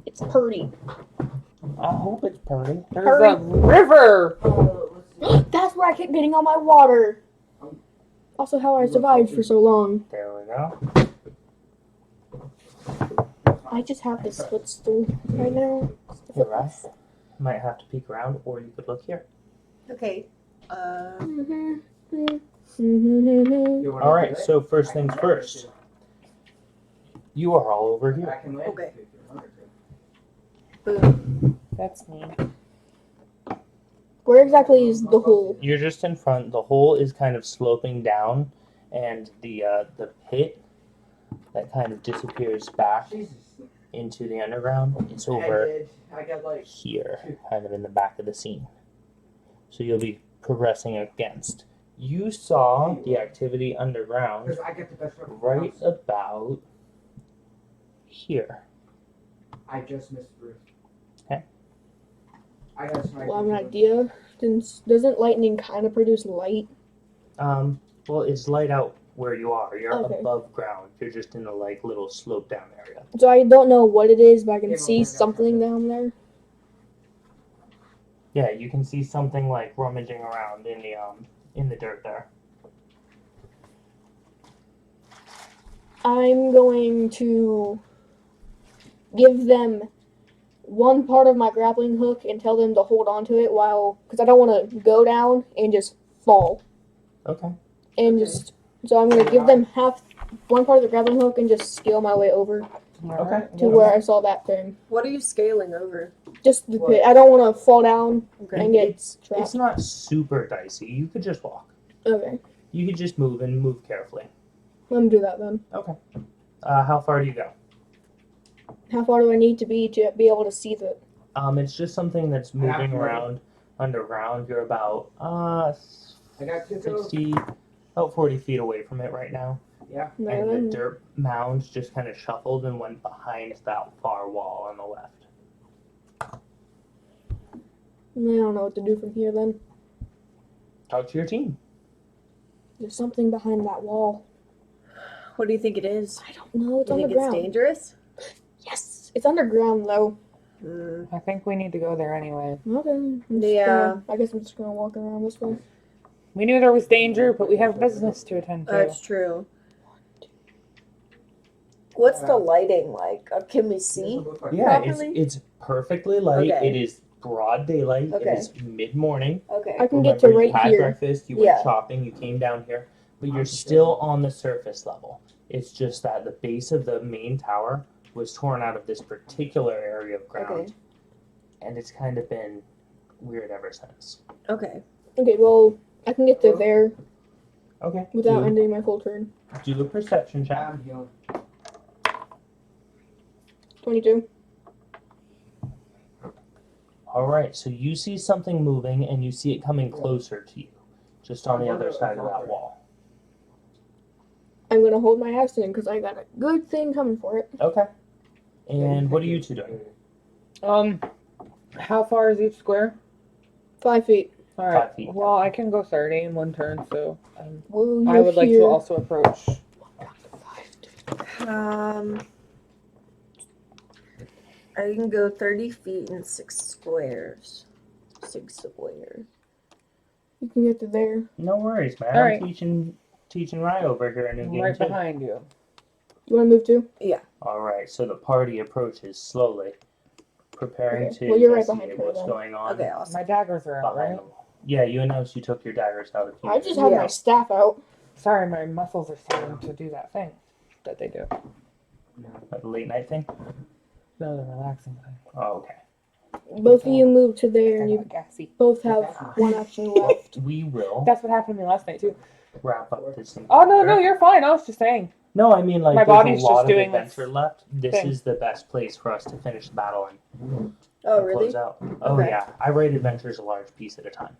It's pretty. I hope it's pretty. There's Hurry. a river. Let's see. That's where I kept getting all my water. Also, how I survived for so long. There we go. I just have this footstool right now. You're right. Might have to peek around, or you could look here. Okay. Mhm. You wanna All do right, it? so first I things can first. You are all over I here. can land Okay. if you want to. Boom. That's neat. Where exactly is the hole? You're just in front. The hole is kind of sloping down, and the pit that kind of disappears back Jesus. into the underground. It's I over did. I got like. here, kind of in the back of the scene. So you'll be progressing against. You saw the activity underground Because I get the best reference. right about here. I just missed Bruce. Okay. I got sniped. Well, I have an idea. Doesn't lightning kind of produce light? Well, it's light out where you are. You're Okay. above ground. You're just in a little slope down area. So I don't know what it is, but I can Yeah, see well, something down there. Yeah, you can see something like rummaging around in the dirt there. I'm going to give them one part of my grappling hook and tell them to hold on to it because I don't want to go down and just fall. Okay. And just so I'm going to give them one part of the grappling hook and just scale my way over Alright. to where I saw that thing. What are you scaling over? Just the pit. I don't want to fall down Okay. and get It's trapped. not super dicey. You could just walk. Okay, You could just move and move carefully. let me do that then. Okay. How far do you go? How far do I need to be able to see the? It's just something that's moving around underground. You're about I got 2 kills. 60, about 40 feet away from it right now. Yeah. No, And the then- dirt mounds just kind of shuffled and went behind that far wall on the left. I don't know what to do from here then. Talk to your team. There's something behind that wall. What do you think it is? I don't know. It's You think it's underground. dangerous? Yes, it's underground though. Mm. I think we need to go there anyway. Okay. I guess I'm just gonna walk around this way. We knew there was danger, but we have business to attend to. That's true. What's the lighting like? Can we see? Yeah, Properly? it's perfectly light. Okay. It is broad daylight. Okay. It is mid-morning. Okay. I can get to Remember, you right had here. breakfast, you went Yeah. shopping, you came down here, but you're still on the surface level. It's just that the base of the main tower was torn out of this particular area of ground, Okay. and it's kind of been weird ever since. Okay. Okay, well, I can get to there Okay. without do, ending my full turn. do a perception check. I'm healing. 22. All right. So you see something moving, and you see it coming closer to you, just on the other side of that wall. I'm gonna hold my action because I got a good thing coming for it. Okay. And what are you two doing? How far is each square? 5 feet. All right. 5 feet. Well, I can go 30 in one turn, so Well, I you're would like here. to also approach. I can go 30 feet in 6 squares. 6 squares. You can get to there. No worries, man. All I'm right. teaching Rye over here a new I'm game right too. behind you. You want to move too? All right. So the party approaches slowly, preparing Okay. to Well, you're right investigate behind her what's then. going on Okay, awesome. My daggers are out, behind right? the wall. Yeah, you announced you took your daggers out a few I minutes just had my staff out. Sorry, my muscles are starting to do that thing that they do. The late night thing. No, the relaxing thing. Oh, okay. Both of you move to there, I and you got gassy. both have one action left. We will That's what happened to me last night too. wrap up this. Oh no, encounter. you're fine. I was just saying. No, I mean like My there's body's a lot just of doing adventure this left. This thing. is the best place for us to finish the battle and Oh, really? close out. Oh Okay. yeah, I rate adventures a large piece at a time.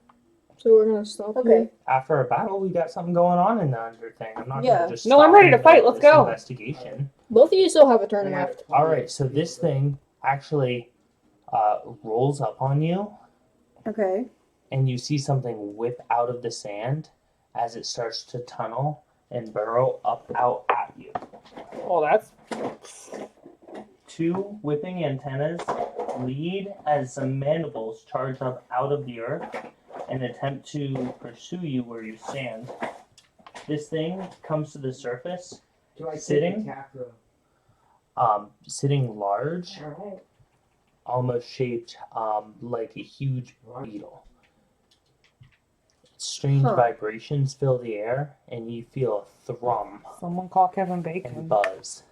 So we're gonna stop Okay. here. After a battle, we got something going on in the under thing. I'm not Yeah. gonna just. No, I'm stop ready in to the fight. middle of Let's this go. Investigation. Both of you still have a turn left. All right, so this thing actually rolls up on you, Okay. and you see something whip out of the sand as it starts to tunnel and burrow out at you. Well, that's 2 whipping antennas lead as some mandibles charge up out of the earth and attempt to pursue you where you stand. This thing comes to the surface, Do I take Sitting? the attack row? sitting large, Alright. almost shaped like a huge beetle. Strange Huh. vibrations fill the air, and you feel a thrum someone call Kevin and Bacon. buzz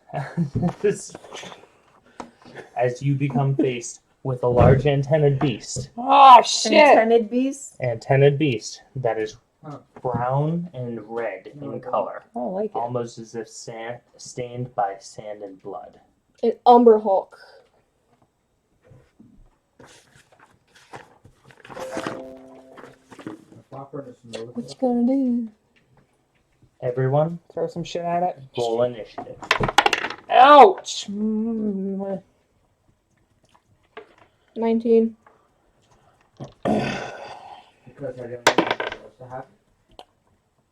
as you become faced with a large antennaed beast. Oh shit! Antennaed beast? Antennaed beast that is Huh. brown and red in color, I don't like it. almost as if stained by sand and blood. An Umber Hulk. What you gonna do? Everyone, Throw some shit at it. roll initiative. Ouch! 19. Because I didn't know what was supposed to happen.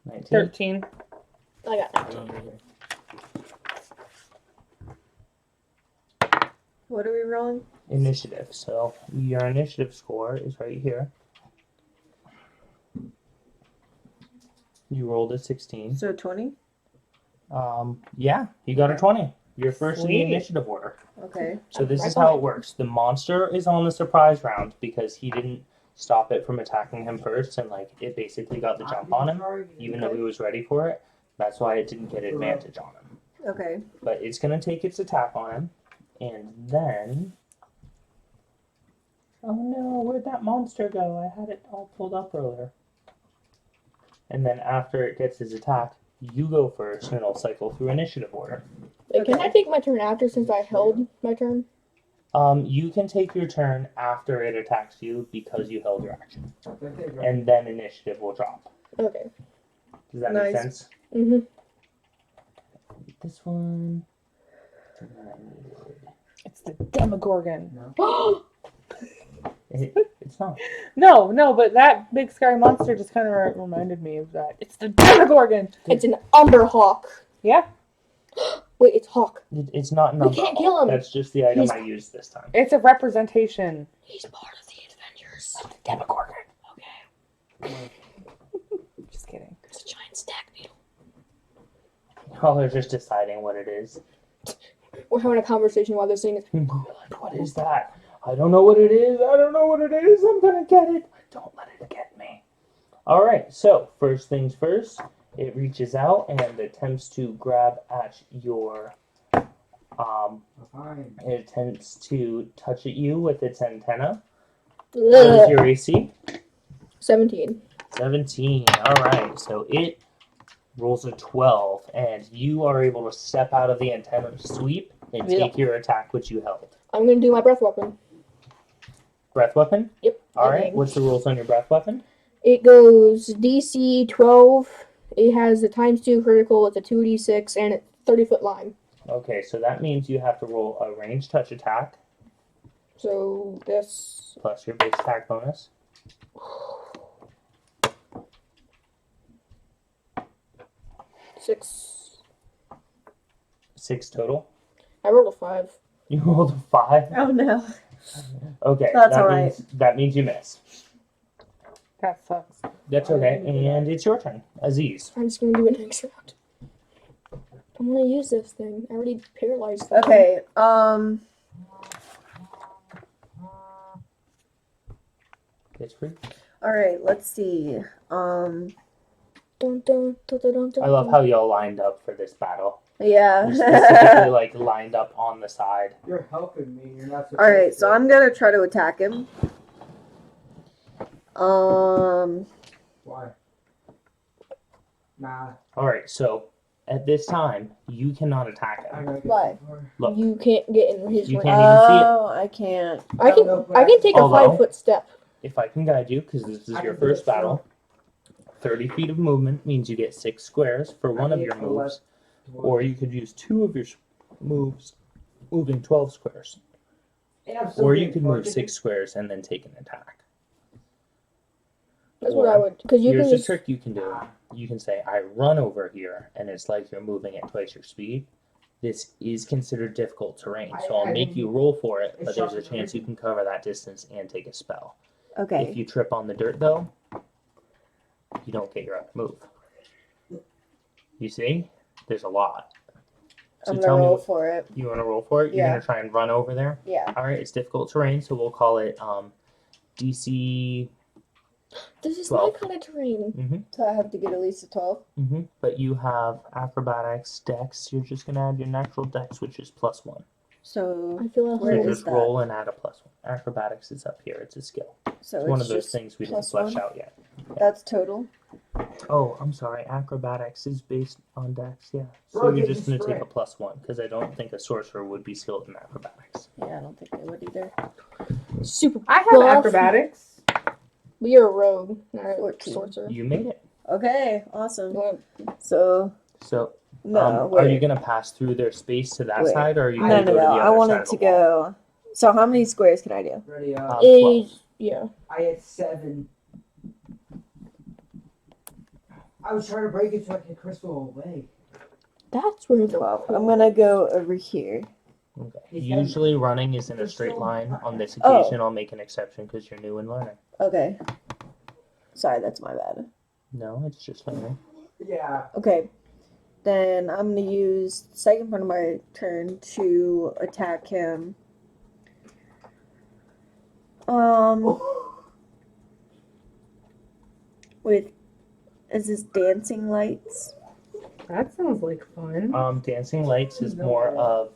19. 13. I got 19. What are we rolling? Initiative. So your initiative score is right here. You rolled a 16. So 20? Yeah, you got a 20. You're first in the Sweet. initiative order. Okay. So this Right is how it works. The monster is on the surprise round because he didn't stop it from attacking him first, and like it basically got the jump on him, even though he was ready for it. That's why it didn't get advantage on him. Okay. But it's gonna take its attack on him, and then. Oh no, where'd that monster go? I had it all pulled up earlier. And then after it gets his attack, you go first, and it'll cycle through initiative order. Wait, can I take my turn after since I held my turn? You can take your turn after it attacks you because you held your action. And then initiative will drop. Okay. Does that make Nice. sense? Mm-hmm. This one. It's the Demogorgon. It's not. No, but that big scary monster just kind of reminded me of that. It's the Demogorgon. It's an Umber Hawk. Yeah, Wait, it's Hawk. It's not We number. can't kill him. That's just the item He's- I used this time. it's a representation. He's part of the Avengers. The Demogorgon. Okay. Just kidding. It's a giant stack beetle. Oh, they're just deciding what it is. We're having a conversation while they're saying it. Like, what is that? I don't know what it is. I don't know what it is. I'm gonna get it. Don't let it get me. All right. So first things first. It reaches out and attempts to grab at your. Fine. It attempts to touch at you with its antenna. What is your AC? 17. 17. Alright, so it rolls a 12, and you are able to step out of the antenna sweep and take your attack, which you held. I'm gonna do my breath weapon. Breath weapon? Yep. Alright, what's the rules on your breath weapon? It goes DC 12. It has a ×2 critical. It's a 2d6 and it's 30-foot line. Okay, so that means you have to roll a ranged touch attack So this. plus your base attack bonus. Six. 6 total. I rolled a 5. You rolled a 5. Oh no. Okay, That's that alright. means that means you miss. That sucks. That's okay, and it's your turn, Aziz. I'm just gonna do it next round. I'm gonna use this thing. I already paralyzed that. Okay. It's free. All right. Let's see. Dun, dun, dun, dun, dun, dun, I love dun. how y'all lined up for this battle. Yeah. You're specifically like lined up on the side. You're helping me. You're not supposed All right. to. So I'm gonna try to attack him. Why? Nah. All right, so at this time you cannot attack I him. gotta get Why? some more. Look, You can't get in his You range. can't even see it. Oh, I can't. I can take a Although- 5-foot step. if I can guide you, because this is I your can do first it, so- battle, 30 feet of movement means you get 6 squares for one of your moves, or you could use 2 of your moves, moving 12 squares, or you could move 6 squares and then take an attack. That's what I would. Because you Here's can the just. trick you can do. You can say, I run over here, and it's like you're moving at twice your speed. This is considered difficult terrain, so I'll make you roll for it, but there's a chance you can cover that distance and take a spell. Okay. If you trip on the dirt, though, you don't get your other move. You see? There's a lot. So I'm tell gonna me, roll for it. you want to roll for it? You're Yeah. going to try and run over there? Yeah. All right, it's difficult terrain, so we'll call it DC. This is 12. my kind of terrain. So I have to get at least a 12. But you have acrobatics, dex. You're just going to add your natural dex, which is +1. So I feel Where So is just that? roll and add a +1. Acrobatics is up here. It's a skill. so It's one of it's those just things we didn't plus flesh one? out yet. That's total. Oh, I'm sorry. Acrobatics is based on dex, yeah. So Bro, you're get just this going to take a right. +1, because I don't think a sorcerer would be skilled in acrobatics. Yeah, I don't think they would either. Super. I have buff. acrobatics. But you're a rogue, not a 14. sorcerer. You made it. Okay, awesome. Well, So So, no, are wait. you going to pass through their space to that Wait. side, or are you No, going to no, go to no. the I other side wanted of to the wall? go. So how many squares can I do? Ready up. 12. yeah. I had 7. I was trying to break it so I can crystal away. That's where the 12. I'm gonna go over here. Okay. Usually running is in a straight line. On this Oh. occasion, I'll make an exception because you're new and learning. Okay. Sorry, that's my bad. No, it's just learning. Yeah. Okay. Then I'm gonna use the second part of my turn to attack him. With is this dancing lights? That sounds like fun. Dancing lights is more of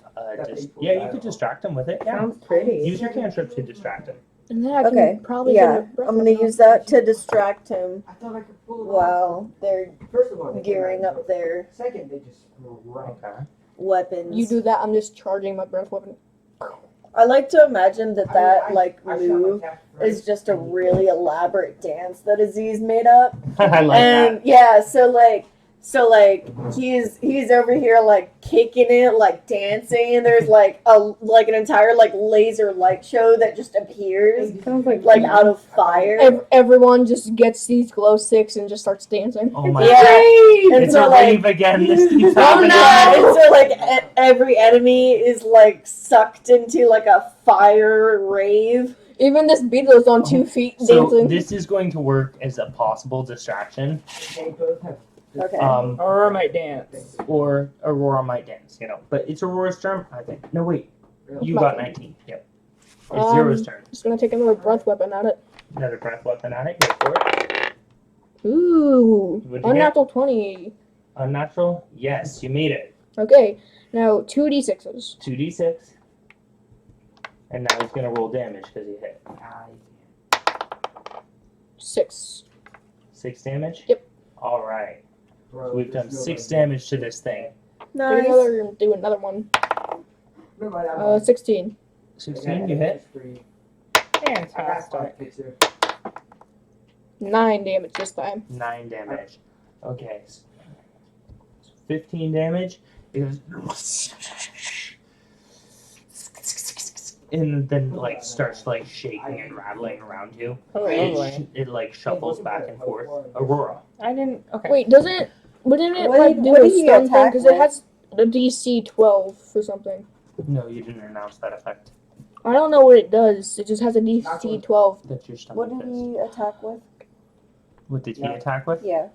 yeah. You could distract him with it. Yeah. Sounds pretty. Use your cantrip to distract him. And then I can Okay. probably Yeah, get a I'm gonna use that to distract him I thought I could pull it off. while they're First of all, they gearing came out. up their Second, they just go right. Okay. weapons. You do that, I'm just charging my breath weapon. I like to imagine that I like shot my move cat is first. just a really elaborate dance that Aziz made up. I like And that. yeah, so he's over here like kicking it, like dancing, and there's like an entire like laser light show that just appears Sounds like like out of fire. Everyone just gets these glow sticks and just starts dancing. Oh my Yeah. god. And It's so a like rave again. This keeps oh happening. no! And so like every enemy is like sucked into like a fire rave. Even this beetle's on 2 feet So dancing. this is going to work as a possible distraction. They both have. Okay. Aurora might dance. Or Aurora might dance, but it's Aurora's turn, I think. No, wait. You got 19. Yep. It's Zero's turn. Just gonna take another breath weapon at it. Another breath weapon at it. Go for it. Ooh, What'd you unnatural 20. Unnatural? Yes, you made it. Okay, now 2d6s. 2d6. And now he's going to roll damage because he hit. 6. 6 damage? Yep. Alright. Bro, So we've done there's 6 nobody. damage to this thing. Nice. Do another one. Never mind, I'm fine. 16. 16, you hit? Fantastic. 9 damage this time. 9 damage. Okay. So 15 damage. It goes. And then, like, starts, like, shaking and rattling around you. Oh, It, lovely. like, shuffles back and forth. Aurora. I didn't. Okay. Wait, wouldn't it What like did- do what a did he stun thing? attack Because it with? has the DC 12 for something. No, you didn't announce that effect. I don't know what it does. It just has a DC 12 That's your stun What did fist. he attack with? What did he Yeah. attack with? Yeah.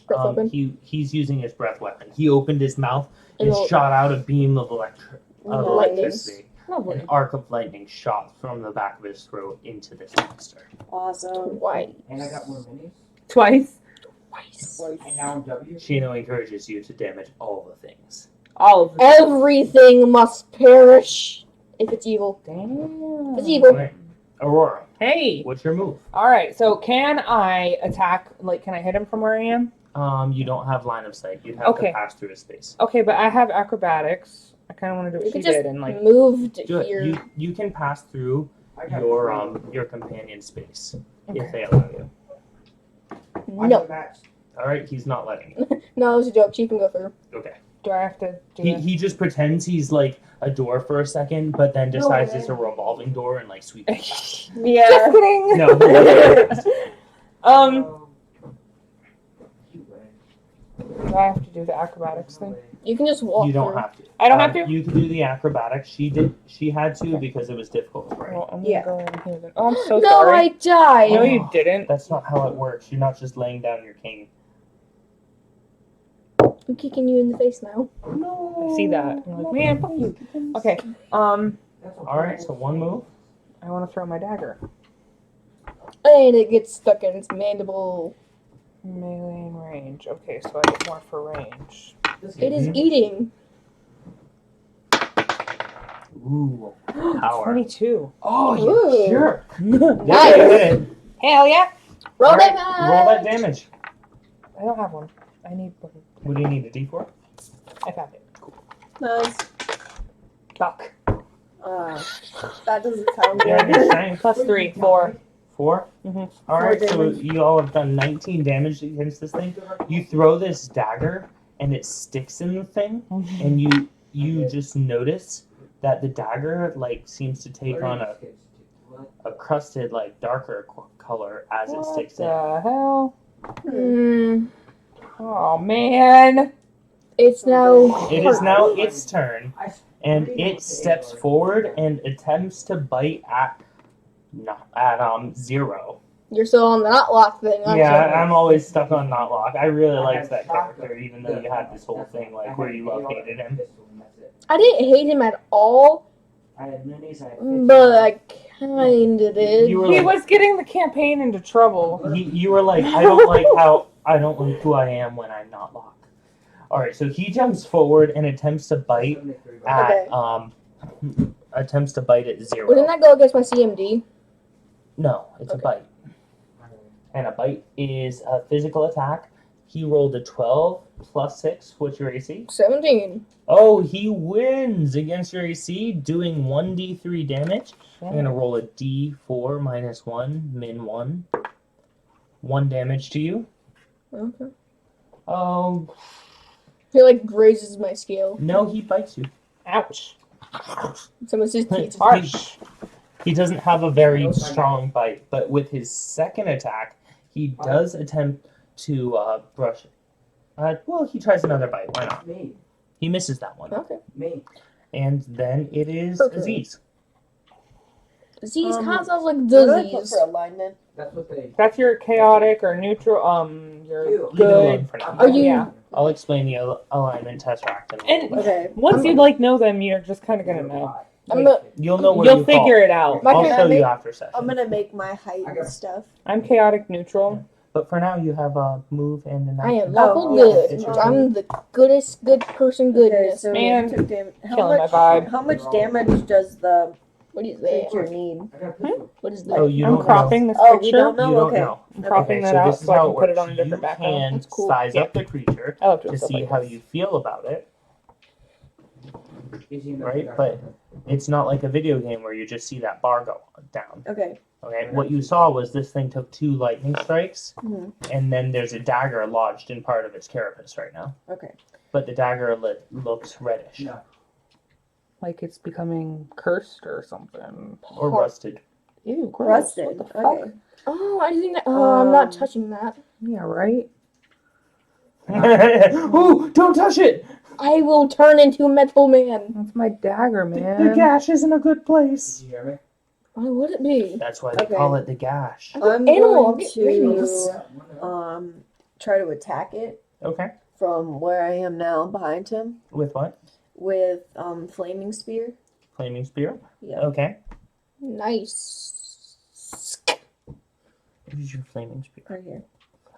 breath weapon. He's using his breath weapon. He opened his mouth and It'll- shot out a beam of Lightning. electricity. Lovely. An arc of lightning shot from the back of his throat into this monster. Awesome. Twice. And I got more minis. Twice. And now I'm W. Shino encourages you to damage all the things. All of them. Everything must perish if it's evil. Damn. It's evil. Right. Aurora, Hey. what's your move? All right. So can I attack? Like, can I hit him from where I am? You don't have line of sight. You'd have Okay. to pass through his space. Okay, but I have acrobatics. I kind of want to do You what she could just did and like. move to Do it. here. You can pass through I got your companion's space if Okay. they allow you. No. All right, he's not letting you. No, it was a joke. She can go through. Okay. Do I have to do He, it? he just pretends he's like a door for a second, but then decides it's a revolving door and like sweeps it back. Just Yeah. kidding. No. Do I have to do the acrobatics thing? You can just walk You don't through. have to. I don't have to. You can do the acrobatics. She had to because it was difficult for her. Well, I'm Yeah. gonna go in here then. Oh, I'm so No, sorry. I died. No, you didn't. That's not how it works. You're not just laying down your king. I'm kicking you in the face now. I see that. I'm like, man, fuck you. Okay. All right, so one move. I want to throw my dagger. And it gets stuck in its mandible. Melee and range. Okay, so I get more for range. It is Mhm. eating. Ooh, power. 22. Oh, Ooh. you jerk. Nice. Yeah, you hit it. Hell yeah. Roll All right, damage. roll that damage. I don't have one. I need one. What do you need, a D4? I found it. Nice. Fuck. That doesn't sound Yeah, good. your strength. Plus 3. 4. 4? Mhm. All right, 4 so damage. you all have done 19 damage against this thing. You throw this dagger, and it sticks in the thing, and you just notice that the dagger like seems to take on a crusted like darker color as it What sticks the in. hell? Hmm. Oh, man. It's now. It is now its turn, and it steps forward and attempts to bite at 0. You're still on the not lock thing, aren't Yeah, you? I'm always stuck on Notlock. I really liked that character, even though you had this whole thing like where you love hated him. I didn't hate him at all, I had minis, I had but I kinda did. You were He like, was getting the campaign into trouble. you were like, I don't like who I am when I'm not Locke. All right, so he jumps forward and attempts to bite at attempts to bite at 0. Wouldn't that go against my CMD? No, it's a Okay. bite. And a bite is a physical attack. He rolled a 12 plus 6. What's your AC? 17. Oh, he wins against your AC, doing 1d3 damage. I'm going to roll a d4 minus 1, min 1. 1 damage to you. Okay. Oh, He like grazes my scale. no, he bites you. Ouch. Some of his teeth. Harsh. He doesn't have a very strong bite, but with his second attack, he does attempt to brush it. Well, he tries another bite. Why not? Me. He misses that one. Okay. Me. And then it is Okay. Aziz. These kind of sounds like What do I put disease. for alignment? That's what they That's your chaotic or neutral. Your do. Leave it alone good. for now. Are you? Yeah. I'll explain the alignment tesseract in a And- little bit. Okay. Once you like know them, you're just kind of gonna know. I'm gonna, You'll know where You'll you figure fall. it out. My I'll can I show you make- after session. I'm gonna make my height and stuff. I'm chaotic neutral. But for now, you have a move and an I am action. lawful Oh, good. It's your I'm the goodest good person Okay, goodness. so Man, took how killing my much? vibe. How much damage does the What is that? creature need? I got this one. What is Oh, that? you I'm don't cropping this Oh, you picture. don't know? You don't Okay. know. I'm cropping Okay, that so out this is so I how can it put it works. on a different You background. can That's cool. size Yeah. up the creature I love doing to stuff see like how this. you feel about it, Easy enough, right? I got But it. it's not like a video game where you just see that bar go down. Okay. Okay, what you saw was this thing took 2 lightning strikes, Mhm. and then there's a dagger lodged in part of its carapace right now. Okay. But the dagger looks reddish No. Like it's becoming cursed or something. or rusted. Ew, gross. Rusted. What the fuck? Okay. Oh, I think that. Oh, I'm not Um, touching that. Yeah, right? Ooh, don't touch it! I will turn into Metal Man. That's my dagger, The man. gash isn't a good place. Did you hear me? Why would it be? That's why they Okay. call it the gash. I'm Animal, going get rings. to try to attack it Okay. from where I am now behind him With what? with flaming spear. Flaming spear? Yeah. Okay. Nice. Who's your flaming spear? Right here.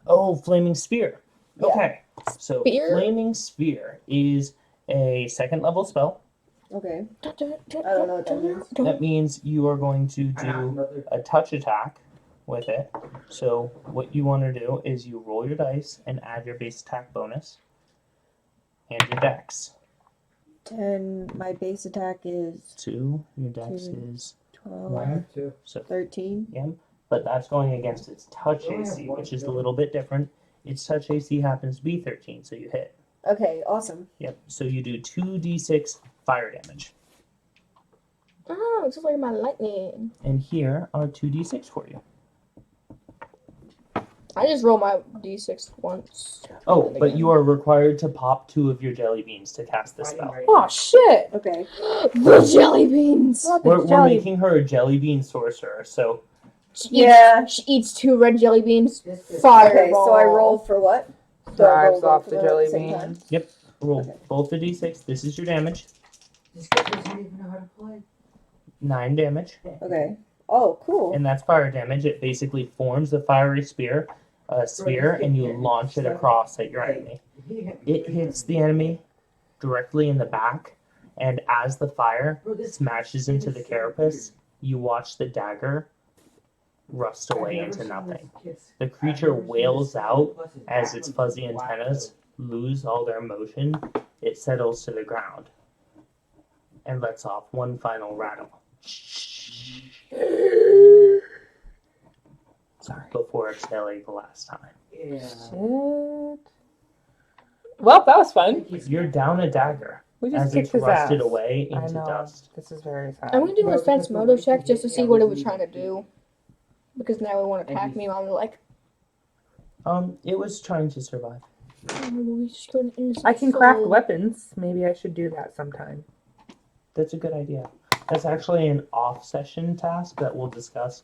Oh, flaming spear. Yeah. Okay. So Spear? flaming spear is a 2nd level spell. Okay. I I don't know what that means. That means you are going to I have do another. a touch attack with it. So what you want to do is you roll your dice and add your base attack bonus and your dex. 10. My base attack is 2. Your dex 2. is 12. I 1. have two. So 13. but that's going against its touch AC, which is a little bit different. Its touch AC happens to be 13, so you hit. Okay, awesome. Yep. So you do 2d6 fire damage. Oh, it's just like my lightning. And here are 2d6 for you. I just roll my d6 once. Oh, And but again. you are required to pop 2 of your jelly beans to cast the spell. Oh, shit. Okay. The jelly beans. Not the We're jelly- making her a Jellybean Sorcerer, so She eats 2 red jelly beans. This is- Fireball. Okay, so I roll for what? So I roll Drives off both the of them at jelly same time? beans. roll Okay. both the d6. This is your damage. This kid doesn't even know how to play. 9 damage. Okay. Oh, cool. And that's fire damage. It basically forms a fiery sphere, and you launch it across at your enemy. It hits the enemy directly in the back, and as the fire smashes into the carapace, you watch the dagger rust away into nothing. The creature wails out as its fuzzy antennas lose all their motion. It settles to the ground and lets off one final rattle. Sorry. Before exhaling the last time. Yeah. Shit. Well, that was fun. You're down a dagger We just as kicked it's his rusted ass. away I into know. dust. This is very sad. I'm gonna do a sense motive check just to see what it was trying to do. Because now it won't attack me. I'm like, It was trying to survive. oh, we just got an innocent I can craft soul. weapons. Maybe I should do that sometime. That's a good idea. That's actually an off-session task that we'll discuss.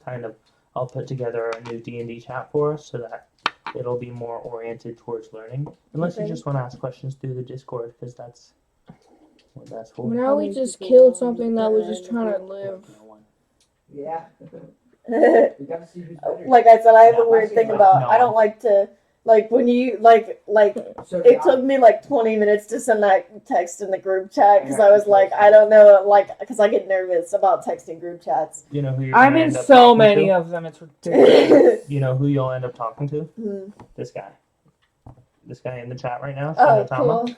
I'll put together a new D&D chat for us so that it'll be more oriented towards learning. Unless you Okay. just want to ask questions through the Discord, because that's what that's for. Now we just killed something that was just trying to live. No one. Yeah. We gotta see who's better. Like I said, I have a No, weird thing no, about no. I don't like to like when you like So it took me like 20 minutes to send that text in the group chat because I was like I don't know like because I get nervous about texting group chats. You know who you're I'm gonna in end up so talking many to? of them. It's ridiculous. You know who you'll end up talking to? Hmm. This guy. This guy in the chat right now. Oh, Shinotama. cool.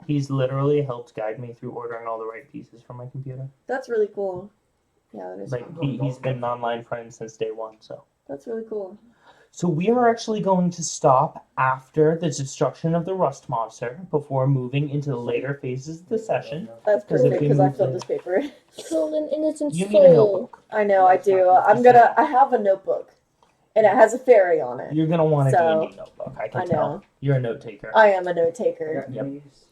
He's literally helped guide me through ordering all the right pieces for my computer. That's really cool. Yeah, that is. Like he's been an online friend since day one. That's really cool. So we are actually going to stop after the destruction of the rust monster before moving into the later phases of the session. That's 'Cause if perfect we because I move filled in- this paper. Killed an innocent You need a soul. notebook. I know I do. I have a notebook, and it has a fairy on it. You're gonna want a So, D&D notebook. I can I tell. know. You're a note taker. I am a note taker. Yep.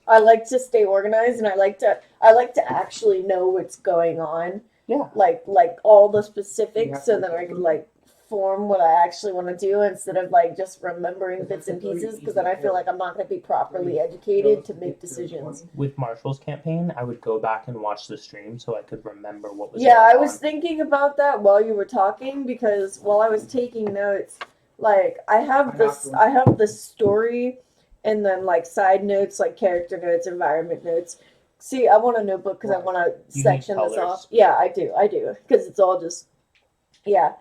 I like to stay organized, and I like to actually know what's going on. Yeah. Like all the specifics, so that I can like form what I actually want to do instead of like just remembering bits and pieces. Because then I feel like I'm not going to be properly educated to make decisions. With Marshall's campaign, I would go back and watch the stream so I could remember what was Yeah, going I on. was thinking about that while you were talking because while I was taking notes, like I have this story, and then like side notes, like character notes, environment notes, See, I want a notebook because I want to You need section this colors. off. Yeah, I do, because it's all just, yeah,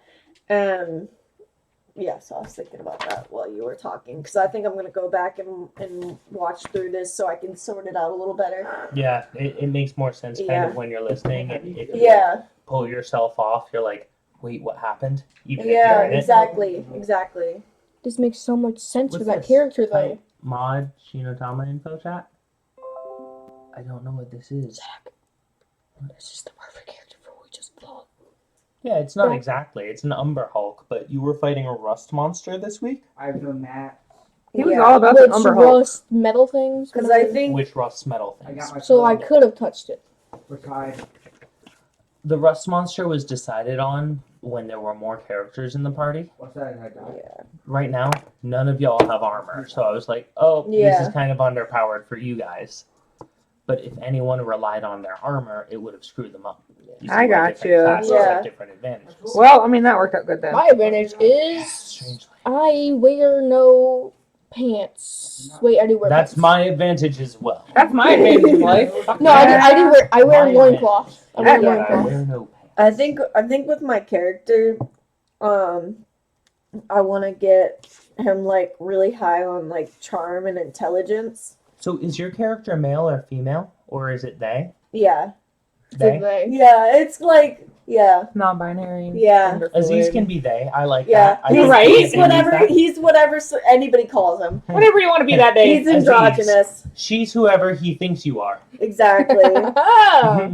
yeah. So I was thinking about that while you were talking, because I think I'm gonna go back and watch through this so I can sort it out a little better. Yeah, it makes more sense kind Yeah. of when you're listening, and if you Yeah, pull yourself off, you're like, wait, what happened? Even if yeah, you're in it. exactly. This makes so much sense What's for that this? character, though. Type mod Shinotama info chat? I don't know what this is. This is the perfect character for what we just thought. Yeah, it's not Yeah. exactly. It's an Umber Hulk, but you were fighting a rust monster this week? I've known that. He was Yeah. all about the Which Umber Hulk. rust metal things? Because I think Which rust metal I things? got my So I phone could have touched it. beside. The rust monster was decided on when there were more characters in the party. What's that? I got it. yeah, Right now, none of y'all have armor, so I was like, oh, this Yeah. is kind of underpowered for you guys. But if anyone relied on their armor, it would have screwed them up. You see I why got different you. classes Yeah. have different advantages. Well, I mean, that worked out good then. My advantage is Strangely. I wear no pants. Wait, I do wear That's pants. my advantage as well. That's my advantage in life. Fuck No, yeah. I wear My loincloth. I wear advantage is that I loincloth. wear no pants. I think with my character, I want to get him like really high on like charm and intelligence. So is your character male or female? Or is it they? Yeah, They? yeah, it's like yeah. Non-binary. Yeah. gender Aziz fluid. can be they. I like Yeah, that. I he's, think right. we he's can use whatever. that. He's whatever anybody calls him. Whatever you want to be that day. He's androgynous. She's whoever he thinks you are. Exactly. Ah,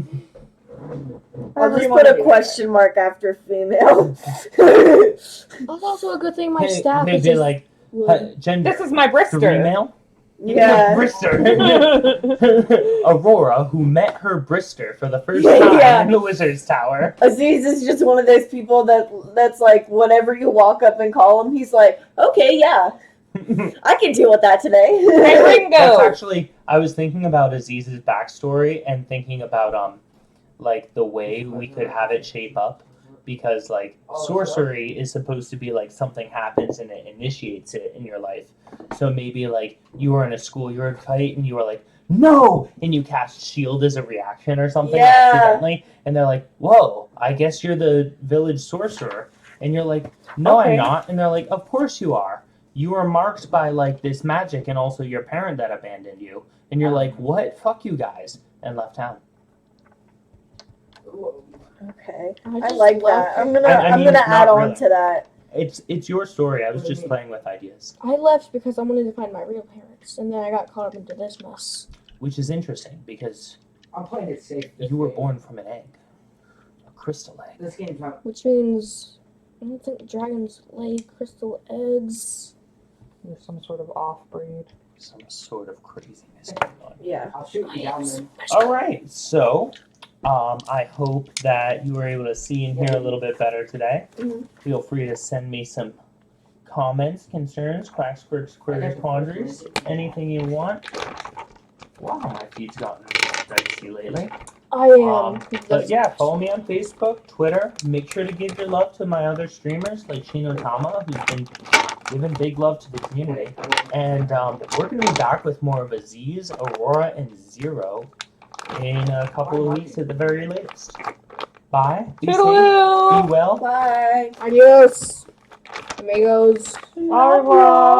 I'll just put a question mark after female. that's also a good thing my staff They'd is be just like, wood. gender. This is my brister. Three male? Yeah. Brister. Aurora, who met her Brister for the first Yeah, time yeah. in the Wizard's Tower. Aziz is just one of those people that's like whenever you walk up and call him, he's like, okay, yeah, I can deal with that today. Hey, Ringo. That's actually, I was thinking about Aziz's backstory and thinking about like the way we could have it shape up, because like sorcery is supposed to be like something happens and it initiates it in your life. So maybe like you were in a school, you were in a fight, and you were like, no, and you cast shield as a reaction or something Yeah. accidentally, and they're like, whoa, I guess you're the village sorcerer, and you're like, no, Okay. I'm not, and they're like, of course you are. You were marked by like this magic and also your parent that abandoned you, and you're like, what? Fuck you guys, and left town. Okay, I just like left. that. I'm gonna I I'm mean, gonna not add on really. to that. It's your story. I was just playing with ideas, I left because I wanted to find my real parents, and then I got caught up into this mess. which is interesting because I'm playing it safe. this you were game. born from an egg, a crystal egg. This game's not. Which means I don't think dragons lay crystal eggs. There's some sort of off-breed. Some sort of craziness going on. Yeah. I'll shoot you down then. All right, so I hope that you were able to see and hear a little bit better today. Mhm. Feel free to send me some comments, concerns, quacks, quirks, queries, quandaries, anything you want. Wow, my feed's gotten dicey lately. I am. But yeah, follow me on Facebook, Twitter. Make sure to give your love to my other streamers like Shinotama, who's been giving big love to the community. And we're going to be back with more of Aziz, Aurora, and Zero in a couple of weeks at the very latest. Bye. Be safe. Toodaloo. Be well. Bye. Adios, amigos. Au revoir.